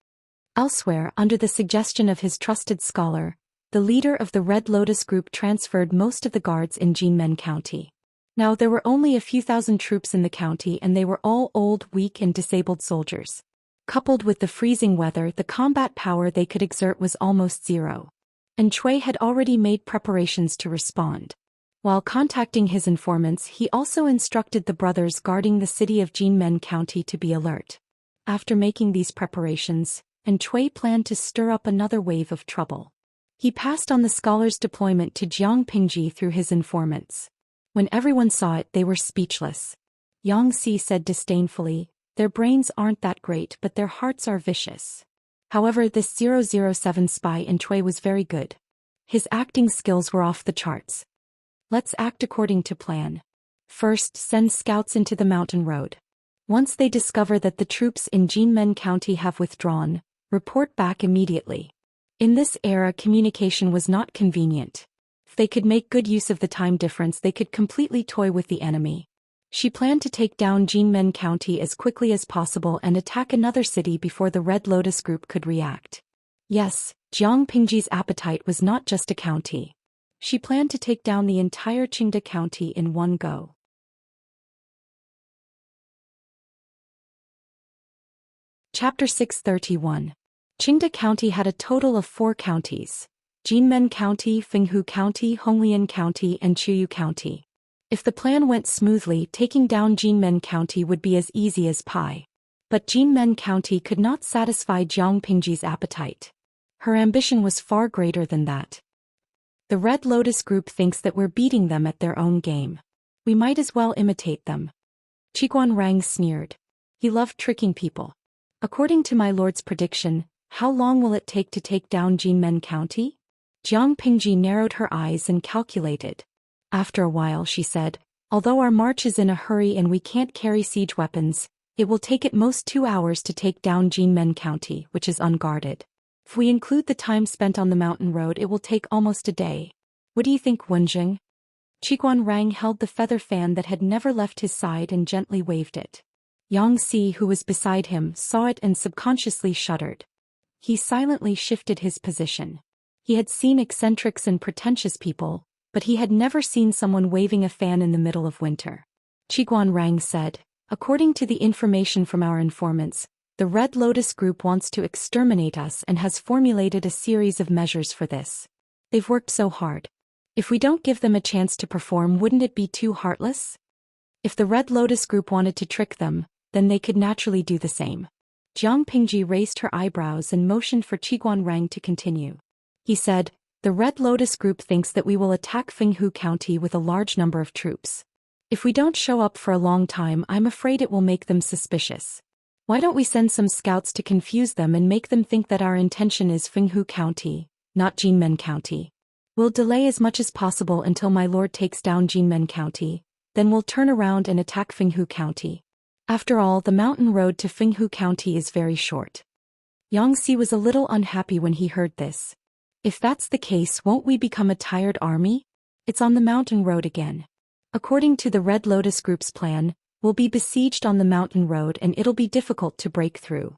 Elsewhere, under the suggestion of his trusted scholar, the leader of the Red Lotus group transferred most of the guards in Jinmen County. Now there were only a few thousand troops in the county and they were all old, weak and disabled soldiers. Coupled with the freezing weather, the combat power they could exert was almost zero. And Cui had already made preparations to respond. While contacting his informants, he also instructed the brothers guarding the city of Jinmen County to be alert. After making these preparations, Cui planned to stir up another wave of trouble. He passed on the scholar's deployment to Jiang Pingji through his informants. When everyone saw it, they were speechless. Xianxia said disdainfully, "Their brains aren't that great, but their hearts are vicious." However, this 007 spy in Cui was very good. His acting skills were off the charts. "Let's act according to plan. First, send scouts into the mountain road. Once they discover that the troops in Jinmen County have withdrawn, report back immediately." In this era, communication was not convenient. If they could make good use of the time difference, they could completely toy with the enemy. She planned to take down Jinmen County as quickly as possible and attack another city before the Red Lotus group could react. Yes, Jiang Pingji's appetite was not just a county. She planned to take down the entire Qingda County in one go. Chapter 631. Qingda County had a total of 4 counties: Jinmen County, Fenghu County, Honglian County, and Chuyu County. If the plan went smoothly, taking down Jinmen County would be as easy as pie. But Jinmen County could not satisfy Jiang Pingji's appetite. Her ambition was far greater than that. "The Red Lotus group thinks that we're beating them at their own game. We might as well imitate them." Qiguan Rang sneered. He loved tricking people. "According to my lord's prediction, How long will it take to take down Jinmen County? Jiang Pingji narrowed her eyes and calculated. After a while she said, although our march is in a hurry and we can't carry siege weapons, it will take at most 2 hours to take down Jinmen County, which is unguarded. If we include the time spent on the mountain road, it will take almost a day. What do you think, Wenjing? Qiguan Rang held the feather fan that had never left his side and gently waved it. Yang Si, who was beside him, saw it and subconsciously shuddered. He silently shifted his position. He had seen eccentrics and pretentious people, but he had never seen someone waving a fan in the middle of winter. Qiguan Rang said, according to the information from our informants, the Red Lotus Group wants to exterminate us and has formulated a series of measures for this. They've worked so hard. If we don't give them a chance to perform, wouldn't it be too heartless? If the Red Lotus Group wanted to trick them, then they could naturally do the same. Jiang Pingji raised her eyebrows and motioned for Qiguan Rang to continue. He said, the Red Lotus Group thinks that we will attack Fenghu County with a large number of troops. If we don't show up for a long time, I'm afraid it will make them suspicious. Why don't we send some scouts to confuse them and make them think that our intention is Fenghu County, not Jinmen County? We'll delay as much as possible until my lord takes down Jinmen County, then we'll turn around and attack Fenghu County. After all, the mountain road to Fenghu County is very short. Yang Si was a little unhappy when he heard this. If that's the case, won't we become a tired army? It's on the mountain road again. According to the Red Lotus Group's plan, we'll be besieged on the mountain road and it'll be difficult to break through.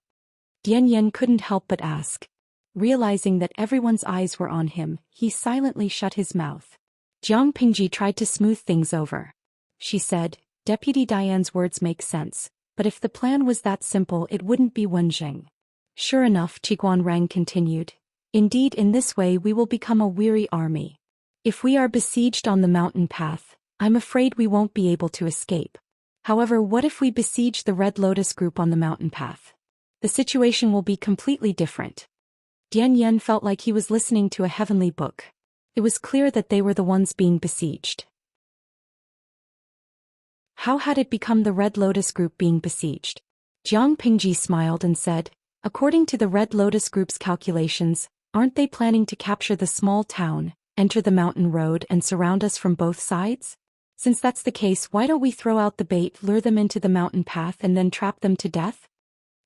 Dian Yen couldn't help but ask. Realizing that everyone's eyes were on him, he silently shut his mouth. Jiang Pingji tried to smooth things over. She said, Deputy Diane's words make sense, but if the plan was that simple, it wouldn't be Wenjing. Sure enough, Qiguan Rang continued. Indeed, in this way we will become a weary army. If we are besieged on the mountain path, I'm afraid we won't be able to escape. However, what if we besiege the Red Lotus Group on the mountain path? The situation will be completely different. Dian Yen felt like he was listening to a heavenly book. It was clear that they were the ones being besieged. How had it become the Red Lotus Group being besieged? Jiang Pingji smiled and said, according to the Red Lotus Group's calculations, aren't they planning to capture the small town, enter the mountain road and surround us from both sides? Since that's the case, why don't we throw out the bait, lure them into the mountain path and then trap them to death?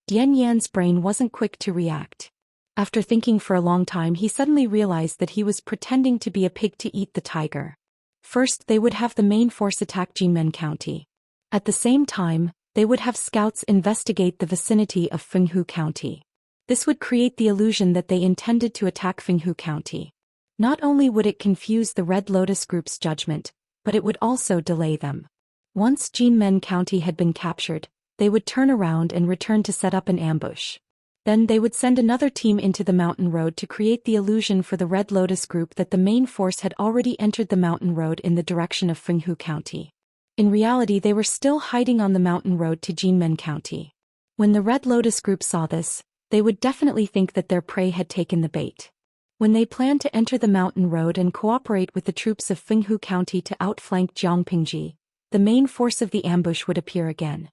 Dian Yan's brain wasn't quick to react. After thinking for a long time, he suddenly realized that he was pretending to be a pig to eat the tiger. First, they would have the main force attack Jinmen County. At the same time, they would have scouts investigate the vicinity of Fenghu County. This would create the illusion that they intended to attack Fenghu County. Not only would it confuse the Red Lotus Group's judgment, but it would also delay them. Once Jinmen County had been captured, they would turn around and return to set up an ambush. Then they would send another team into the mountain road to create the illusion for the Red Lotus Group that the main force had already entered the mountain road in the direction of Fenghu County. In reality, they were still hiding on the mountain road to Jinmen County. When the Red Lotus Group saw this, they would definitely think that their prey had taken the bait. When they planned to enter the mountain road and cooperate with the troops of Fenghu County to outflank Jiang Pingji, the main force of the ambush would appear again.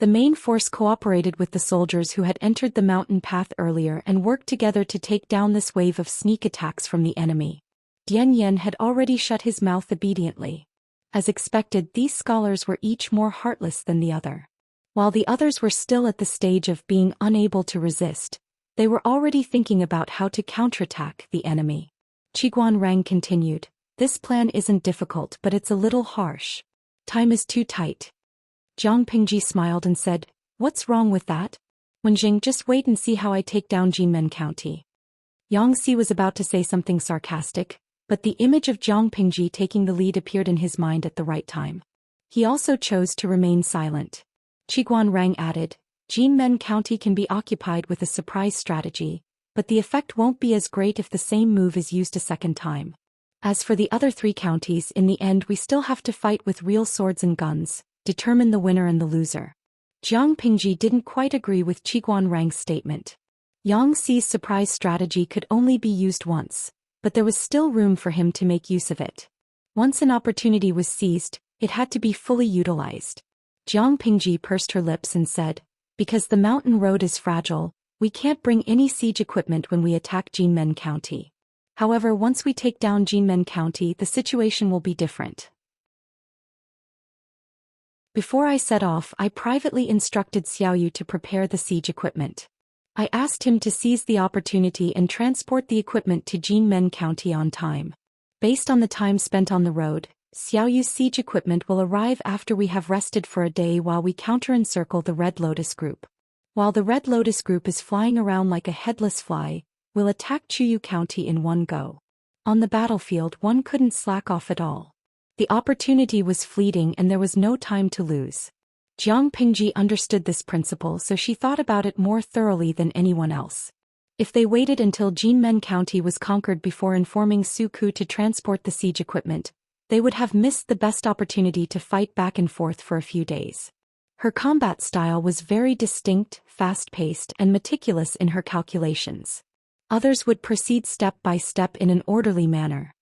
The main force cooperated with the soldiers who had entered the mountain path earlier and worked together to take down this wave of sneak attacks from the enemy. Dian Yen had already shut his mouth obediently. As expected, these scholars were each more heartless than the other. While the others were still at the stage of being unable to resist, they were already thinking about how to counterattack the enemy. Qiguan Rang continued, this plan isn't difficult, but it's a little harsh. Time is too tight. Jiang Pingji smiled and said, what's wrong with that? Wenjing, just wait and see how I take down Jinmen County. Yang Si was about to say something sarcastic, but the image of Jiang Pingji taking the lead appeared in his mind at the right time. He also chose to remain silent. Qiguan Rang added, Jinmen County can be occupied with a surprise strategy, but the effect won't be as great if the same move is used a second time. As for the other 3 counties, in the end we still have to fight with real swords and guns, determine the winner and the loser. Jiang Pingji didn't quite agree with Qiguan Rang's statement. Yang Si's surprise strategy could only be used once, but there was still room for him to make use of it. Once an opportunity was seized, it had to be fully utilized. Jiang Pingji pursed her lips and said, because the mountain road is fragile, We can't bring any siege equipment when we attack Jinmen County. However, once we take down Jinmen County, the situation will be different. Before I set off, I privately instructed Xiaoyu to prepare the siege equipment. I asked him to seize the opportunity and transport the equipment to Jinmen County on time. Based on the time spent on the road, Xiaoyu's siege equipment will arrive after we have rested for a day while we counter-encircle the Red Lotus Group. While the Red Lotus Group is flying around like a headless fly, we'll attack Chuyu County in one go. On the battlefield, one couldn't slack off at all. The opportunity was fleeting and there was no time to lose. Jiang Pingji understood this principle, so she thought about it more thoroughly than anyone else. If they waited until Jinmen County was conquered before informing Su Ku to transport the siege equipment, they would have missed the best opportunity to fight back and forth for a few days. Her combat style was very distinct, fast-paced, and meticulous in her calculations. Others would proceed step by step in an orderly manner.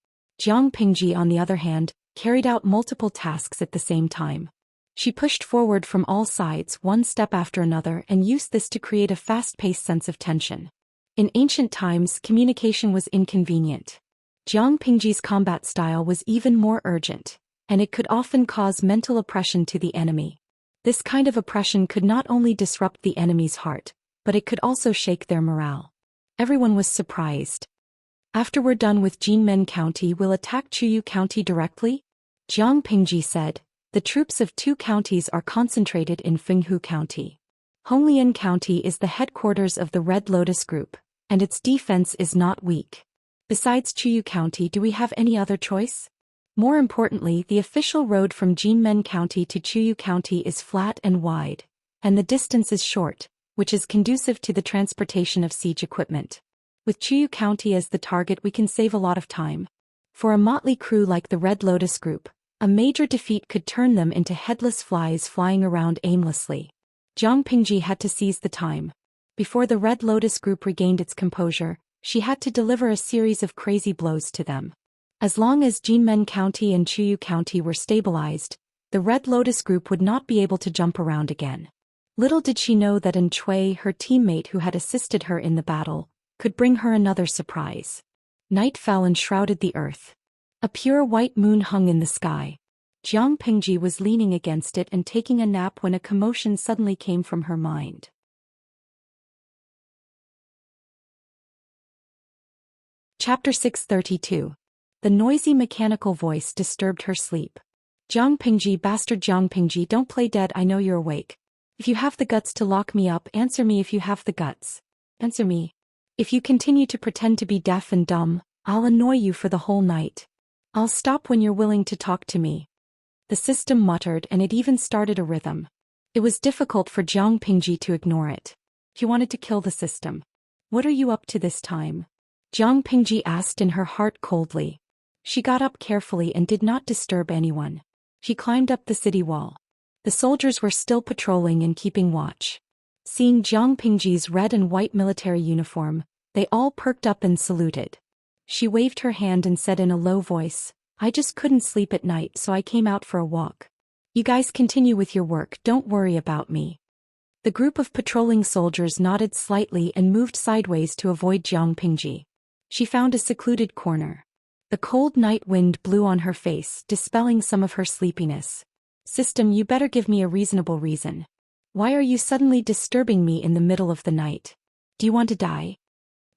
Jiang Pingji, on the other hand, carried out multiple tasks at the same time. She pushed forward from all sides, one step after another, and used this to create a fast-paced sense of tension. In ancient times, communication was inconvenient. Jiang Pingji's combat style was even more urgent, and it could often cause mental oppression to the enemy. This kind of oppression could not only disrupt the enemy's heart, but it could also shake their morale. Everyone was surprised. After we're done with Jinmen County, we'll attack Chuyu County directly? Jiang Pingji said. The troops of two counties are concentrated in Fenghu County. Honglian County is the headquarters of the Red Lotus Group, and its defense is not weak. Besides Chuyu County, do we have any other choice? More importantly, the official road from Jinmen County to Chuyu County is flat and wide, and the distance is short, which is conducive to the transportation of siege equipment. With Chuyu County as the target, we can save a lot of time. For a motley crew like the Red Lotus Group, a major defeat could turn them into headless flies flying around aimlessly. Jiang Pingji had to seize the time. Before the Red Lotus Group regained its composure, she had to deliver a series of crazy blows to them. As long as Jinmen County and Chuyu County were stabilized, the Red Lotus Group would not be able to jump around again. Little did she know that An Chui, her teammate who had assisted her in the battle, could bring her another surprise. Night fell and shrouded the earth. A pure white moon hung in the sky. Jiang Pingji was leaning against it and taking a nap when a commotion suddenly came from her mind. Chapter 632. The noisy mechanical voice disturbed her sleep. Jiang Pingji, bastard Jiang Pingji, don't play dead, I know you're awake. If you have the guts to lock me up, answer me. If you have the guts, answer me. If you continue to pretend to be deaf and dumb, I'll annoy you for the whole night. I'll stop when you're willing to talk to me. The system muttered, and it even started a rhythm. It was difficult for Jiang Pingji to ignore it. He wanted to kill the system. What are you up to this time? Jiang Pingji asked in her heart coldly. She got up carefully and did not disturb anyone. She climbed up the city wall. The soldiers were still patrolling and keeping watch. Seeing Jiang Pingji's red and white military uniform, they all perked up and saluted. She waved her hand and said in a low voice, I just couldn't sleep at night, so I came out for a walk. You guys continue with your work, don't worry about me. The group of patrolling soldiers nodded slightly and moved sideways to avoid Jiang Pingji. She found a secluded corner. The cold night wind blew on her face, dispelling some of her sleepiness. System, you better give me a reasonable reason. Why are you suddenly disturbing me in the middle of the night? Do you want to die?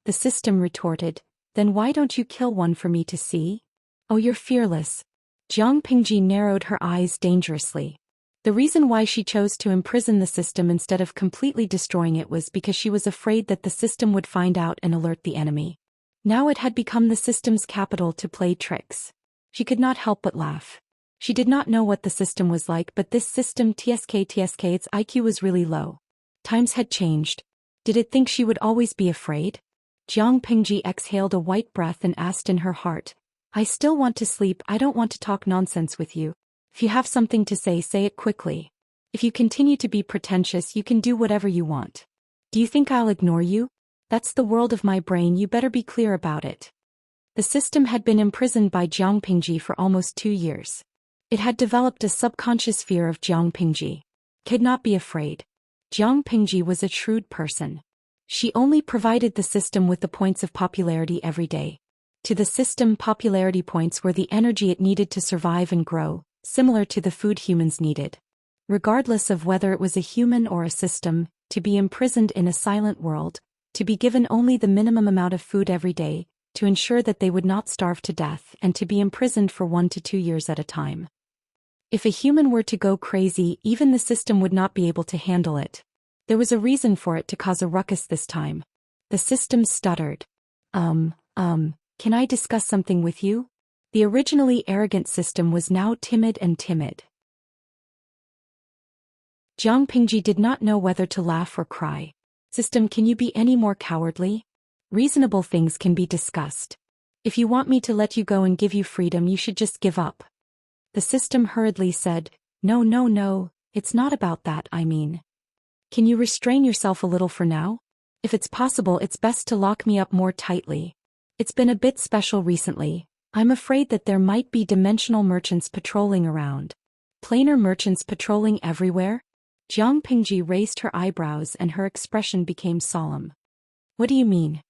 The system retorted. Then why don't you kill one for me to see? Oh, you're fearless. Jiang Pingji narrowed her eyes dangerously. The reason why she chose to imprison the system instead of completely destroying it was because she was afraid that the system would find out and alert the enemy. Now it had become the system's capital to play tricks. She could not help but laugh. She did not know what the system was like, but this system TSK, its IQ was really low. Times had changed. Did it think she would always be afraid? Jiang Pingji exhaled a white breath and asked in her heart, I still want to sleep, I don't want to talk nonsense with you. If you have something to say it quickly. If you continue to be pretentious, you can do whatever you want. Do you think I'll ignore you? That's the world of my brain, you better be clear about it. The system had been imprisoned by Jiang Pingji for almost 2 years. It had developed a subconscious fear of Jiang Pingji. Could not be afraid. Jiang Pingji was a shrewd person. She only provided the system with the points of popularity every day. To the system, popularity points were the energy it needed to survive and grow, similar to the food humans needed. Regardless of whether it was a human or a system, to be imprisoned in a silent world, to be given only the minimum amount of food every day, to ensure that they would not starve to death, and to be imprisoned for 1 to 2 years at a time. If a human were to go crazy, even the system would not be able to handle it. There was a reason for it to cause a ruckus this time. The system stuttered. Can I discuss something with you? The originally arrogant system was now timid and timid. Jiang Pingji did not know whether to laugh or cry. System, can you be any more cowardly? Reasonable things can be discussed. If you want me to let you go and give you freedom, you should just give up. The system hurriedly said, No, it's not about that, I mean. Can you restrain yourself a little for now? If it's possible, it's best to lock me up more tightly. It's been a bit special recently. I'm afraid that there might be dimensional merchants patrolling around. Planar merchants patrolling everywhere? Jiang Pingji raised her eyebrows and her expression became solemn. What do you mean?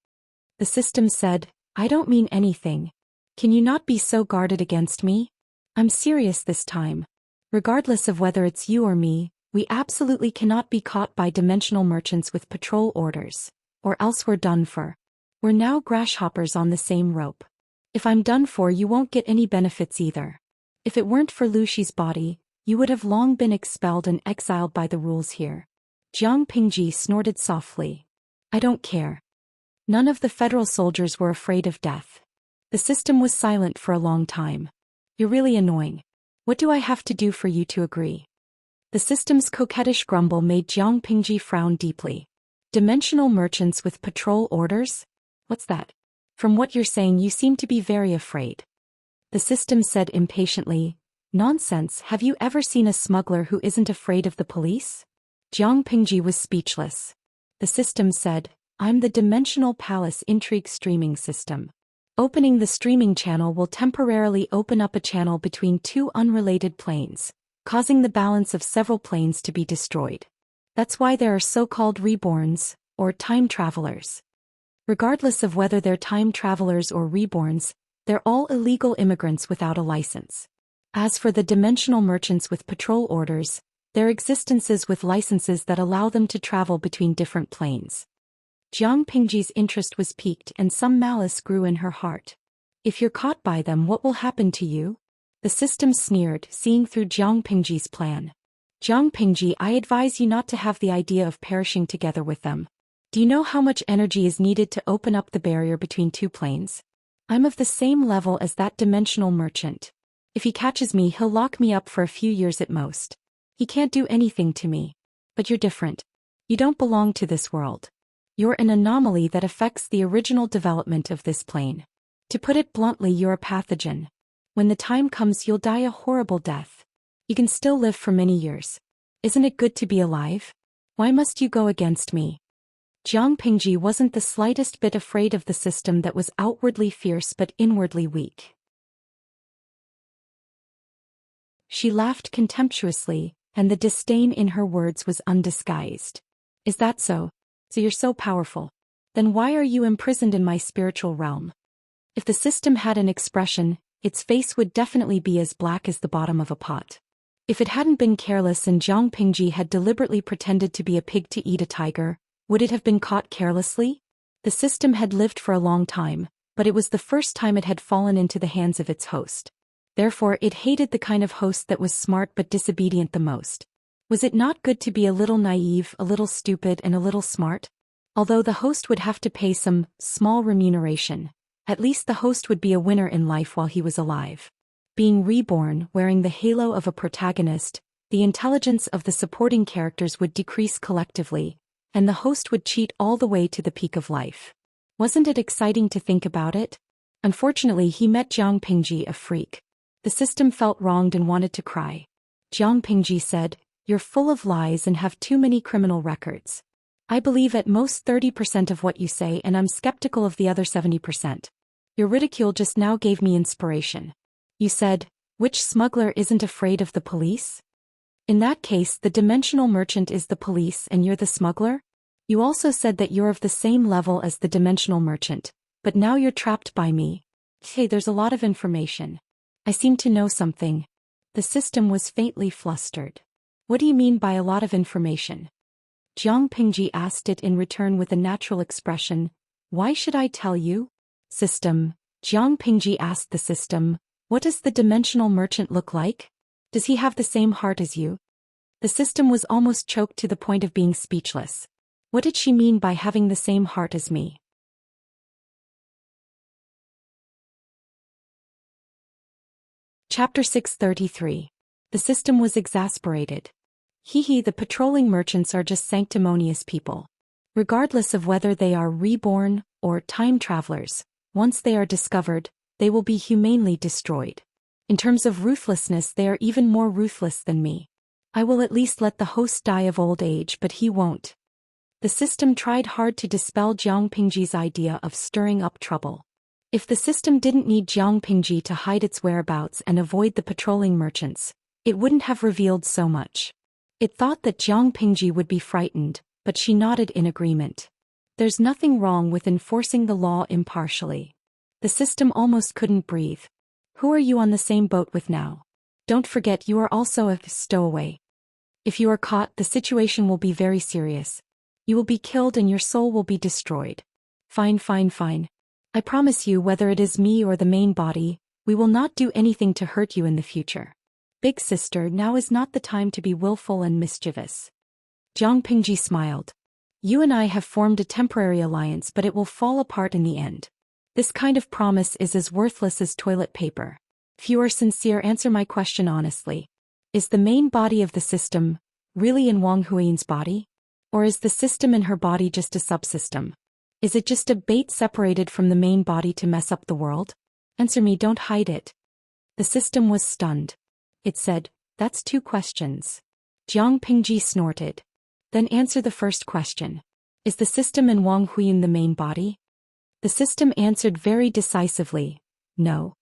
The system said, I don't mean anything. Can you not be so guarded against me? I'm serious this time. Regardless of whether it's you or me, we absolutely cannot be caught by dimensional merchants with patrol orders, or else we're done for. We're now grasshoppers on the same rope. If I'm done for, you won't get any benefits either. If it weren't for Lu Shi's body, you would have long been expelled and exiled by the rules here. Jiang Pingji snorted softly. I don't care. None of the federal soldiers were afraid of death. The system was silent for a long time. You're really annoying. What do I have to do for you to agree? The system's coquettish grumble made Jiang Pingji frown deeply. Dimensional merchants with patrol orders? What's that? From what you're saying, you seem to be very afraid. The system said impatiently, Nonsense, have you ever seen a smuggler who isn't afraid of the police? Jiang Pingji was speechless. The system said, I'm the Dimensional Palace Intrigue Streaming System. Opening the streaming channel will temporarily open up a channel between two unrelated planes, causing the balance of several planes to be destroyed. That's why there are so-called reborns, or time travelers. Regardless of whether they're time travelers or reborns, they're all illegal immigrants without a license. As for the dimensional merchants with patrol orders, they're existences with licenses that allow them to travel between different planes. Jiang Pingji's interest was piqued and some malice grew in her heart. If you're caught by them, what will happen to you? The system sneered, seeing through Jiang Pingji's plan. Jiang Pingji, I advise you not to have the idea of perishing together with them. Do you know how much energy is needed to open up the barrier between two planes? I'm of the same level as that dimensional merchant. If he catches me, he'll lock me up for a few years at most. He can't do anything to me. But you're different. You don't belong to this world. You're an anomaly that affects the original development of this plane. To put it bluntly, you're a pathogen. When the time comes, you'll die a horrible death. You can still live for many years. Isn't it good to be alive? Why must you go against me? Jiang Pingji wasn't the slightest bit afraid of the system that was outwardly fierce but inwardly weak. She laughed contemptuously, and the disdain in her words was undisguised. Is that so? So you're so powerful. Then why are you imprisoned in my spiritual realm? If the system had an expression, its face would definitely be as black as the bottom of a pot. If it hadn't been careless and Jiang Pingji had deliberately pretended to be a pig to eat a tiger, would it have been caught carelessly? The system had lived for a long time, but it was the first time it had fallen into the hands of its host. Therefore, it hated the kind of host that was smart but disobedient the most. Was it not good to be a little naive, a little stupid, and a little smart? Although the host would have to pay some small remuneration, at least the host would be a winner in life while he was alive. Being reborn, wearing the halo of a protagonist, the intelligence of the supporting characters would decrease collectively, and the host would cheat all the way to the peak of life. Wasn't it exciting to think about it? Unfortunately, he met Jiang Pingji, a freak. The system felt wronged and wanted to cry. Jiang Pingji said, You're full of lies and have too many criminal records. I believe at most 30% of what you say, and I'm skeptical of the other 70%. Your ridicule just now gave me inspiration. You said, which smuggler isn't afraid of the police? In that case, the dimensional merchant is the police and you're the smuggler? You also said that you're of the same level as the dimensional merchant, but now you're trapped by me. Hey, there's a lot of information. I seem to know something. The system was faintly flustered. What do you mean by a lot of information? Jiang Pingji asked it in return with a natural expression. Why should I tell you? System. Jiang Pingji asked the system. What does the dimensional merchant look like? Does he have the same heart as you? The system was almost choked to the point of being speechless. What did she mean by having the same heart as me? Chapter 633. The system was exasperated. The patrolling merchants are just sanctimonious people. Regardless of whether they are reborn or time travelers, once they are discovered, they will be humanely destroyed. In terms of ruthlessness, they are even more ruthless than me. I will at least let the host die of old age, but he won't. The system tried hard to dispel Jiang Pingji's idea of stirring up trouble. If the system didn't need Jiang Pingji to hide its whereabouts and avoid the patrolling merchants, it wouldn't have revealed so much. It thought that Jiang Pingji would be frightened, but she nodded in agreement. There's nothing wrong with enforcing the law impartially. The system almost couldn't breathe. Who are you on the same boat with now? Don't forget you are also a stowaway. If you are caught, the situation will be very serious. You will be killed and your soul will be destroyed. Fine. I promise you, whether it is me or the main body, we will not do anything to hurt you in the future. Big sister, now is not the time to be willful and mischievous. Jiang Pingji smiled. You and I have formed a temporary alliance, but it will fall apart in the end. This kind of promise is as worthless as toilet paper. If you are sincere, answer my question honestly. Is the main body of the system really in Wang Huiyin's body? Or is the system in her body just a subsystem? Is it just a bait separated from the main body to mess up the world? Answer me, don't hide it. The system was stunned. It said, that's 2 questions. Jiang Pingji snorted. Then answer the first question. Is the system in Wang Huiyin the main body? The system answered very decisively, no.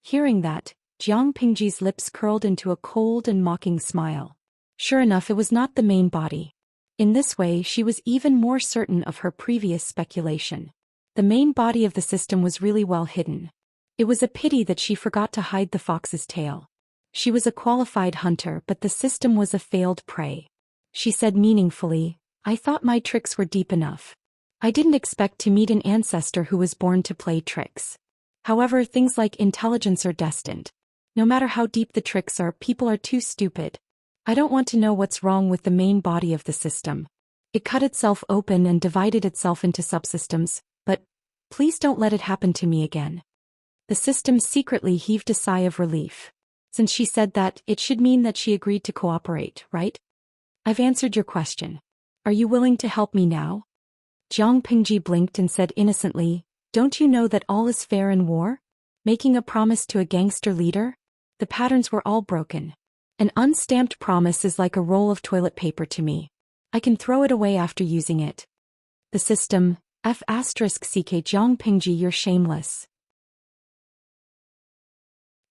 Hearing that, Jiang Pingji's lips curled into a cold and mocking smile. Sure enough, it was not the main body. In this way, she was even more certain of her previous speculation. The main body of the system was really well hidden. It was a pity that she forgot to hide the fox's tail. She was a qualified hunter, but the system was a failed prey. She said meaningfully, I thought my tricks were deep enough. I didn't expect to meet an ancestor who was born to play tricks. However, things like intelligence are destined. No matter how deep the tricks are, people are too stupid. I don't want to know what's wrong with the main body of the system. It cut itself open and divided itself into subsystems, but please don't let it happen to me again. The system secretly heaved a sigh of relief. Since she said that, it should mean that she agreed to cooperate, right? I've answered your question. Are you willing to help me now? Jiang Pingji blinked and said innocently, don't you know that all is fair in war? Making a promise to a gangster leader? The patterns were all broken. An unstamped promise is like a roll of toilet paper to me. I can throw it away after using it. The system, F***ck Jiang Pingji, you're shameless.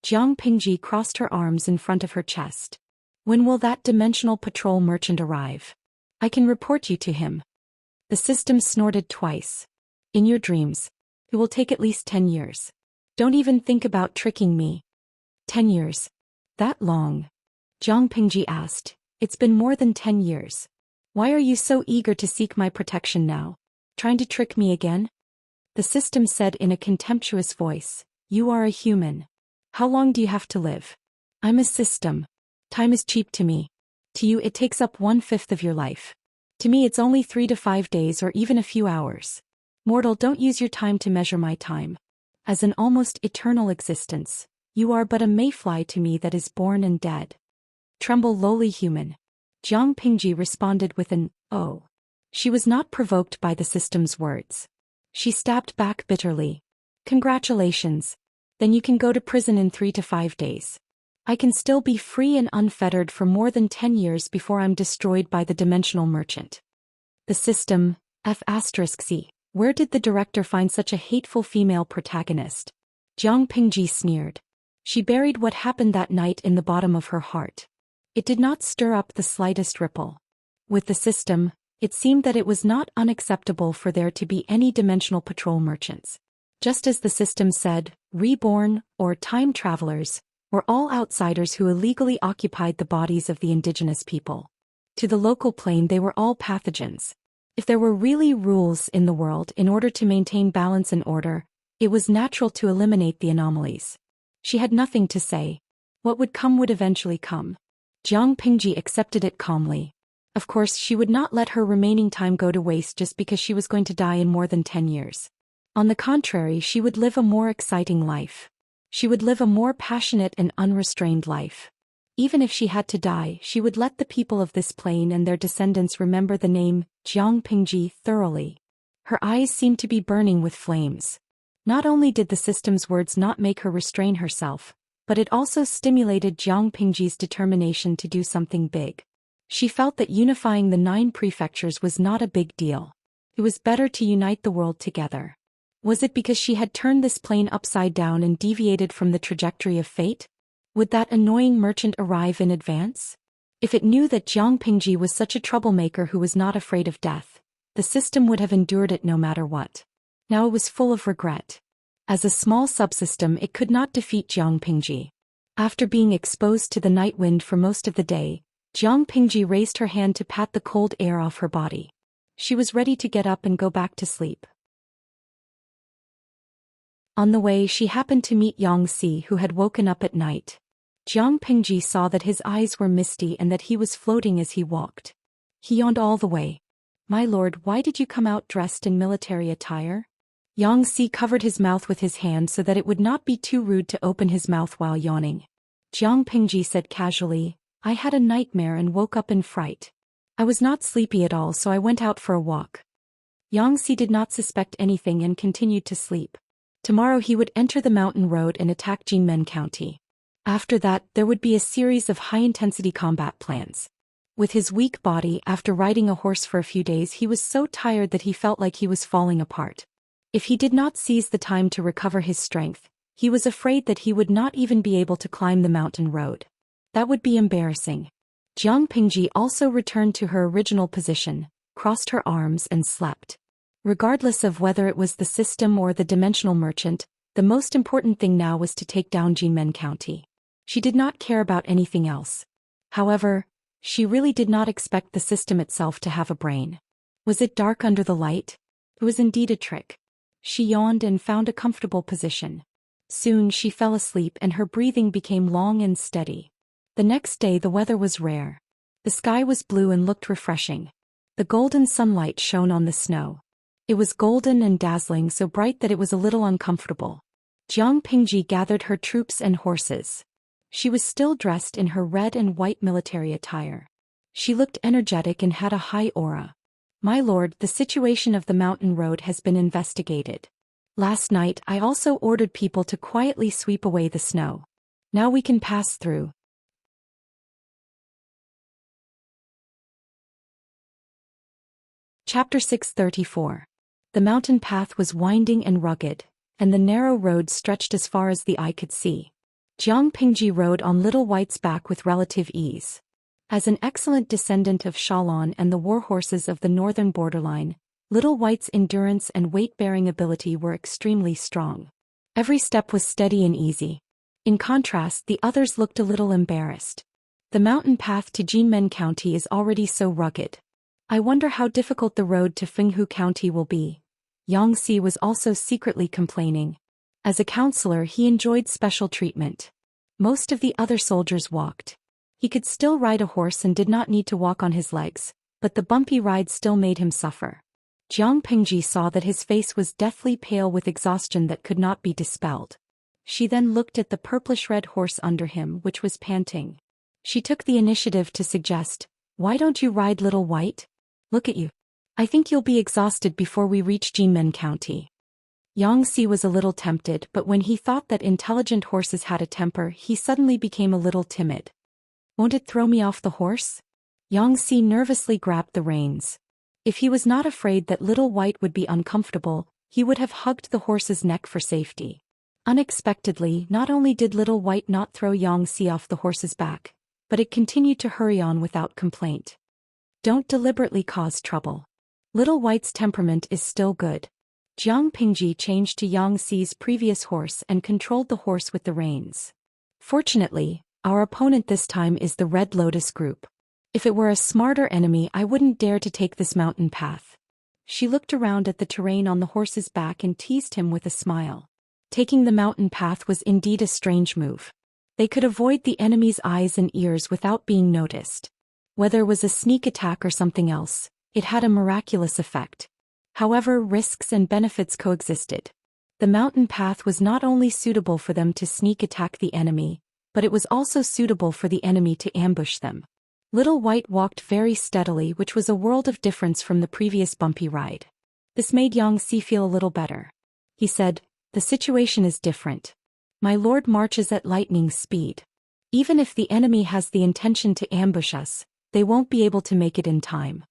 Jiang Pingji crossed her arms in front of her chest. When will that dimensional patrol merchant arrive? I can report you to him. The system snorted twice. In your dreams. It will take at least 10 years. Don't even think about tricking me. 10 years. That long? Jiang Pingji asked. It's been more than 10 years. Why are you so eager to seek my protection now? Trying to trick me again? The system said in a contemptuous voice. You are a human. How long do you have to live? I'm a system. Time is cheap to me. To you it takes up 1/5 of your life. To me it's only 3 to 5 days or even a few hours. Mortal, don't use your time to measure my time. As an almost eternal existence, you are but a mayfly to me that is born and dead. Tremble, lowly human. Jiang Pingji responded with an, oh. She was not provoked by the system's words. She stabbed back bitterly. Congratulations. Then you can go to prison in 3 to 5 days. I can still be free and unfettered for more than 10 years before I'm destroyed by the dimensional merchant. The system, F***C. Where did the director find such a hateful female protagonist? Jiang Pingji sneered. She buried what happened that night in the bottom of her heart. It did not stir up the slightest ripple. With the system, It seemed that it was not unacceptable for there to be any dimensional patrol merchants. Just as the system said, reborn, or time travelers, were all outsiders who illegally occupied the bodies of the indigenous people. To the local plane they were all pathogens. If there were really rules in the world in order to maintain balance and order, it was natural to eliminate the anomalies. She had nothing to say. What would come would eventually come. Jiang Pingji accepted it calmly. Of course, she would not let her remaining time go to waste just because she was going to die in more than 10 years. On the contrary, she would live a more exciting life. She would live a more passionate and unrestrained life. Even if she had to die, she would let the people of this plane and their descendants remember the name Jiang Pingji thoroughly. Her eyes seemed to be burning with flames. Not only did the system's words not make her restrain herself, but it also stimulated Jiang Pingji's determination to do something big. She felt that unifying the 9 prefectures was not a big deal. It was better to unite the world together. Was it because she had turned this plane upside down and deviated from the trajectory of fate? Would that annoying merchant arrive in advance? If it knew that Jiang Pingji was such a troublemaker who was not afraid of death, the system would have endured it no matter what. Now it was full of regret. As a small subsystem, it could not defeat Jiang Pingji. After being exposed to the night wind for most of the day, Jiang Pingji raised her hand to pat the cold air off her body. She was ready to get up and go back to sleep. On the way, she happened to meet Xianxia, who had woken up at night. Jiang Pingji saw that his eyes were misty and that he was floating as he walked. He yawned all the way. "My lord, why did you come out dressed in military attire?" Xianxia covered his mouth with his hand so that it would not be too rude to open his mouth while yawning. Jiang Pingji said casually, "I had a nightmare and woke up in fright. I was not sleepy at all, so I went out for a walk." Xianxia did not suspect anything and continued to sleep. Tomorrow he would enter the mountain road and attack Jinmen County. After that, there would be a series of high-intensity combat plans. With his weak body, after riding a horse for a few days, he was so tired that he felt like he was falling apart. If he did not seize the time to recover his strength, he was afraid that he would not even be able to climb the mountain road. That would be embarrassing. Jiang Pingji also returned to her original position, crossed her arms and slept. Regardless of whether it was the system or the dimensional merchant, the most important thing now was to take down Jinmen County. She did not care about anything else. However, she really did not expect the system itself to have a brain. Was it dark under the light? It was indeed a trick. She yawned and found a comfortable position. Soon she fell asleep and her breathing became long and steady. The next day the weather was rare. The sky was blue and looked refreshing. The golden sunlight shone on the snow. It was golden and dazzling, so bright that it was a little uncomfortable. Jiang Pingji gathered her troops and horses. She was still dressed in her red and white military attire. She looked energetic and had a high aura. "My lord, the situation of the mountain road has been investigated. Last night I also ordered people to quietly sweep away the snow. Now we can pass through." Chapter 634. The mountain path was winding and rugged, and the narrow road stretched as far as the eye could see. Jiang Pingji rode on Little White's back with relative ease. As an excellent descendant of Shalon and the war horses of the northern borderline, Little White's endurance and weight-bearing ability were extremely strong. Every step was steady and easy. In contrast, the others looked a little embarrassed. The mountain path to Jinmen County is already so rugged. I wonder how difficult the road to Fenghu County will be. Xianxia was also secretly complaining. As a counselor, he enjoyed special treatment. Most of the other soldiers walked. He could still ride a horse and did not need to walk on his legs, but the bumpy ride still made him suffer. Jiang Pingji saw that his face was deathly pale with exhaustion that could not be dispelled. She then looked at the purplish-red horse under him, which was panting. She took the initiative to suggest, "Why don't you ride Little White? Look at you. I think you'll be exhausted before we reach Jinmen County." Xianxia was a little tempted, but when he thought that intelligent horses had a temper, he suddenly became a little timid. "Won't it throw me off the horse?" Xianxia nervously grabbed the reins. If he was not afraid that Little White would be uncomfortable, he would have hugged the horse's neck for safety. Unexpectedly, not only did Little White not throw Xianxia off the horse's back, but it continued to hurry on without complaint. Don't deliberately cause trouble. Little White's temperament is still good. Jiang Pingji changed to Yang Xi's previous horse and controlled the horse with the reins. Fortunately, our opponent this time is the Red Lotus group. If it were a smarter enemy, I wouldn't dare to take this mountain path. She looked around at the terrain on the horse's back and teased him with a smile. Taking the mountain path was indeed a strange move. They could avoid the enemy's eyes and ears without being noticed. Whether it was a sneak attack or something else, it had a miraculous effect. However, risks and benefits coexisted. The mountain path was not only suitable for them to sneak attack the enemy, but it was also suitable for the enemy to ambush them. Little White walked very steadily, which was a world of difference from the previous bumpy ride. This made Yang Xi feel a little better. He said, "The situation is different. My lord marches at lightning speed. Even if the enemy has the intention to ambush us, they won't be able to make it in time."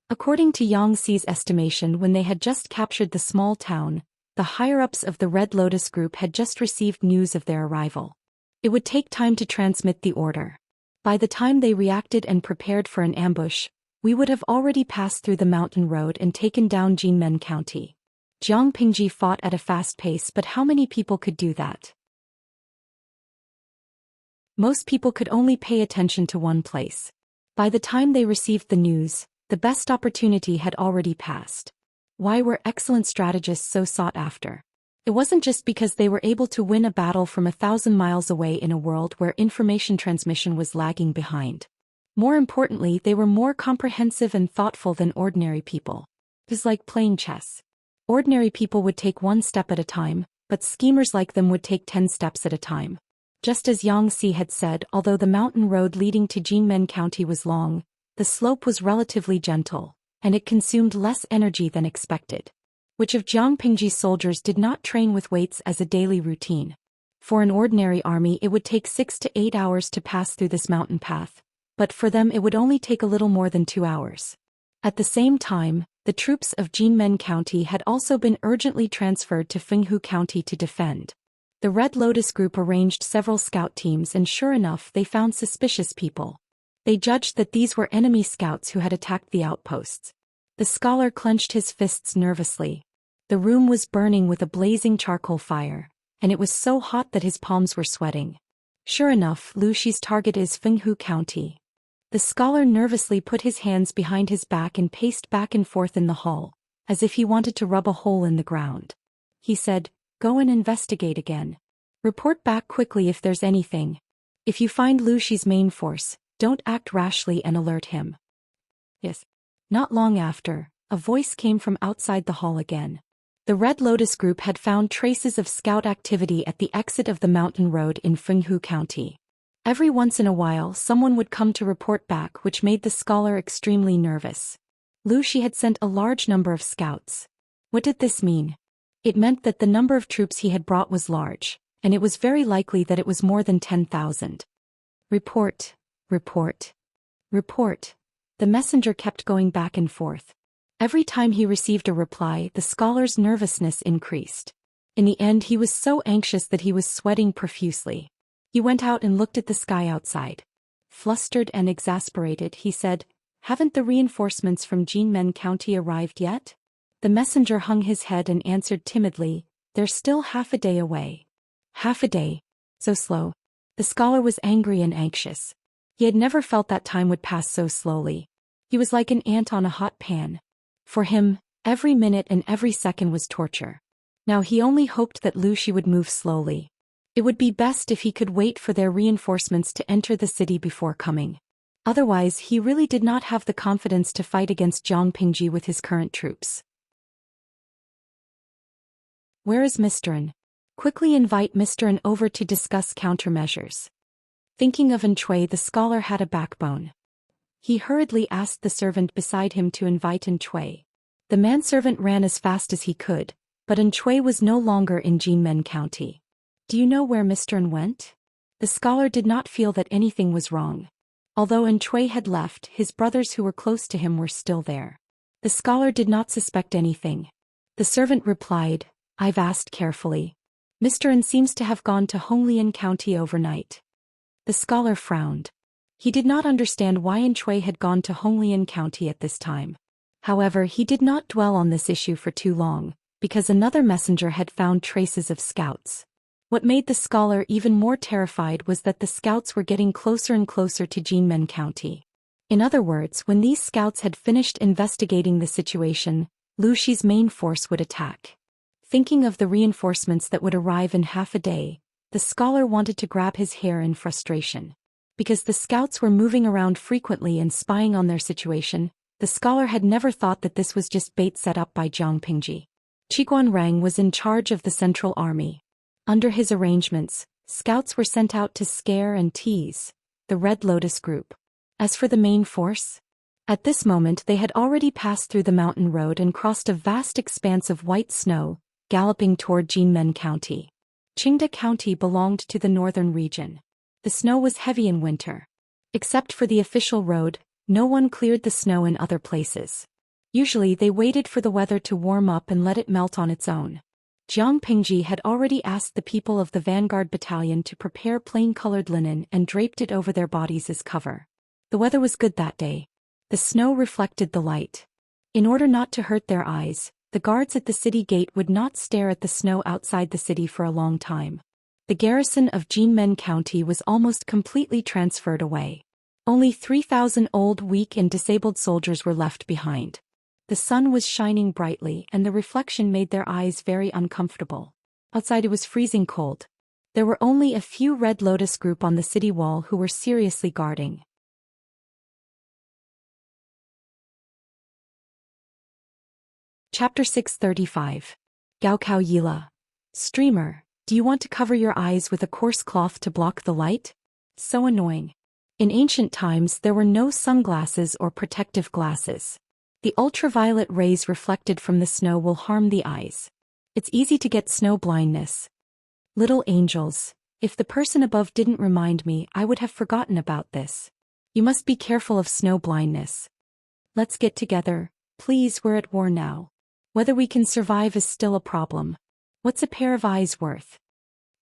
According to Yang Xi's estimation, when they had just captured the small town, the higher-ups of the Red Lotus group had just received news of their arrival. It would take time to transmit the order. By the time they reacted and prepared for an ambush, we would have already passed through the mountain road and taken down Jinmen County. Jiang Pingji fought at a fast pace, but how many people could do that? Most people could only pay attention to one place. By the time they received the news, the best opportunity had already passed. Why were excellent strategists so sought after? It wasn't just because they were able to win a battle from 1,000 miles away in a world where information transmission was lagging behind. More importantly, they were more comprehensive and thoughtful than ordinary people. It was like playing chess. Ordinary people would take one step at a time, but schemers like them would take 10 steps at a time. Just as Yang Xi had said, although the mountain road leading to Jinmen County was long, the slope was relatively gentle, and it consumed less energy than expected. Which of Jiang Pingji's soldiers did not train with weights as a daily routine? For an ordinary army, it would take 6 to 8 hours to pass through this mountain path, but for them it would only take a little more than 2 hours. At the same time, the troops of Jinmen County had also been urgently transferred to Fenghu County to defend. The Red Lotus group arranged several scout teams, and sure enough, they found suspicious people. They judged that these were enemy scouts who had attacked the outposts. The scholar clenched his fists nervously. The room was burning with a blazing charcoal fire, and it was so hot that his palms were sweating. Sure enough, Lu Shi's target is Fenghu County. The scholar nervously put his hands behind his back and paced back and forth in the hall, as if he wanted to rub a hole in the ground. He said, "Go and investigate again. Report back quickly if there's anything. If you find Lu Shi's main force, don't act rashly and alert him." Yes. Not long after, a voice came from outside the hall again. The Red Lotus group had found traces of scout activity at the exit of the mountain road in Fenghu County. Every once in a while, someone would come to report back, which made the scholar extremely nervous. Lu Shi had sent a large number of scouts. What did this mean? It meant that the number of troops he had brought was large, and it was very likely that it was more than 10,000. Report, report, report. The messenger kept going back and forth. Every time he received a reply, the scholar's nervousness increased. In the end, he was so anxious that he was sweating profusely. He went out and looked at the sky outside. Flustered and exasperated, he said, "Haven't the reinforcements from Jinmen County arrived yet?" The messenger hung his head and answered timidly, "They're still half a day away." Half a day? So slow. The scholar was angry and anxious. He had never felt that time would pass so slowly. He was like an ant on a hot pan. For him, every minute and every second was torture. Now he only hoped that Lu Shi would move slowly. It would be best if he could wait for their reinforcements to enter the city before coming. Otherwise, he really did not have the confidence to fight against Jiang Pingji with his current troops. Where is Mr. N? Quickly invite Mr. N over to discuss countermeasures. Thinking of N Chui, the scholar had a backbone. He hurriedly asked the servant beside him to invite N Chui. The manservant ran as fast as he could, but N Chui was no longer in Jinmen County. Do you know where Mr. N went? The scholar did not feel that anything was wrong. Although N Chui had left, his brothers who were close to him were still there. The scholar did not suspect anything. The servant replied, "I've asked carefully. Mr. N seems to have gone to Honglian County overnight." The scholar frowned. He did not understand why Chui had gone to Honglian County at this time. However, he did not dwell on this issue for too long, because another messenger had found traces of scouts. What made the scholar even more terrified was that the scouts were getting closer and closer to Jinmen County. In other words, when these scouts had finished investigating the situation, Lu Shi's main force would attack. Thinking of the reinforcements that would arrive in half a day, the scholar wanted to grab his hair in frustration. Because the scouts were moving around frequently and spying on their situation, the scholar had never thought that this was just bait set up by Jiang Pingji. Qiguan Rang was in charge of the Central Army. Under his arrangements, scouts were sent out to scare and tease the Red Lotus group. As for the main force, at this moment they had already passed through the mountain road and crossed a vast expanse of white snow, galloping toward Jinmen County. Qingda County belonged to the northern region. The snow was heavy in winter. Except for the official road, no one cleared the snow in other places. Usually they waited for the weather to warm up and let it melt on its own. Jiang Pingji had already asked the people of the Vanguard Battalion to prepare plain-colored linen and draped it over their bodies as cover. The weather was good that day. The snow reflected the light. In order not to hurt their eyes, the guards at the city gate would not stare at the snow outside the city for a long time. The garrison of Jinmen County was almost completely transferred away. Only 3,000 old, weak and disabled soldiers were left behind. The sun was shining brightly and the reflection made their eyes very uncomfortable. Outside it was freezing cold. There were only a few Red Lotus group on the city wall who were seriously guarding. Chapter 635. Gaokao Yila. Streamer, do you want to cover your eyes with a coarse cloth to block the light? So annoying. In ancient times there were no sunglasses or protective glasses. The ultraviolet rays reflected from the snow will harm the eyes. It's easy to get snow blindness. Little angels, if the person above didn't remind me, I would have forgotten about this. You must be careful of snow blindness. Let's get together, please, we're at war now. Whether we can survive is still a problem. What's a pair of eyes worth?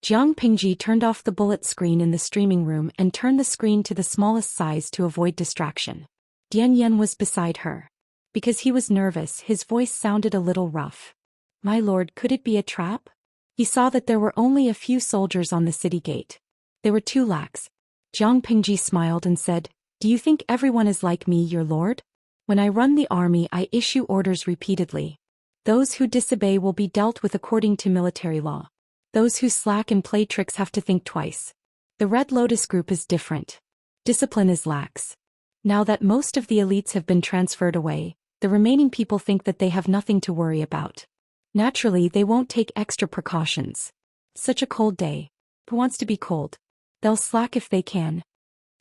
Jiang Pingji turned off the bullet screen in the streaming room and turned the screen to the smallest size to avoid distraction. Dian Yan was beside her. Because he was nervous, his voice sounded a little rough. My lord, could it be a trap? He saw that there were only a few soldiers on the city gate. They were too lax. Jiang Pingji smiled and said, do you think everyone is like me, your lord? When I run the army, I issue orders repeatedly. Those who disobey will be dealt with according to military law. Those who slack and play tricks have to think twice. The Red Lotus group is different. Discipline is lax. Now that most of the elites have been transferred away, the remaining people think that they have nothing to worry about. Naturally, they won't take extra precautions. Such a cold day. Who wants to be cold? They'll slack if they can.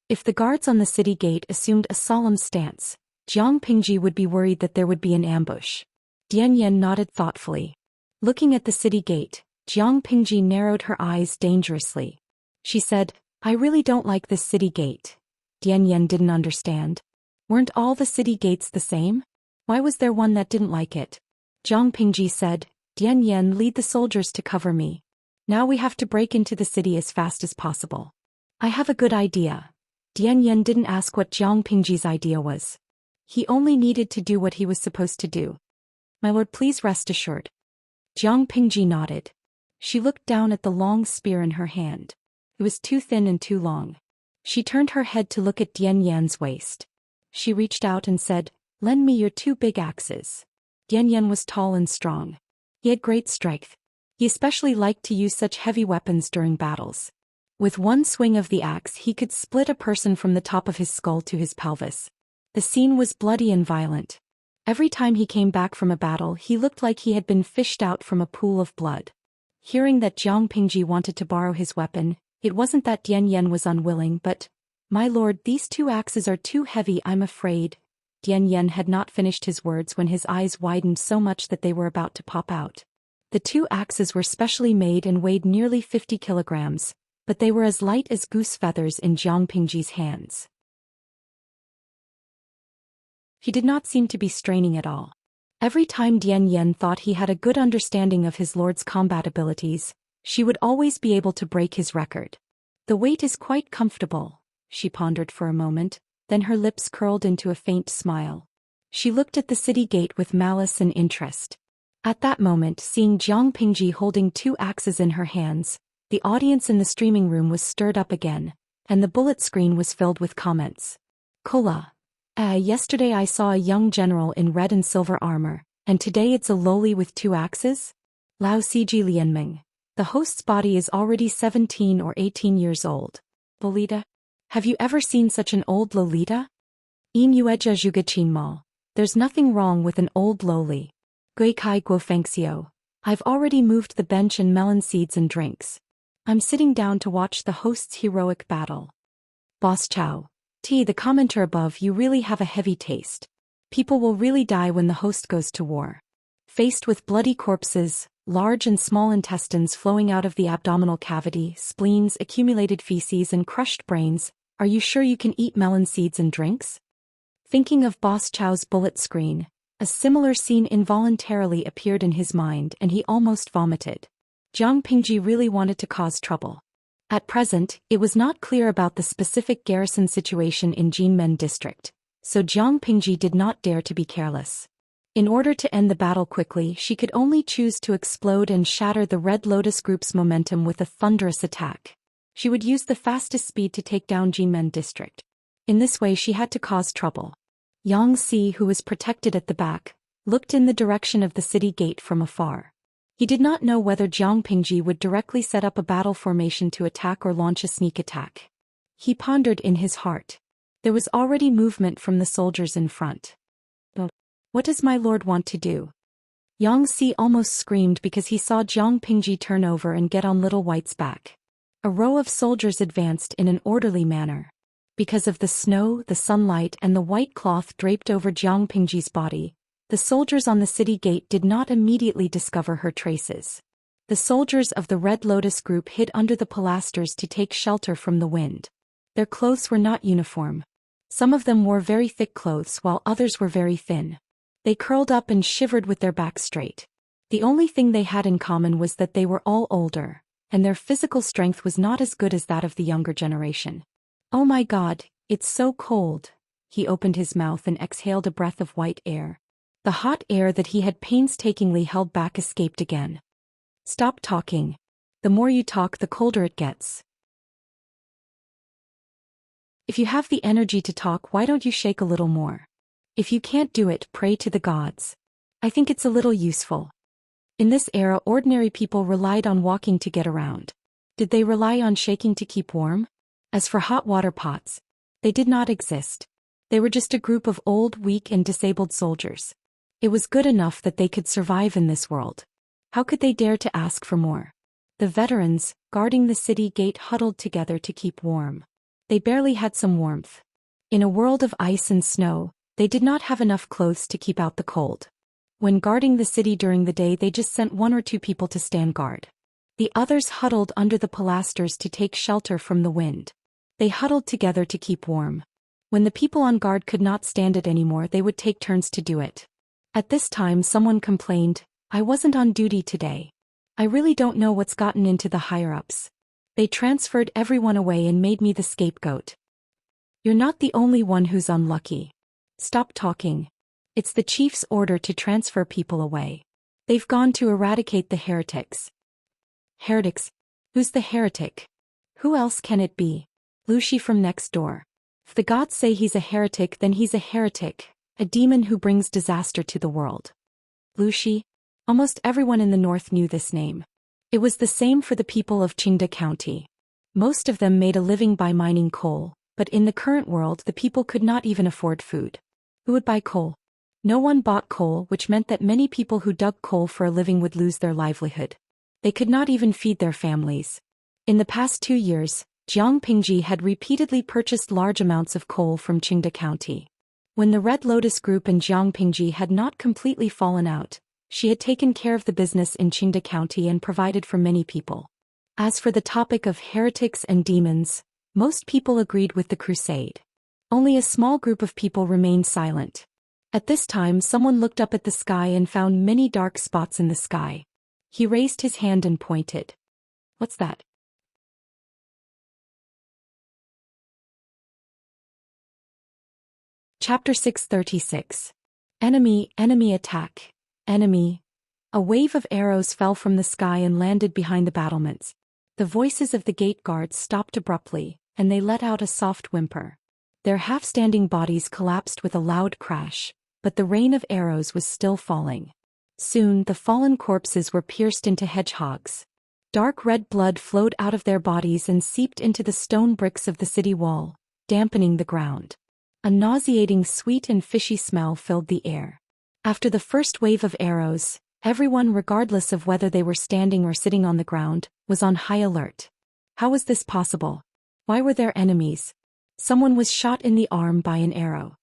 If the guards on the city gate assumed a solemn stance, Jiang Pingji would be worried that there would be an ambush. Dian Yan nodded thoughtfully. Looking at the city gate, Jiang Pingji narrowed her eyes dangerously. She said, I really don't like this city gate. Dian Yan didn't understand. Weren't all the city gates the same? Why was there one that didn't like it? Jiang Pingji said, Dian Yan, lead the soldiers to cover me. Now we have to break into the city as fast as possible. I have a good idea. Dian Yan didn't ask what Jiang Pingji's idea was. He only needed to do what he was supposed to do. My lord, please rest assured. Jiang Pingji nodded. She looked down at the long spear in her hand. It was too thin and too long. She turned her head to look at Dian Yan's waist. She reached out and said, lend me your 2 big axes. Dian Yan was tall and strong. He had great strength. He especially liked to use such heavy weapons during battles. With one swing of the axe he could split a person from the top of his skull to his pelvis. The scene was bloody and violent. Every time he came back from a battle he looked like he had been fished out from a pool of blood. Hearing that Jiang Pingji wanted to borrow his weapon, it wasn't that Dian Yan was unwilling, but, my lord, these 2 axes are too heavy, I'm afraid. Dian Yan had not finished his words when his eyes widened so much that they were about to pop out. The 2 axes were specially made and weighed nearly 50 kilograms, but they were as light as goose feathers in Jiang Pingji's hands. He did not seem to be straining at all. Every time Dian Yan thought he had a good understanding of his lord's combat abilities, she would always be able to break his record. The weight is quite comfortable, she pondered for a moment, then her lips curled into a faint smile. She looked at the city gate with malice and interest. At that moment, seeing Jiang Pingji holding 2 axes in her hands, the audience in the streaming room was stirred up again, and the bullet screen was filled with comments. Kola. Yesterday I saw a young general in red and silver armor, and today it's a lowly with 2 axes? Lao Ciji Lianming. The host's body is already 17 or 18 years old. Lolita? Have you ever seen such an old Lolita? In Yueja Zhugachinmal. There's nothing wrong with an old lowly. Gui Kai Guofengxiu. I've already moved the bench and melon seeds and drinks. I'm sitting down to watch the host's heroic battle. Boss Chow. The commenter above, you really have a heavy taste. People will really die when the host goes to war. Faced with bloody corpses, large and small intestines flowing out of the abdominal cavity, spleens, accumulated feces and crushed brains, are you sure you can eat melon seeds and drinks? Thinking of Boss Chow's bullet screen, a similar scene involuntarily appeared in his mind and he almost vomited. Jiang Pingji really wanted to cause trouble. At present, it was not clear about the specific garrison situation in Jinmen district, so Jiang Pingji did not dare to be careless. In order to end the battle quickly, she could only choose to explode and shatter the Red Lotus Group's momentum with a thunderous attack. She would use the fastest speed to take down Jinmen district. In this way she had to cause trouble. Yang Si, who was protected at the back, looked in the direction of the city gate from afar. He did not know whether Jiang Pingji would directly set up a battle formation to attack or launch a sneak attack. He pondered in his heart. There was already movement from the soldiers in front. What does my lord want to do? Yang Si almost screamed because he saw Jiang Pingji turn over and get on Little White's back. A row of soldiers advanced in an orderly manner. Because of the snow, the sunlight and the white cloth draped over Jiang Pingji's body, the soldiers on the city gate did not immediately discover her traces. The soldiers of the Red Lotus Group hid under the pilasters to take shelter from the wind. Their clothes were not uniform. Some of them wore very thick clothes while others were very thin. They curled up and shivered with their backs straight. The only thing they had in common was that they were all older, and their physical strength was not as good as that of the younger generation. Oh my God, it's so cold. He opened his mouth and exhaled a breath of white air. The hot air that he had painstakingly held back escaped again. Stop talking. The more you talk, the colder it gets. If you have the energy to talk, why don't you shake a little more? If you can't do it, pray to the gods. I think it's a little useful. In this era, ordinary people relied on walking to get around. Did they rely on shaking to keep warm? As for hot water pots, they did not exist. They were just a group of old, weak and disabled soldiers. It was good enough that they could survive in this world. How could they dare to ask for more? The veterans, guarding the city gate, huddled together to keep warm. They barely had some warmth. In a world of ice and snow, they did not have enough clothes to keep out the cold. When guarding the city during the day, they just sent 1 or 2 people to stand guard. The others huddled under the pilasters to take shelter from the wind. They huddled together to keep warm. When the people on guard could not stand it anymore, they would take turns to do it. At this time someone complained, I wasn't on duty today. I really don't know what's gotten into the higher-ups. They transferred everyone away and made me the scapegoat. You're not the only one who's unlucky. Stop talking. It's the chief's order to transfer people away. They've gone to eradicate the heretics. Heretics? Who's the heretic? Who else can it be? Lucy from next door. If the gods say he's a heretic, then he's a heretic, a demon who brings disaster to the world. Lucy? Almost everyone in the north knew this name. It was the same for the people of Qingda County. Most of them made a living by mining coal, but in the current world the people could not even afford food. Who would buy coal? No one bought coal, which meant that many people who dug coal for a living would lose their livelihood. They could not even feed their families. In the past 2 years, Jiang Pingji had repeatedly purchased large amounts of coal from Qingda County. When the Red Lotus Group and Jiang Pingji had not completely fallen out, she had taken care of the business in Qingda County and provided for many people. As for the topic of heretics and demons, most people agreed with the crusade. Only a small group of people remained silent. At this time someone looked up at the sky and found many dark spots in the sky. He raised his hand and pointed. What's that? Chapter 636. Enemy attack. Enemy. A wave of arrows fell from the sky and landed behind the battlements. The voices of the gate guards stopped abruptly, and they let out a soft whimper. Their half-standing bodies collapsed with a loud crash, but the rain of arrows was still falling. Soon the fallen corpses were pierced into hedgehogs. Dark red blood flowed out of their bodies and seeped into the stone bricks of the city wall, dampening the ground. A nauseating sweet and fishy smell filled the air. After the first wave of arrows, everyone, regardless of whether they were standing or sitting on the ground, was on high alert. How was this possible? Why were there enemies? Someone was shot in the arm by an arrow.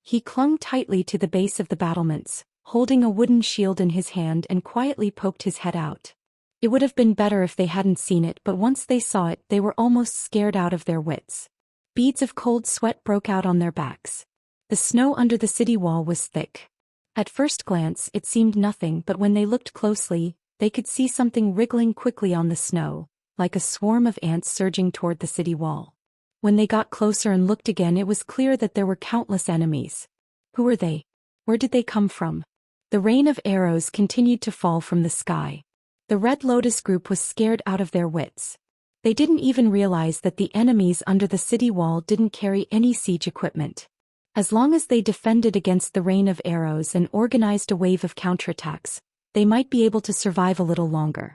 He clung tightly to the base of the battlements, holding a wooden shield in his hand, and quietly poked his head out. It would have been better if they hadn't seen it, but once they saw it, they were almost scared out of their wits. Beads of cold sweat broke out on their backs. The snow under the city wall was thick. At first glance, it seemed nothing, but when they looked closely, they could see something wriggling quickly on the snow, like a swarm of ants surging toward the city wall. When they got closer and looked again, it was clear that there were countless enemies. Who were they? Where did they come from? The rain of arrows continued to fall from the sky. The Red Lotus group was scared out of their wits. They didn't even realize that the enemies under the city wall didn't carry any siege equipment. As long as they defended against the rain of arrows and organized a wave of counterattacks, they might be able to survive a little longer.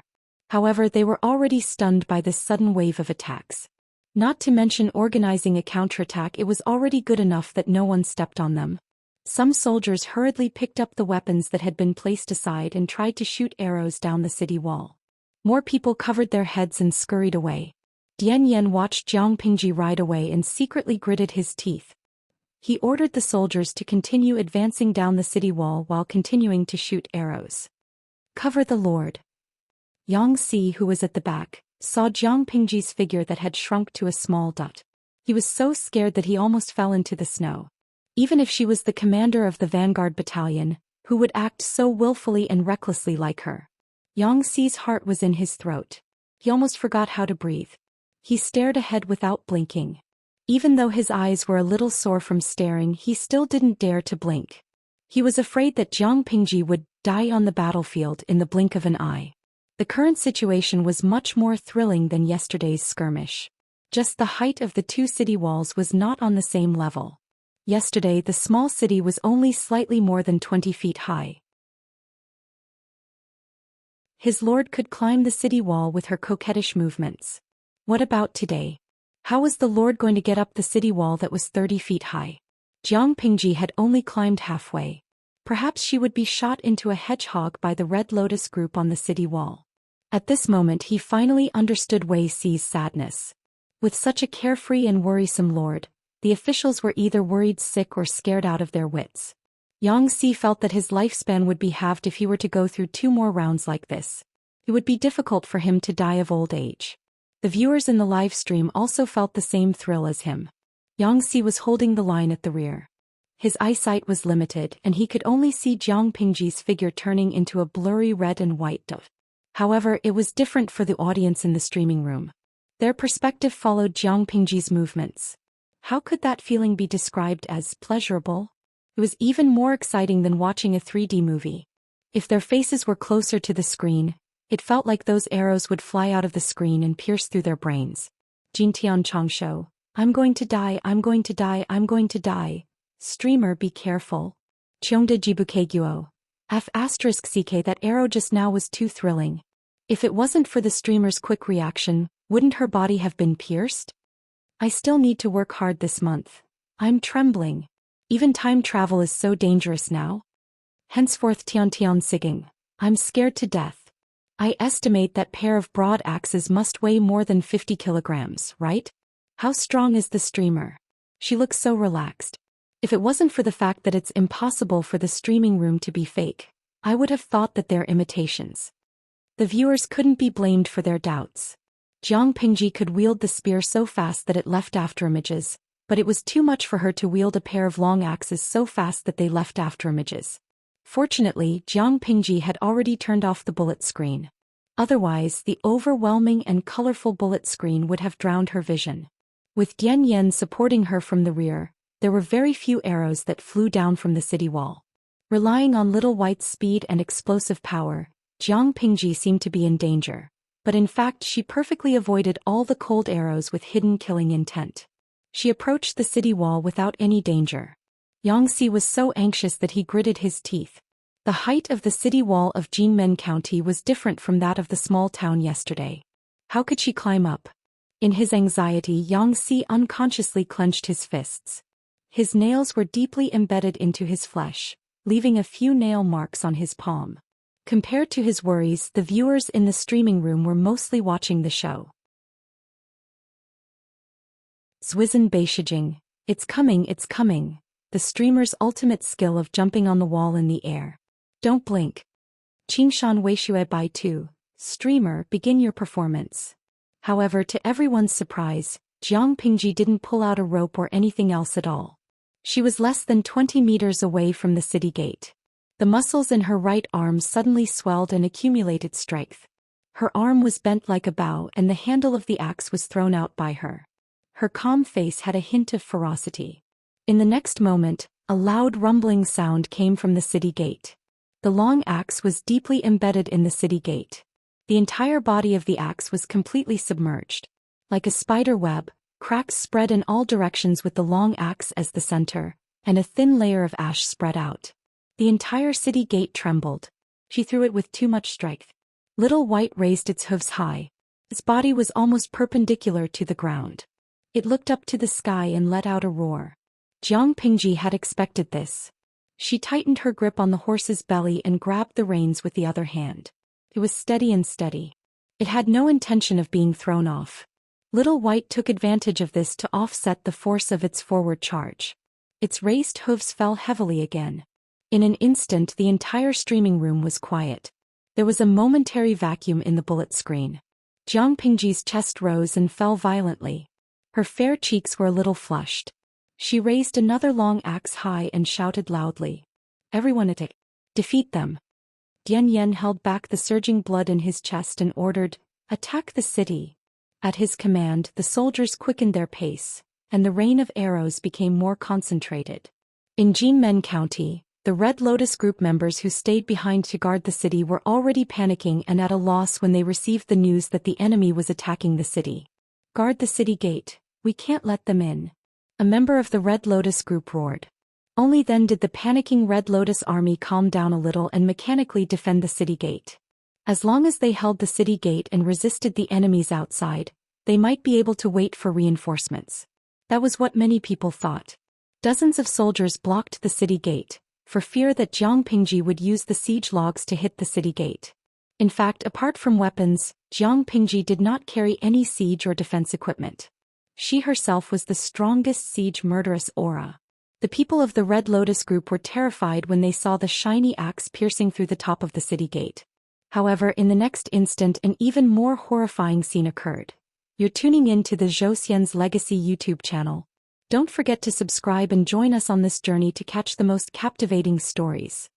However, they were already stunned by this sudden wave of attacks. Not to mention organizing a counterattack, it was already good enough that no one stepped on them. Some soldiers hurriedly picked up the weapons that had been placed aside and tried to shoot arrows down the city wall. More people covered their heads and scurried away. Dian Yen watched Jiang Pingji ride away and secretly gritted his teeth. He ordered the soldiers to continue advancing down the city wall while continuing to shoot arrows. Cover the Lord. Yang Si, who was at the back, saw Jiang Pingji's figure that had shrunk to a small dot. He was so scared that he almost fell into the snow. Even if she was the commander of the vanguard battalion, who would act so willfully and recklessly like her? Yang Si's heart was in his throat. He almost forgot how to breathe. He stared ahead without blinking. Even though his eyes were a little sore from staring, he still didn't dare to blink. He was afraid that Jiang Pingji would die on the battlefield in the blink of an eye. The current situation was much more thrilling than yesterday's skirmish. Just the height of the two city walls was not on the same level. Yesterday, the small city was only slightly more than 20 feet high. His lord could climb the city wall with her coquettish movements. What about today? How was the Lord going to get up the city wall that was 30 feet high? Jiang Pingji had only climbed halfway. Perhaps she would be shot into a hedgehog by the Red Lotus group on the city wall. At this moment he finally understood Wei Si's sadness. With such a carefree and worrisome lord, the officials were either worried sick or scared out of their wits. Yang Si felt that his lifespan would be halved if he were to go through 2 more rounds like this. It would be difficult for him to die of old age. The viewers in the live stream also felt the same thrill as him. Yang Si was holding the line at the rear. His eyesight was limited, and he could only see Jiang Pingji's figure turning into a blurry red and white dove. However, it was different for the audience in the streaming room. Their perspective followed Jiang Pingji's movements. How could that feeling be described as pleasurable? It was even more exciting than watching a 3D movie. If their faces were closer to the screen, it felt like those arrows would fly out of the screen and pierce through their brains. Jintian Changsho, I'm going to die, I'm going to die, I'm going to die. Streamer, be careful. Cheongda Jibukeguo. F***ck, that arrow just now was too thrilling. If it wasn't for the streamer's quick reaction, wouldn't her body have been pierced? I still need to work hard this month. I'm trembling. Even time travel is so dangerous now. Henceforth Tian Sigging. I'm scared to death. I estimate that pair of broad axes must weigh more than 50 kilograms, right? How strong is the streamer? She looks so relaxed. If it wasn't for the fact that it's impossible for the streaming room to be fake, I would have thought that they're imitations. The viewers couldn't be blamed for their doubts. Jiang Pingji could wield the spear so fast that it left afterimages, but it was too much for her to wield a pair of long axes so fast that they left afterimages. Fortunately, Jiang Pingji had already turned off the bullet screen. Otherwise, the overwhelming and colorful bullet screen would have drowned her vision. With Dian Yen supporting her from the rear, there were very few arrows that flew down from the city wall. Relying on Little White's speed and explosive power, Jiang Pingji seemed to be in danger, but in fact she perfectly avoided all the cold arrows with hidden killing intent. She approached the city wall without any danger. Yangxi was so anxious that he gritted his teeth. The height of the city wall of Jinmen County was different from that of the small town yesterday. How could she climb up? In his anxiety, Yangxi unconsciously clenched his fists. His nails were deeply embedded into his flesh, leaving a few nail marks on his palm. Compared to his worries, the viewers in the streaming room were mostly watching the show. Zwizen Beishijing, it's coming, the streamer's ultimate skill of jumping on the wall in the air. Don't blink. Qingshan Weishue Bai 2, streamer, begin your performance. However, to everyone's surprise, Jiang Pingji didn't pull out a rope or anything else at all. She was less than 20 meters away from the city gate. The muscles in her right arm suddenly swelled and accumulated strength. Her arm was bent like a bow and the handle of the axe was thrown out by her. Her calm face had a hint of ferocity. In the next moment, a loud rumbling sound came from the city gate. The long axe was deeply embedded in the city gate. The entire body of the axe was completely submerged. Like a spider web, cracks spread in all directions with the long axe as the center, and a thin layer of ash spread out. The entire city gate trembled. She threw it with too much strength. Little White raised its hooves high. Its body was almost perpendicular to the ground. It looked up to the sky and let out a roar. Jiang Pingji had expected this. She tightened her grip on the horse's belly and grabbed the reins with the other hand. It was steady and steady. It had no intention of being thrown off. Little White took advantage of this to offset the force of its forward charge. Its raised hooves fell heavily again. In an instant the entire streaming room was quiet. There was a momentary vacuum in the bullet screen. Jiang Pingji's chest rose and fell violently. Her fair cheeks were a little flushed. She raised another long axe high and shouted loudly. Everyone attack! Defeat them! Dian Yen held back the surging blood in his chest and ordered, attack the city. At his command, the soldiers quickened their pace, and the rain of arrows became more concentrated. In Jinmen County, the Red Lotus Group members who stayed behind to guard the city were already panicking and at a loss when they received the news that the enemy was attacking the city. Guard the city gate, we can't let them in. A member of the Red Lotus Group roared. Only then did the panicking Red Lotus army calm down a little and mechanically defend the city gate. As long as they held the city gate and resisted the enemies outside, they might be able to wait for reinforcements. That was what many people thought. Dozens of soldiers blocked the city gate, for fear that Jiang Pingji would use the siege logs to hit the city gate. In fact, apart from weapons, Jiang Pingji did not carry any siege or defense equipment. She herself was the strongest siege murderous aura. The people of the Red Lotus Group were terrified when they saw the shiny axe piercing through the top of the city gate. However, in the next instant an even more horrifying scene occurred. You're tuning in to the Zhou Xian's Legacy YouTube channel. Don't forget to subscribe and join us on this journey to catch the most captivating stories.